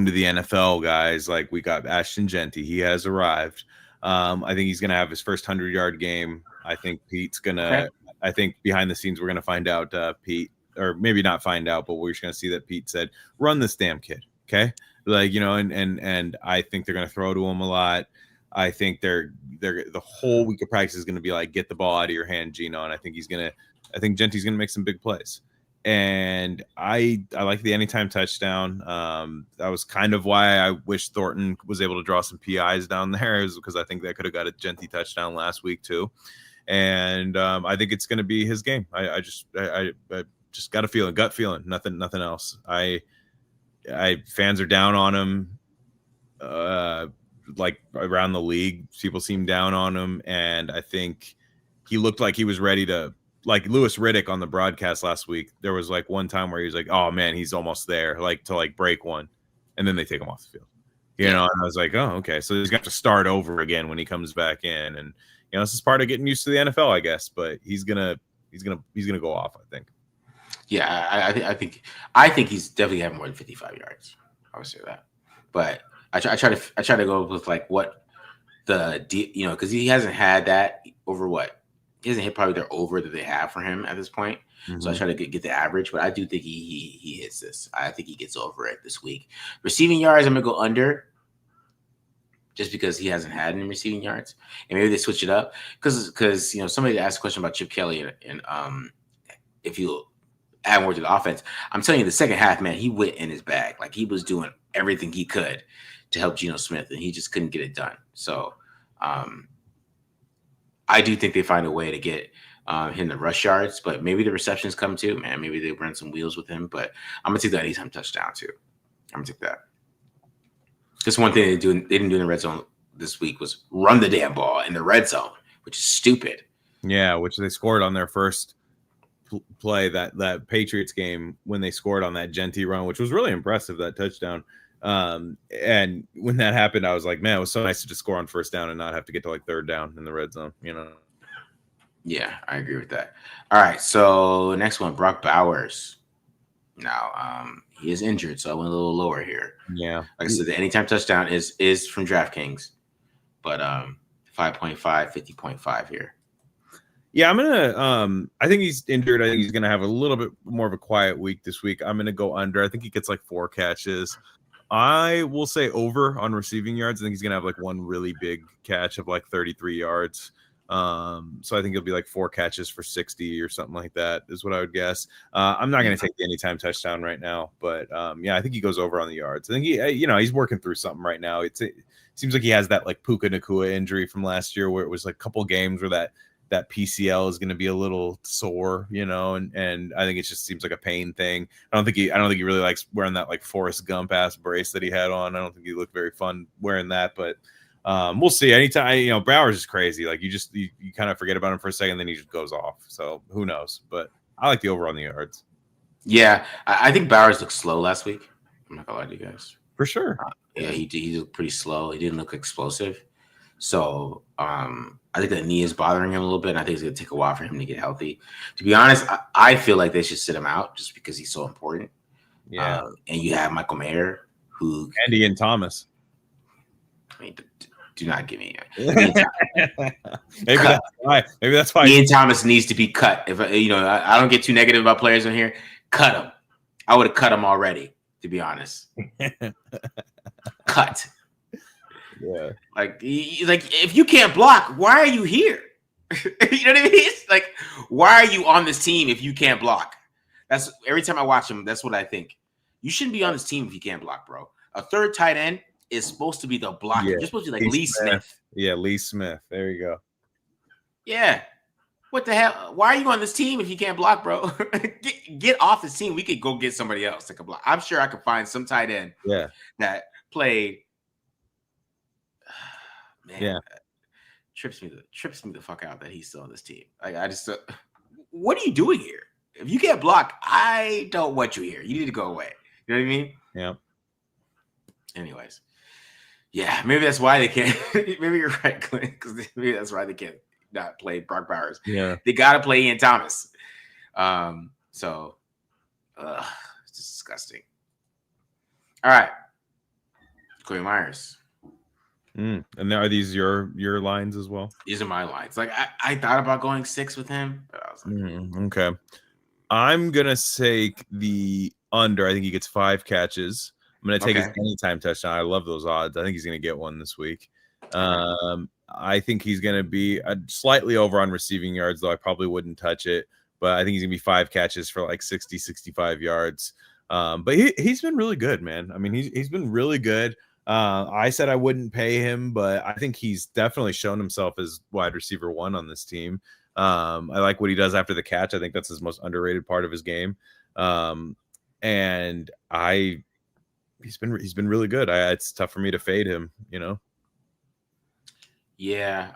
[SPEAKER 2] to the NFL, guys. Like, we got Ashton Genty. He has arrived. I think he's gonna have his first 100-yard game. I think Pete's gonna. Okay. I think behind the scenes we're gonna find out Pete or maybe not find out, but we're just going to see that Pete said, run this damn kid. Okay. Like, you know, and I think they're going to throw to him a lot. I think they're the whole week of practice is going to be like, get the ball out of your hand, Gino. And I think Genty's going to make some big plays. And I like the anytime touchdown. That was kind of why I wish Thornton was able to draw some PIs down there, is because I think that could have got a Genty touchdown last week too. And I think it's going to be his game. I just got a feeling, gut feeling, nothing else. Fans are down on him. Like around the league, people seem down on him, and I think he looked like he was ready to. Like Louis Riddick on the broadcast last week, there was like one time where he was like, "Oh man, he's almost there," like to like break one, and then they take him off the field. You know, and I was like, "Oh, okay." So he's got to start over again when he comes back in, and you know, this is part of getting used to the NFL, I guess. But he's gonna go off, I think.
[SPEAKER 1] Yeah, I think he's definitely having more than 55 yards. I would say that, but I try to go with like what because he hasn't had that over what. He hasn't hit probably their over that they have for him at this point. Mm-hmm. So I try to get the average, but I do think he hits this. I think he gets over it this week. Receiving yards, I'm going to go under just because he hasn't had any receiving yards. And maybe they switch it up because you know, somebody asked a question about Chip Kelly and if you add more to the offense. I'm telling you, the second half, man, he went in his bag. Like he was doing everything he could to help Gino Smith, and he just couldn't get it done. So I do think they find a way to get him the rush yards, but maybe the receptions come too, man. Maybe they run some wheels with him, but I'm going to take that anytime touchdown too. I'm going to take that. Just one thing they didn't do in the red zone this week was run the damn ball in the red zone, which is stupid.
[SPEAKER 2] Yeah, which they scored on their first play, that Patriots game, when they scored on that Genty run, which was really impressive, that touchdown. And when that happened, I was like, man, it was so nice to just score on first down and not have to get to like third down in the red zone, you know?
[SPEAKER 1] Yeah, I agree with that. All right, so next one, Brock Bowers. Now, he is injured, so I went a little lower here.
[SPEAKER 2] Yeah.
[SPEAKER 1] Like I said, the anytime touchdown is from DraftKings, but 5.5, 50.5 here.
[SPEAKER 2] Yeah, I'm gonna. I think he's injured. I think he's gonna have a little bit more of a quiet week this week. I'm gonna go under. I think he gets like 4 catches. I will say over on receiving yards. I think he's gonna have like one really big catch of like 33 yards. So I think it'll be like 4 catches for 60 or something like that is what I would guess. I'm not gonna take the anytime touchdown right now, but yeah, I think he goes over on the yards. I think he's working through something right now. It seems like he has that like Puka Nacua injury from last year where it was like a couple games where that PCL is going to be a little sore, you know, and I think it just seems like a pain thing. I don't think he really likes wearing that like Forrest Gump ass brace that he had on. I don't think he looked very fun wearing that, but we'll see. Anytime, you know, Bowers is crazy. Like you kind of forget about him for a second, then he just goes off. So who knows? But I like the over on the yards.
[SPEAKER 1] Yeah, I think Bowers looked slow last week. I'm not gonna lie to you guys.
[SPEAKER 2] For sure.
[SPEAKER 1] Yeah, he looked pretty slow. He didn't look explosive. So I think that knee is bothering him a little bit, and I think it's going to take a while for him to get healthy. To be honest, I feel like they should sit him out just because he's so important.
[SPEAKER 2] Yeah.
[SPEAKER 1] And you have Michael Mayer, who
[SPEAKER 2] and Ian Thomas.
[SPEAKER 1] I mean, do not give me
[SPEAKER 2] Maybe that's why
[SPEAKER 1] Ian Thomas needs to be cut. If I don't get too negative about players on here, cut him. I would have cut him already, to be honest. Cut.
[SPEAKER 2] Yeah.
[SPEAKER 1] Like if you can't block, why are you here? You know what I mean? It's like, why are you on this team if you can't block? That's every time I watch him, that's what I think. You shouldn't be on this team if you can't block, bro. A third tight end is supposed to be the blocker. Yeah. You're supposed to be like Lee Smith.
[SPEAKER 2] Yeah, Lee Smith. There you go.
[SPEAKER 1] Yeah. What the hell? Why are you on this team if you can't block, bro? get off this team. We could go get somebody else that can block. I'm sure I could find some tight end that played. Man,
[SPEAKER 2] yeah,
[SPEAKER 1] trips me the fuck out that he's still on this team. Like I just, what are you doing here? If you can't block, I don't want you here. You need to go away. You know what I mean?
[SPEAKER 2] Yeah.
[SPEAKER 1] Anyways, yeah, maybe that's why they can't. Maybe you're right, Glenn, because maybe that's why they can't not play Brock Bowers.
[SPEAKER 2] Yeah,
[SPEAKER 1] they got to play Ian Thomas. So, it's just disgusting. All right, Corey Myers.
[SPEAKER 2] And are these your lines as well?
[SPEAKER 1] These are my lines. Like I thought about going 6 with him, but I was like,
[SPEAKER 2] okay. I'm gonna take the under. I think he gets 5 catches. I'm gonna take his anytime touchdown. I love those odds. I think he's gonna get one this week. I think he's gonna be slightly over on receiving yards, though I probably wouldn't touch it. But I think he's gonna be 5 catches for like 60, 65 yards. But he's been really good, man. I mean, he's been really good. I said I wouldn't pay him, but I think he's definitely shown himself as wide receiver 1 on this team. I like what he does after the catch. I think that's his most underrated part of his game. And he's been really good. It's tough for me to fade him, you know?
[SPEAKER 1] Yeah.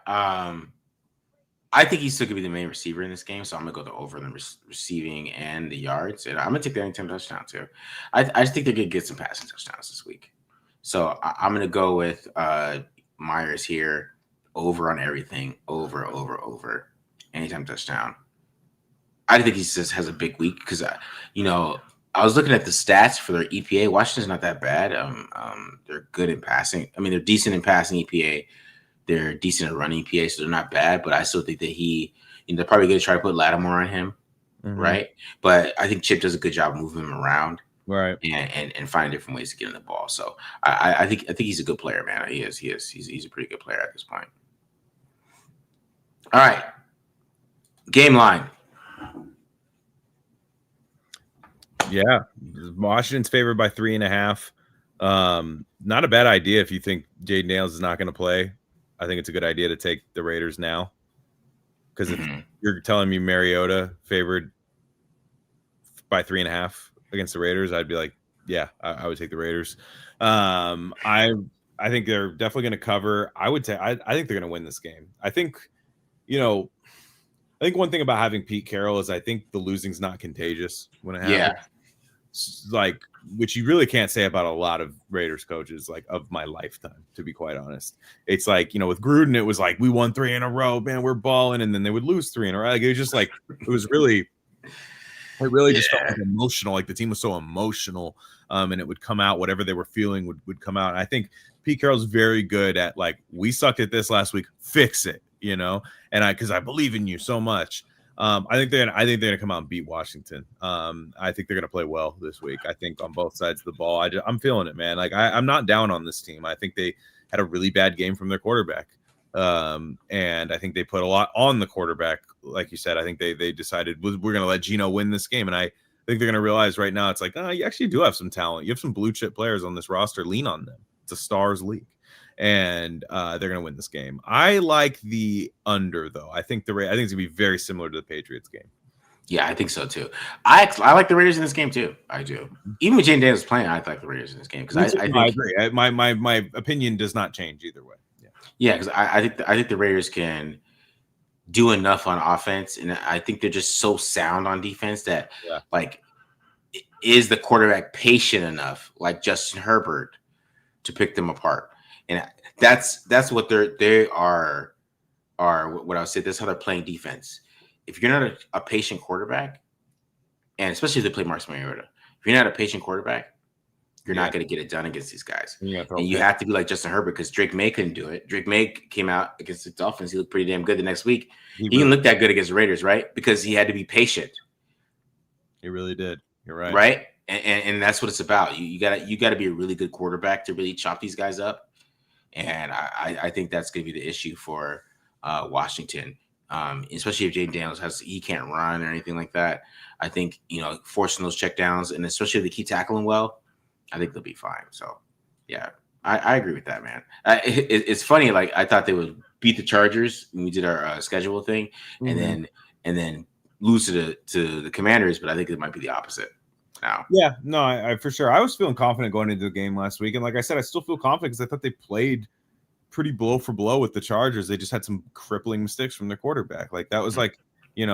[SPEAKER 1] I think he's still going to be the main receiver in this game, so I'm going to go the over the receiving and the yards, and I'm going to take the anytime touchdown too. I just think they're going to get some passing touchdowns this week. So I'm going to go with Myers here, over on everything, over, anytime touchdown. I think he just has a big week because, I was looking at the stats for their EPA. Washington's not that bad. They're good in passing. I mean, they're decent in passing EPA. They're decent at running EPA, so they're not bad. But I still think that they're probably going to try to put Lattimore on him, right? But I think Chip does a good job moving him around,
[SPEAKER 2] right,
[SPEAKER 1] and finding different ways to get in the ball. So I think he's a good player, man. He is. He's a pretty good player at this point. All right, game line.
[SPEAKER 2] Yeah, Washington's favored by 3.5. Not a bad idea if you think Jaden Daniels is not going to play. I think it's a good idea to take the Raiders now, because if you're telling me Mariota favored by 3.5 against the Raiders, I'd be like, yeah, I would take the Raiders. I think they're definitely going to cover. I think they're going to win this game. I think one thing about having Pete Carroll is I think the losing's not contagious when it happens.
[SPEAKER 1] Yeah.
[SPEAKER 2] Like, which you really can't say about a lot of Raiders coaches, like, of my lifetime, to be quite honest. It's like, with Gruden, it was like, we won 3 in a row, man, we're balling, and then they would lose 3 in a row. Like, it was just like, it really just felt like emotional. Like, the team was so emotional, and it would come out, whatever they were feeling would come out. And I think Pete Carroll's very good at, like, we sucked at this last week, fix it, and because I believe in you so much. I think they're gonna come out and beat Washington. I think they're gonna play well this week. I think on both sides of the ball. I'm feeling it, man. Like, I'm not down on this team. I think they had a really bad game from their quarterback, and I think they put a lot on the quarterback. Like you said, I think they decided we're gonna let Gino win this game, and I think they're gonna realize right now it's like, you actually do have some talent. You have some blue chip players on this roster. Lean on them. It's a stars league. And they're going to win this game. I like the under, though. I think it's going to be very similar to the Patriots game.
[SPEAKER 1] Yeah, I think so too. I like the Raiders in this game too. I do. Even with Jaden Daniels playing, I like the Raiders in this game because I
[SPEAKER 2] agree. My opinion does not change either way.
[SPEAKER 1] Yeah, because I think the Raiders can do enough on offense, and I think they're just so sound on defense that like, is the quarterback patient enough, like Justin Herbert, to pick them apart? And that's what they are what I would say. That's how they're playing defense. If you're not a patient quarterback, and especially if they play Marcus Mariota, if you're not a patient quarterback, you're not going to get it done against these guys. And you have to be like Justin Herbert, because Drake May couldn't do it. Drake May came out against the Dolphins. He looked pretty damn good the next week. He didn't look that good against the Raiders, right? Because he had to be patient.
[SPEAKER 2] He really did. You're right.
[SPEAKER 1] Right? And that's what it's about. You gotta be a really good quarterback to really chop these guys up. And I think that's going to be the issue for Washington, especially if Jaden Daniels he can't run or anything like that. I think, forcing those checkdowns, and especially if they keep tackling well, I think they'll be fine. So, yeah, I agree with that, man. It's funny. Like, I thought they would beat the Chargers when we did our schedule thing, and then lose to the Commanders, but I think it might be the opposite now.
[SPEAKER 2] Yeah, no, I for sure. I was feeling confident going into the game last week, and like I said, I still feel confident because I thought they played pretty blow for blow with the Chargers. They just had some crippling mistakes from their quarterback. Like, that was like, you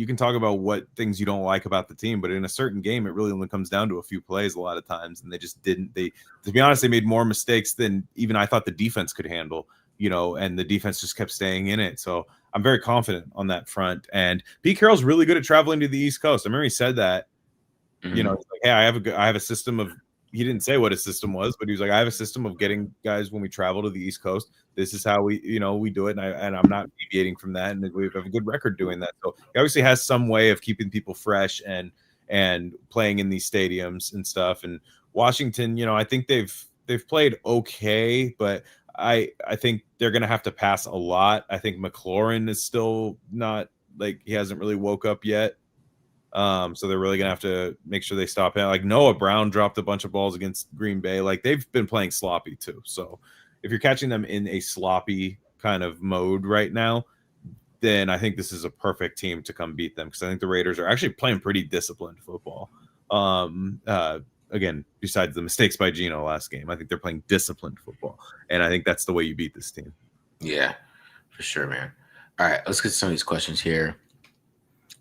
[SPEAKER 2] can talk about what things you don't like about the team, but in a certain game, it really only comes down to a few plays a lot of times, and they just didn't. To be honest, they made more mistakes than even I thought the defense could handle. And the defense just kept staying in it. So I'm very confident on that front. And Pete Carroll's really good at traveling to the East Coast. I remember he said that. He's like, hey, I have a system of he didn't say what his system was, but he was like, I have a system of getting guys when we travel to the East Coast. This is how we do it, and I'm not deviating from that, and we have a good record doing that. So he obviously has some way of keeping people fresh and playing in these stadiums and stuff. And Washington, I think they've played okay, but I think they're going to have to pass a lot. I think McLaurin is still not, like, he hasn't really woke up yet. So they're really going to have to make sure they stop him. Like Noah Brown dropped a bunch of balls against Green Bay. Like they've been playing sloppy too. So if you're catching them in a sloppy kind of mode right now, then I think this is a perfect team to come beat them, because I think the Raiders are actually playing pretty disciplined football. Again, besides the mistakes by Gino last game, I think they're playing disciplined football, and I think that's the way you beat this team.
[SPEAKER 1] Yeah, for sure, man. All right, let's get some of these questions here.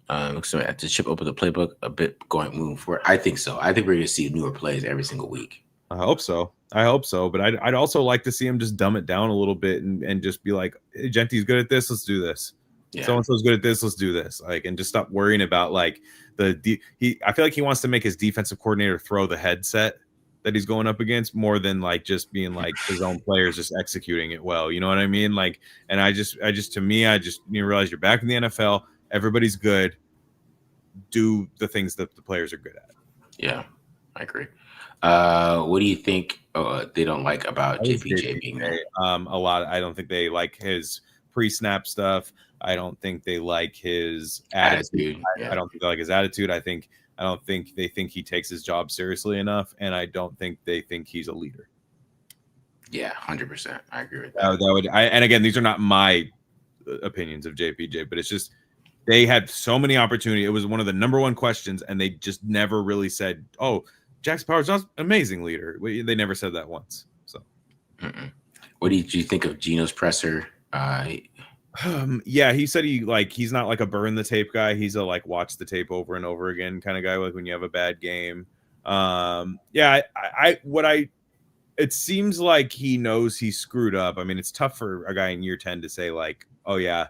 [SPEAKER 1] Looks like I have to chip open the playbook a bit moving forward. I think so. I think we're going to see newer plays every single week.
[SPEAKER 2] I hope so. But I'd also like to see him just dumb it down a little bit and just be like, hey, Genty's good at this, let's do this. Yeah. So-and-so's good at this, let's do this. Like, and just stop worrying about like I feel like he wants to make his defensive coordinator throw the headset that he's going up against more than like just being like his own players just executing it well. You know what I mean? Like, and I just you realize you're back in the NFL. Everybody's good. Do the things that the players are good at.
[SPEAKER 1] Yeah, I agree. What do you think they don't like about JPJ being there?
[SPEAKER 2] A lot. I don't think they like his pre-snap stuff. I don't think they like his attitude. I don't think they like his attitude. I don't think they think he takes his job seriously enough, and I don't think they think he's a leader.
[SPEAKER 1] Yeah, 100%. I agree with that.
[SPEAKER 2] And again, these are not my opinions of JPJ, but it's just they had so many opportunities. It was one of the number one questions, and they just never really said, "Oh, Jackson Power's an amazing leader." They never said that once. So,
[SPEAKER 1] what did you think of Gino's presser?
[SPEAKER 2] Yeah, he said he's not like a burn the tape guy. He's a like watch the tape over and over again kind of guy. Like when you have a bad game. It seems like he knows he screwed up. I mean, it's tough for a guy in year 10 to say like, "Oh yeah,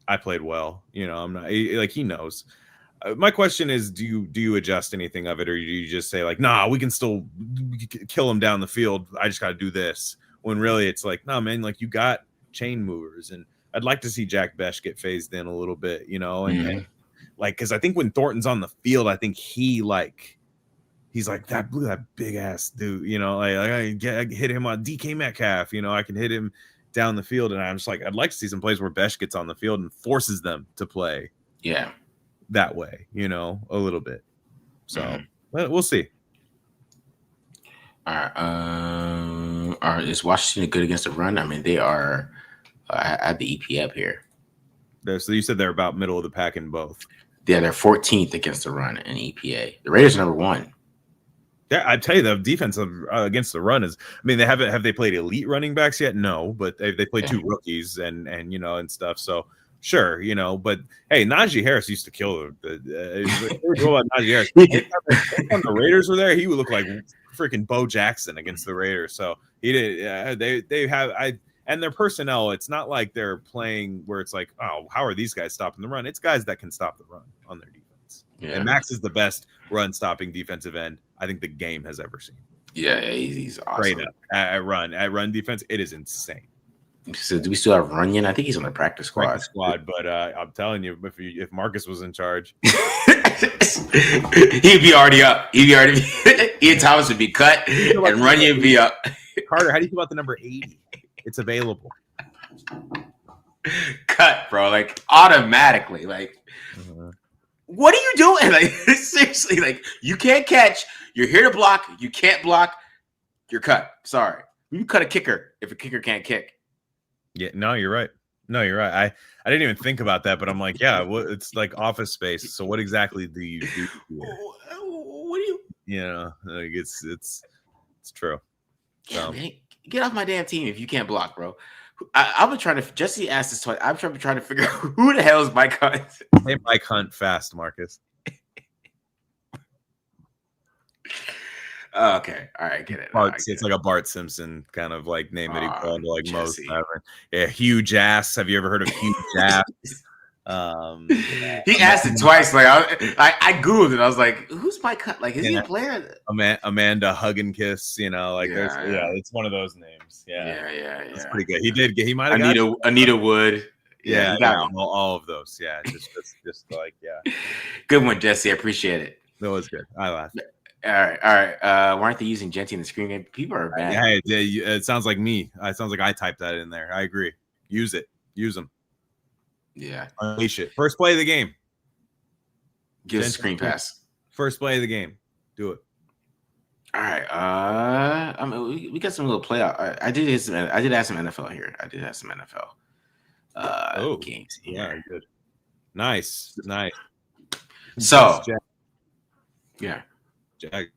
[SPEAKER 2] I played well." I'm not like, he knows. My question is, do you adjust anything of it, or do you just say like, "Nah, we can still kill him down the field. I just got to do this." When really it's like, "Nah, man, like you got chain movers." And I'd like to see Jack Besh get phased in a little bit, and like, because I think when Thornton's on the field, I think he's like that big ass dude, like I hit him on DK Metcalf, I can hit him down the field, and I'm just like, I'd like to see some plays where Besh gets on the field and forces them to play that way, a little bit. So we'll see.
[SPEAKER 1] All right. Is Washington good against the run? I mean, they are. I have the EP up here.
[SPEAKER 2] So you said they're about middle of the pack in both.
[SPEAKER 1] Yeah, they're 14th against the run in EPA. The Raiders are number 1.
[SPEAKER 2] Yeah, I tell you, the defense against the run is. I mean, have they played elite running backs yet? No, but they played 2 rookies and stuff. So sure, but hey, Najee Harris used to kill the Najee Harris. When the Raiders were there, he would look like freaking Bo Jackson against the Raiders. So he did. They have and their personnel. It's not like they're playing where it's like, oh, how are these guys stopping the run? It's guys that can stop the run on their defense. Yeah. And Max is the best run-stopping defensive end I think the game has ever seen.
[SPEAKER 1] Yeah, he's awesome.
[SPEAKER 2] Straight up at run defense, it is insane.
[SPEAKER 1] So do we still have Runyon? I think he's on the practice squad.
[SPEAKER 2] But I'm telling you, if Marcus was in charge,
[SPEAKER 1] he'd be already up. Ian Thomas would be cut, and Runyon would be up.
[SPEAKER 2] Carter, how do you feel about the number 80? It's available.
[SPEAKER 1] Cut, bro. Like automatically. Like, what are you doing? Like, seriously, like you can't catch. You're here to block. You can't block. You're cut. Sorry. You cut a kicker if a kicker can't kick.
[SPEAKER 2] Yeah, no, you're right. I didn't even think about that, but I'm like, yeah, it's like Office Space. So what exactly do you do?
[SPEAKER 1] What do you?
[SPEAKER 2] Like it's true.
[SPEAKER 1] Yeah, man, get off my damn team if you can't block, bro. I've been trying to. Jesse asked this twice. I'm trying to figure out who the hell is Mike Hunt.
[SPEAKER 2] Hey, Mike Hunt, fast, Marcus.
[SPEAKER 1] Okay, all right, get it.
[SPEAKER 2] It's like a Bart Simpson kind of like name that he called like Jesse. Most ever. Yeah, huge ass. Have you ever heard of huge ass?
[SPEAKER 1] He asked it twice. Like I googled it. I was like, "Who's my cut? Like, is he a player?"
[SPEAKER 2] Amanda Hug and Kiss.
[SPEAKER 1] Yeah.
[SPEAKER 2] It's one of those names.
[SPEAKER 1] Yeah.
[SPEAKER 2] That's pretty good. He might have
[SPEAKER 1] Anita Wood.
[SPEAKER 2] Yeah,
[SPEAKER 1] he got me.
[SPEAKER 2] all of those. Yeah, just like
[SPEAKER 1] Good one, Jesse. I appreciate it.
[SPEAKER 2] That was good. I laughed.
[SPEAKER 1] All right. Why aren't they using Genty in the screen game? People are bad.
[SPEAKER 2] Yeah, it sounds like me. It sounds like I typed that in there. I agree. Use it. Use them.
[SPEAKER 1] Yeah.
[SPEAKER 2] Unleash it. First play of the game.
[SPEAKER 1] Give us a screen pass.
[SPEAKER 2] First play of the game. Do it.
[SPEAKER 1] All right. We got some little playoff. I did add some NFL here. I did have some NFL games here.
[SPEAKER 2] Yeah, good. Nice.
[SPEAKER 1] So, yeah.
[SPEAKER 2] Jag.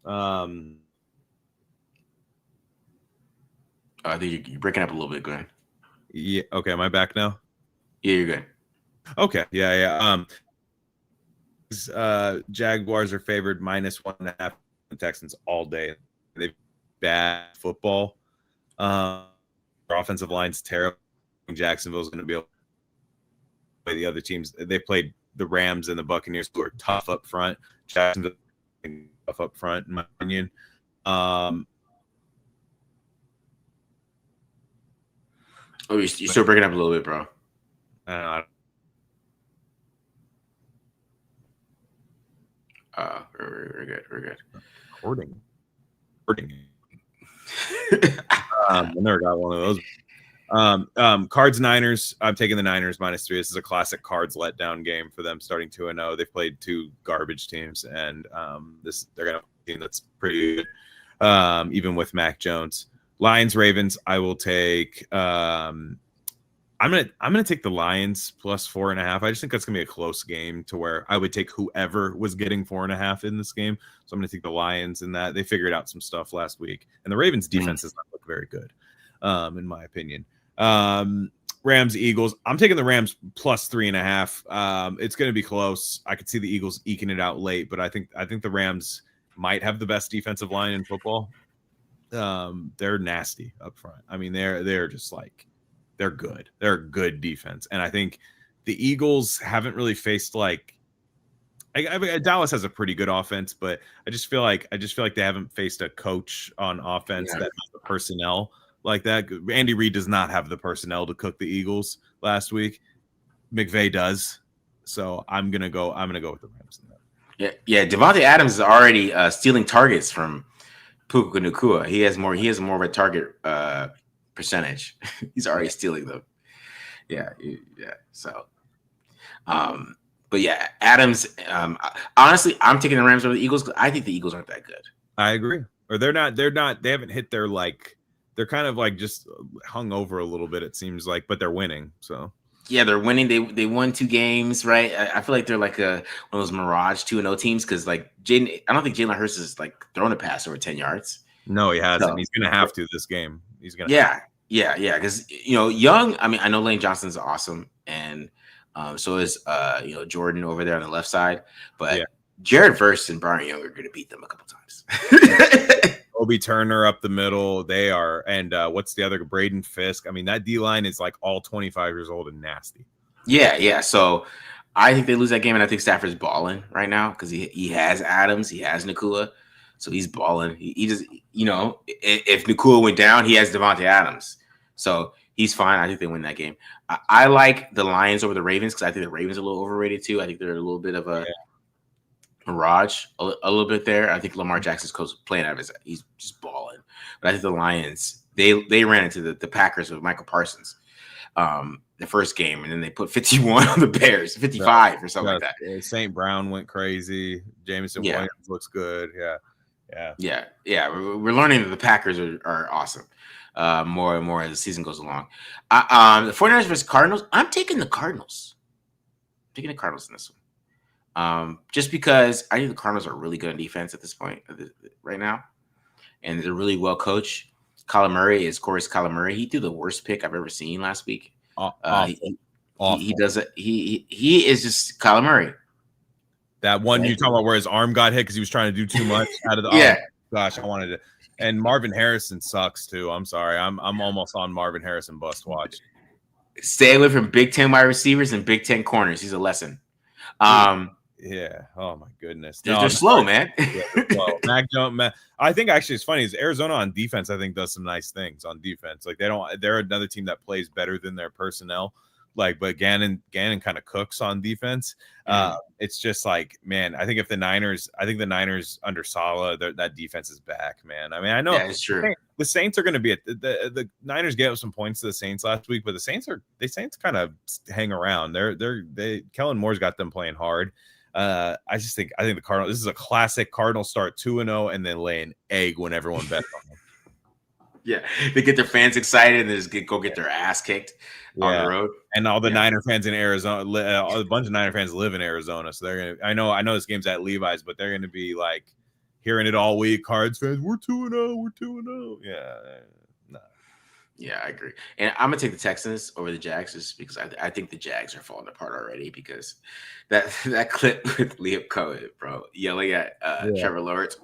[SPEAKER 1] I think you're breaking up a little bit, Glen.
[SPEAKER 2] Yeah. Okay. Am I back now?
[SPEAKER 1] Yeah, you're good.
[SPEAKER 2] Okay. Yeah. Jaguars are favored -1.5. The Texans all day. They bad football. Their offensive line's terrible. Jacksonville's going to be able to play the other teams. They played the Rams and the Buccaneers, who are tough up front. Jacksonville tough up front, in my opinion.
[SPEAKER 1] You're still breaking up a little bit, bro. We're good.
[SPEAKER 2] Recording. I never got one of those. Cards Niners. I'm taking the Niners -3. This is a classic Cards letdown game for them, starting 2-0. They've played two garbage teams, and they're gonna have a team that's pretty good, even with Mac Jones. Lions Ravens. I will take. I'm gonna take the Lions +4.5. I just think that's gonna be a close game, to where I would take whoever was getting 4.5 in this game. So I'm gonna take the Lions in that. They figured out some stuff last week, and the Ravens defense does not look very good, in my opinion. Rams Eagles. I'm taking the Rams +3.5. It's gonna be close. I could see the Eagles eking it out late, but I think the Rams might have the best defensive line in football. They're nasty up front. I mean, they're just like. They're good. They're a good defense. And I think the Eagles haven't really faced Dallas has a pretty good offense, but I just feel like they haven't faced a coach on offense that has the personnel like that. Andy Reid does not have the personnel to cook the Eagles last week. McVay does. So I'm gonna go with the Rams in that.
[SPEAKER 1] Yeah. Devontae Adams is already stealing targets from Puka Nacua. He has more of a target percentage. He's already stealing them. Yeah. So, but yeah, Adams. Honestly, I'm taking the Rams over the Eagles because I think the Eagles aren't that good.
[SPEAKER 2] I agree. Or they're not. They haven't hit their They're kind of just hung over a little bit. It seems like, but they're winning. So
[SPEAKER 1] yeah, they're winning. They won 2 games, right? I feel like they're like one of those mirage 2-0 teams because I don't think Jalen Hurts is thrown a pass over 10 yards.
[SPEAKER 2] No, he hasn't. So, he's going to have to this game. He's going to.
[SPEAKER 1] Yeah. Because Young. I mean, I know Lane Johnson's awesome, and so is Jordan over there on the left side. But Jared Verse and Brian Young are going to beat them a couple times.
[SPEAKER 2] Obi Turner up the middle. They are, and what's the other? Braden Fisk. I mean, that D line is all 25 years old and nasty. Yeah.
[SPEAKER 1] So I think they lose that game, and I think Stafford's balling right now because he has Adams, he has Nacua. So he's balling. He just, if Nacua went down, he has Devontae Adams. So he's fine. I think they win that game. I like the Lions over the Ravens because I think the Ravens are a little overrated too. I think they're a little bit of a mirage, a little bit there. I think Lamar Jackson's playing out of his. He's just balling. But I think the Lions, they ran into the Packers with Michael Parsons the first game, and then they put 51 on the Bears, 55 or something like that.
[SPEAKER 2] St. Brown went crazy. Jameson Williams looks good.
[SPEAKER 1] Yeah. We're learning that the Packers are awesome more and more as the season goes along. The 49ers versus Cardinals. I'm taking the Cardinals. In this one. Just because I think the Cardinals are really good on defense at this point right now. And they're really well coached. Kyler Murray is, of course, Kyler Murray. He threw the worst pick I've ever seen last week. He does it. He is just Kyler Murray.
[SPEAKER 2] That one you talking about where his arm got hit because he was trying to do too much out of the gosh, I wanted to. And Marvin Harrison sucks too. I'm sorry. I'm almost on Marvin Harrison bust watch.
[SPEAKER 1] Stay away from Big Ten wide receivers and Big Ten corners. He's a lesson.
[SPEAKER 2] Yeah. Oh my goodness.
[SPEAKER 1] They're slow, man.
[SPEAKER 2] Yeah, well, I think actually it's funny is Arizona on defense. I think does some nice things on defense. Like they're another team that plays better than their personnel. Like, but Gannon kind of cooks on defense. It's just like, man, I think the Niners under Saleh, that defense is back, man. I mean, I know
[SPEAKER 1] it's true.
[SPEAKER 2] The Saints are going to be the Niners gave up some points to the Saints last week, but the Saints kind of hang around. Kellen Moore's got them playing hard. I think the Cardinals. This is a classic Cardinal start 2-0 and then lay an egg when everyone bets on them.
[SPEAKER 1] Yeah, they get their fans excited and they just go get their ass kicked on the road.
[SPEAKER 2] And all the Niner fans in Arizona, a bunch of Niner fans live in Arizona, so they're gonna. I know this game's at Levi's, but they're gonna be like hearing it all week. Cards fans, we're 2-0, we're 2-0. Yeah, no.
[SPEAKER 1] Yeah, I agree. And I'm gonna take the Texans over the Jags just because I think the Jags are falling apart already because that clip with Liam Cohen, bro, yelling at Trevor Lawrence.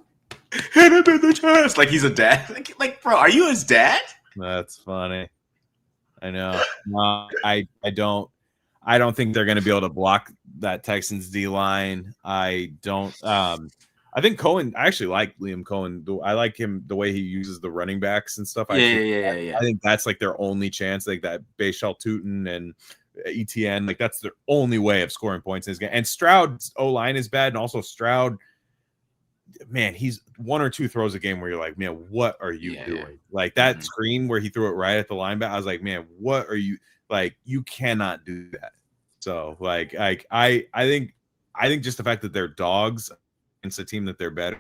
[SPEAKER 1] Hit him in the chest like he's a dad. Like, bro, are you his dad?
[SPEAKER 2] That's funny. I know. No, I don't think they're going to be able to block that Texans D line. I don't. I think Cohen. I actually like Liam Cohen. I like him the way he uses the running backs and stuff.
[SPEAKER 1] Yeah.
[SPEAKER 2] I think that's like their only chance. Like that Bashal Tootin and ETN. Like that's their only way of scoring points in this game. And Stroud's O line is bad, and also Stroud. Man, he's one or two throws a game where you're like, man, what are you doing? Yeah. Like that screen where he threw it right at the linebacker. I was like, man, what are you like? You cannot do that. So like I think just the fact that they're dogs against a team that they're better,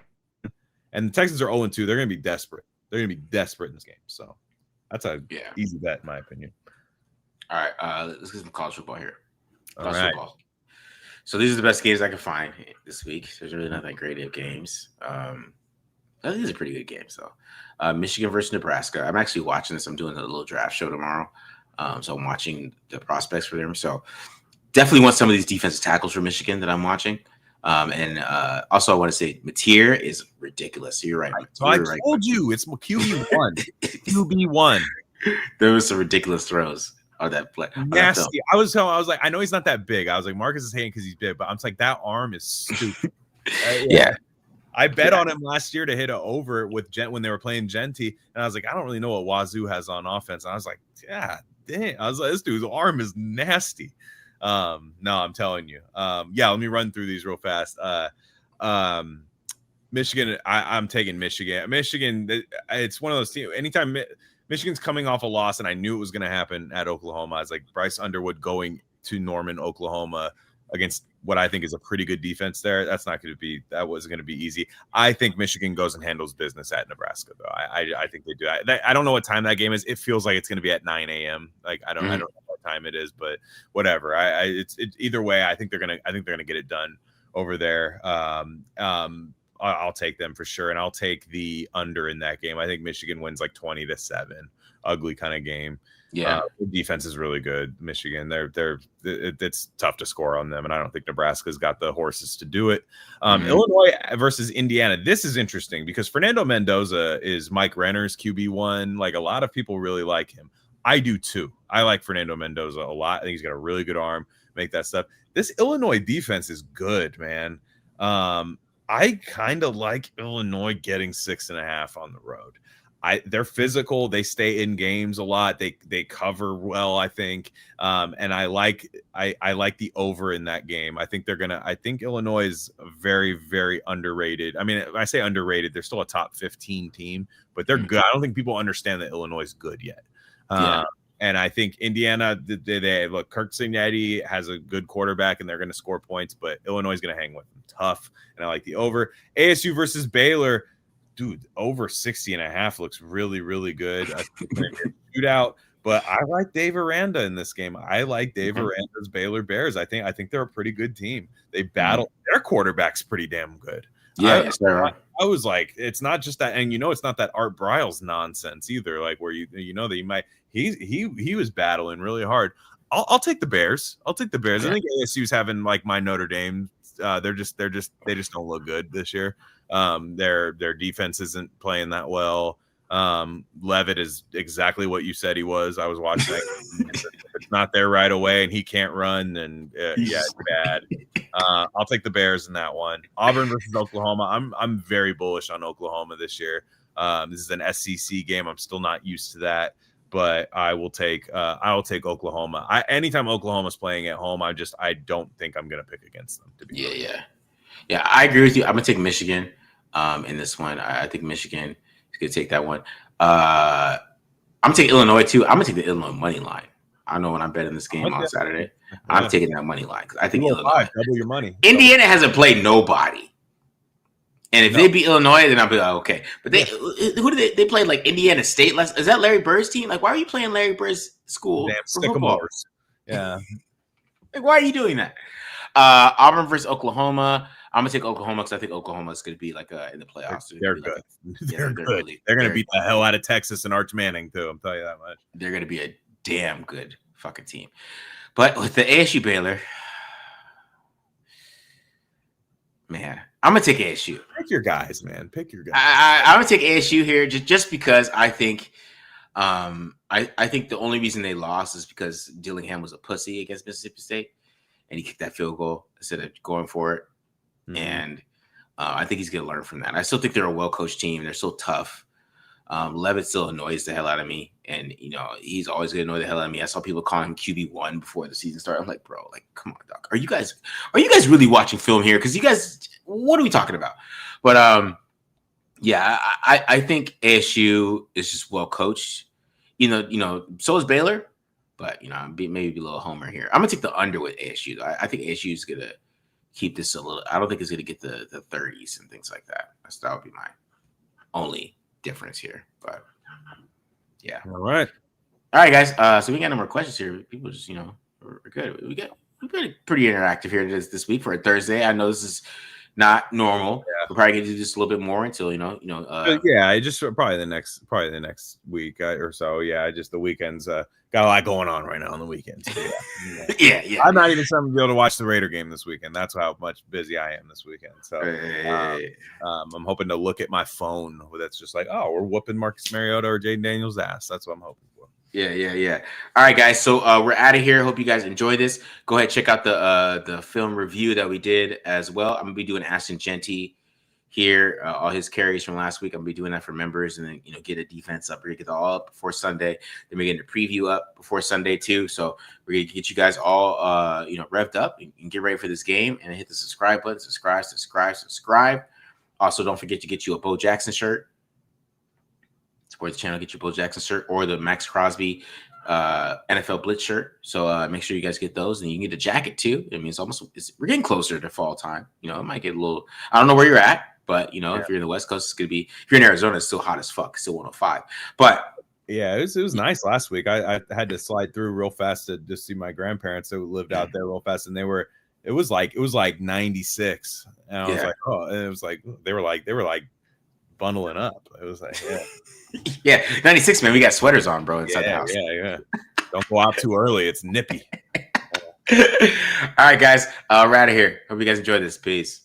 [SPEAKER 2] and the Texans are 0-2, they're going to be desperate. They're going to be desperate in this game. So that's a easy bet in my opinion.
[SPEAKER 1] All right, let's get some college football here.
[SPEAKER 2] College football.
[SPEAKER 1] So these are the best games I can find this week. There's really not that great of games. These are pretty good games, though. Michigan versus Nebraska. I'm actually watching this. I'm doing a little draft show tomorrow. So I'm watching the prospects for them. So definitely want some of these defensive tackles for Michigan that I'm watching. And also I want to say Mateer is ridiculous. So you're right.
[SPEAKER 2] I told you it's QB1. QB1.
[SPEAKER 1] There was some ridiculous throws. That play.
[SPEAKER 2] Nasty. I was like, I know he's not that big. I was like, Marcus is hating because he's big, but I'm like, that arm is stupid.
[SPEAKER 1] Yeah.
[SPEAKER 2] I bet on him last year to hit an over with when they were playing Genty, and I was like, I don't really know what Wazoo has on offense. And I was like, yeah, dang. I was like, this dude's arm is nasty. No, I'm telling you. Let me run through these real fast. Michigan, I'm taking Michigan. Michigan, it's one of those teams. Anytime Michigan's coming off a loss, and I knew it was going to happen at Oklahoma. I was like, Bryce Underwood going to Norman, Oklahoma against what I think is a pretty good defense there. That wasn't going to be easy. I think Michigan goes and handles business at Nebraska, though. I think they do. I don't know what time that game is. It feels like it's going to be at 9 a.m. Like I don't know what time it is, but whatever. It's either way. I think they're gonna get it done over there. I'll take them for sure, and I'll take the under in that game. I think Michigan wins like 20-7. Ugly kind of game.
[SPEAKER 1] Yeah,
[SPEAKER 2] the defense is really good. Michigan, it's tough to score on them, and I don't think Nebraska's got the horses to do it. Illinois versus Indiana. This is interesting because Fernando Mendoza is Mike Renner's QB1. Like a lot of people really like him. I do too. I like Fernando Mendoza a lot. I think he's got a really good arm. Make that stuff. This Illinois defense is good, man. I kind of like Illinois getting 6.5 on the road. They're physical. They stay in games a lot. They cover well, I think. And I like the over in that game. I think Illinois is very, very underrated. I mean, I say underrated. They're still a top 15 team, but they're good. I don't think people understand that Illinois is good yet. And I think Indiana, they look, Kirk Cignetti has a good quarterback and they're going to score points, but Illinois is going to hang with them tough. And I like the over. ASU versus Baylor, dude, over 60.5 looks really, really good. I think they're going to shoot out, but I like Dave Aranda in this game. I like Dave Aranda's Baylor Bears. I think they're a pretty good team. They battle. Their quarterback's pretty damn good.
[SPEAKER 1] Yeah,
[SPEAKER 2] I was like, it's not just that, and it's not that Art Briles nonsense either. Like where you know that you might he was battling really hard. I'll take the Bears. I'll take the Bears. I think ASU's having like my Notre Dame. They just don't look good this year. Their defense isn't playing that well. Levitt is exactly what you said he was. I was watching that. If it's not there right away and he can't run, then yeah, it's bad. I'll take the Bears in that one. Auburn versus Oklahoma. I'm very bullish on Oklahoma this year. This is an SEC game. I'm still not used to that, but I will take Oklahoma. Anytime Oklahoma's playing at home, I don't think I'm gonna pick against them. To be
[SPEAKER 1] yeah. I agree with you. I'm gonna take Michigan in this one. I think Michigan is gonna take that one. I'm gonna take Illinois too. I'm gonna take the Illinois money line. I know when I'm betting this game on Saturday, I'm taking that money line because I think Illinois
[SPEAKER 2] double your money.
[SPEAKER 1] Indiana hasn't played nobody. And if they beat Illinois, then I'll be like, okay. But who did they play? Like Indiana State? Is that Larry Bird's team? Like, why are you playing Larry Bird's school for football?
[SPEAKER 2] Yeah.
[SPEAKER 1] Like, why are you doing that? Auburn versus Oklahoma. I'm gonna take Oklahoma because I think Oklahoma is gonna be like in the playoffs.
[SPEAKER 2] They're good. They're good. They're gonna beat the hell out of Texas and Arch Manning too. I'm telling you that much.
[SPEAKER 1] They're gonna be a damn good fucking team. But with the ASU Baylor, man, I'm gonna take ASU.
[SPEAKER 2] Pick your guys, man. Pick your guys.
[SPEAKER 1] I'm gonna take ASU here just because I think I think the only reason they lost is because Dillingham was a pussy against Mississippi State and he kicked that field goal instead of going for it. Mm-hmm. And I think he's gonna learn from that. I still think they're a well-coached team. They're still tough. Levitt still annoys the hell out of me, and he's always gonna annoy the hell out of me. I saw people calling him QB1 before the season started. I'm like, bro, like, come on, doc. Are you guys really watching film here? Because you guys, what are we talking about? But yeah, I think ASU is just well coached. So is Baylor, but maybe be a little homer here. I'm gonna take the under with ASU. I think ASU is gonna keep this a little. I don't think it's gonna get the 30s and things like that. That would be my only difference here, but yeah.
[SPEAKER 2] All right,
[SPEAKER 1] guys. So we got no more questions here. People just, we're good. We've been pretty interactive here this week for a Thursday. I know this is not normal. Yeah. We're probably gonna do this a little bit more until
[SPEAKER 2] yeah. Just probably the next week or so. Yeah, just the weekends. Got a lot going on right now on the weekends. So
[SPEAKER 1] yeah.
[SPEAKER 2] I'm not even going to be able to watch the Raider game this weekend. That's how much busy I am this weekend. So I'm hoping to look at my phone that's just like, oh, we're whooping Marcus Mariota or Jaden Daniels' ass. That's what I'm hoping for.
[SPEAKER 1] Yeah. All right, guys. So we're out of here. Hope you guys enjoy this. Go ahead, check out the film review that we did as well. I'm gonna be doing Ashton Genty here, all his carries from last week. I'm gonna be doing that for members, and then get a defense up. We're gonna get that all up before Sunday. Then we're getting a preview up before Sunday too. So we're gonna get you guys all revved up and get ready for this game. And hit the subscribe button. Subscribe. Also, don't forget to get you a Bo Jackson shirt. Support the channel, get your Bo Jackson shirt or the Max Crosby NFL Blitz shirt. So make sure you guys get those, and you can get a jacket too. I mean, we're getting closer to fall time. It might get a little. I don't know where you're at, but if you're in the West Coast, it's gonna be. If you're in Arizona, it's still hot as fuck. It's still 105. But
[SPEAKER 2] yeah, it was nice last week. I had to slide through real fast to just see my grandparents who lived out there real fast, and it was like 96, and I was like, oh, and it was like they were like bundling up. It was like, yeah.
[SPEAKER 1] Yeah, 96, man. We got sweaters on, bro, inside the house.
[SPEAKER 2] Yeah. Don't go out too early. It's nippy.
[SPEAKER 1] All right, guys. We're out of here. Hope you guys enjoyed this. Peace.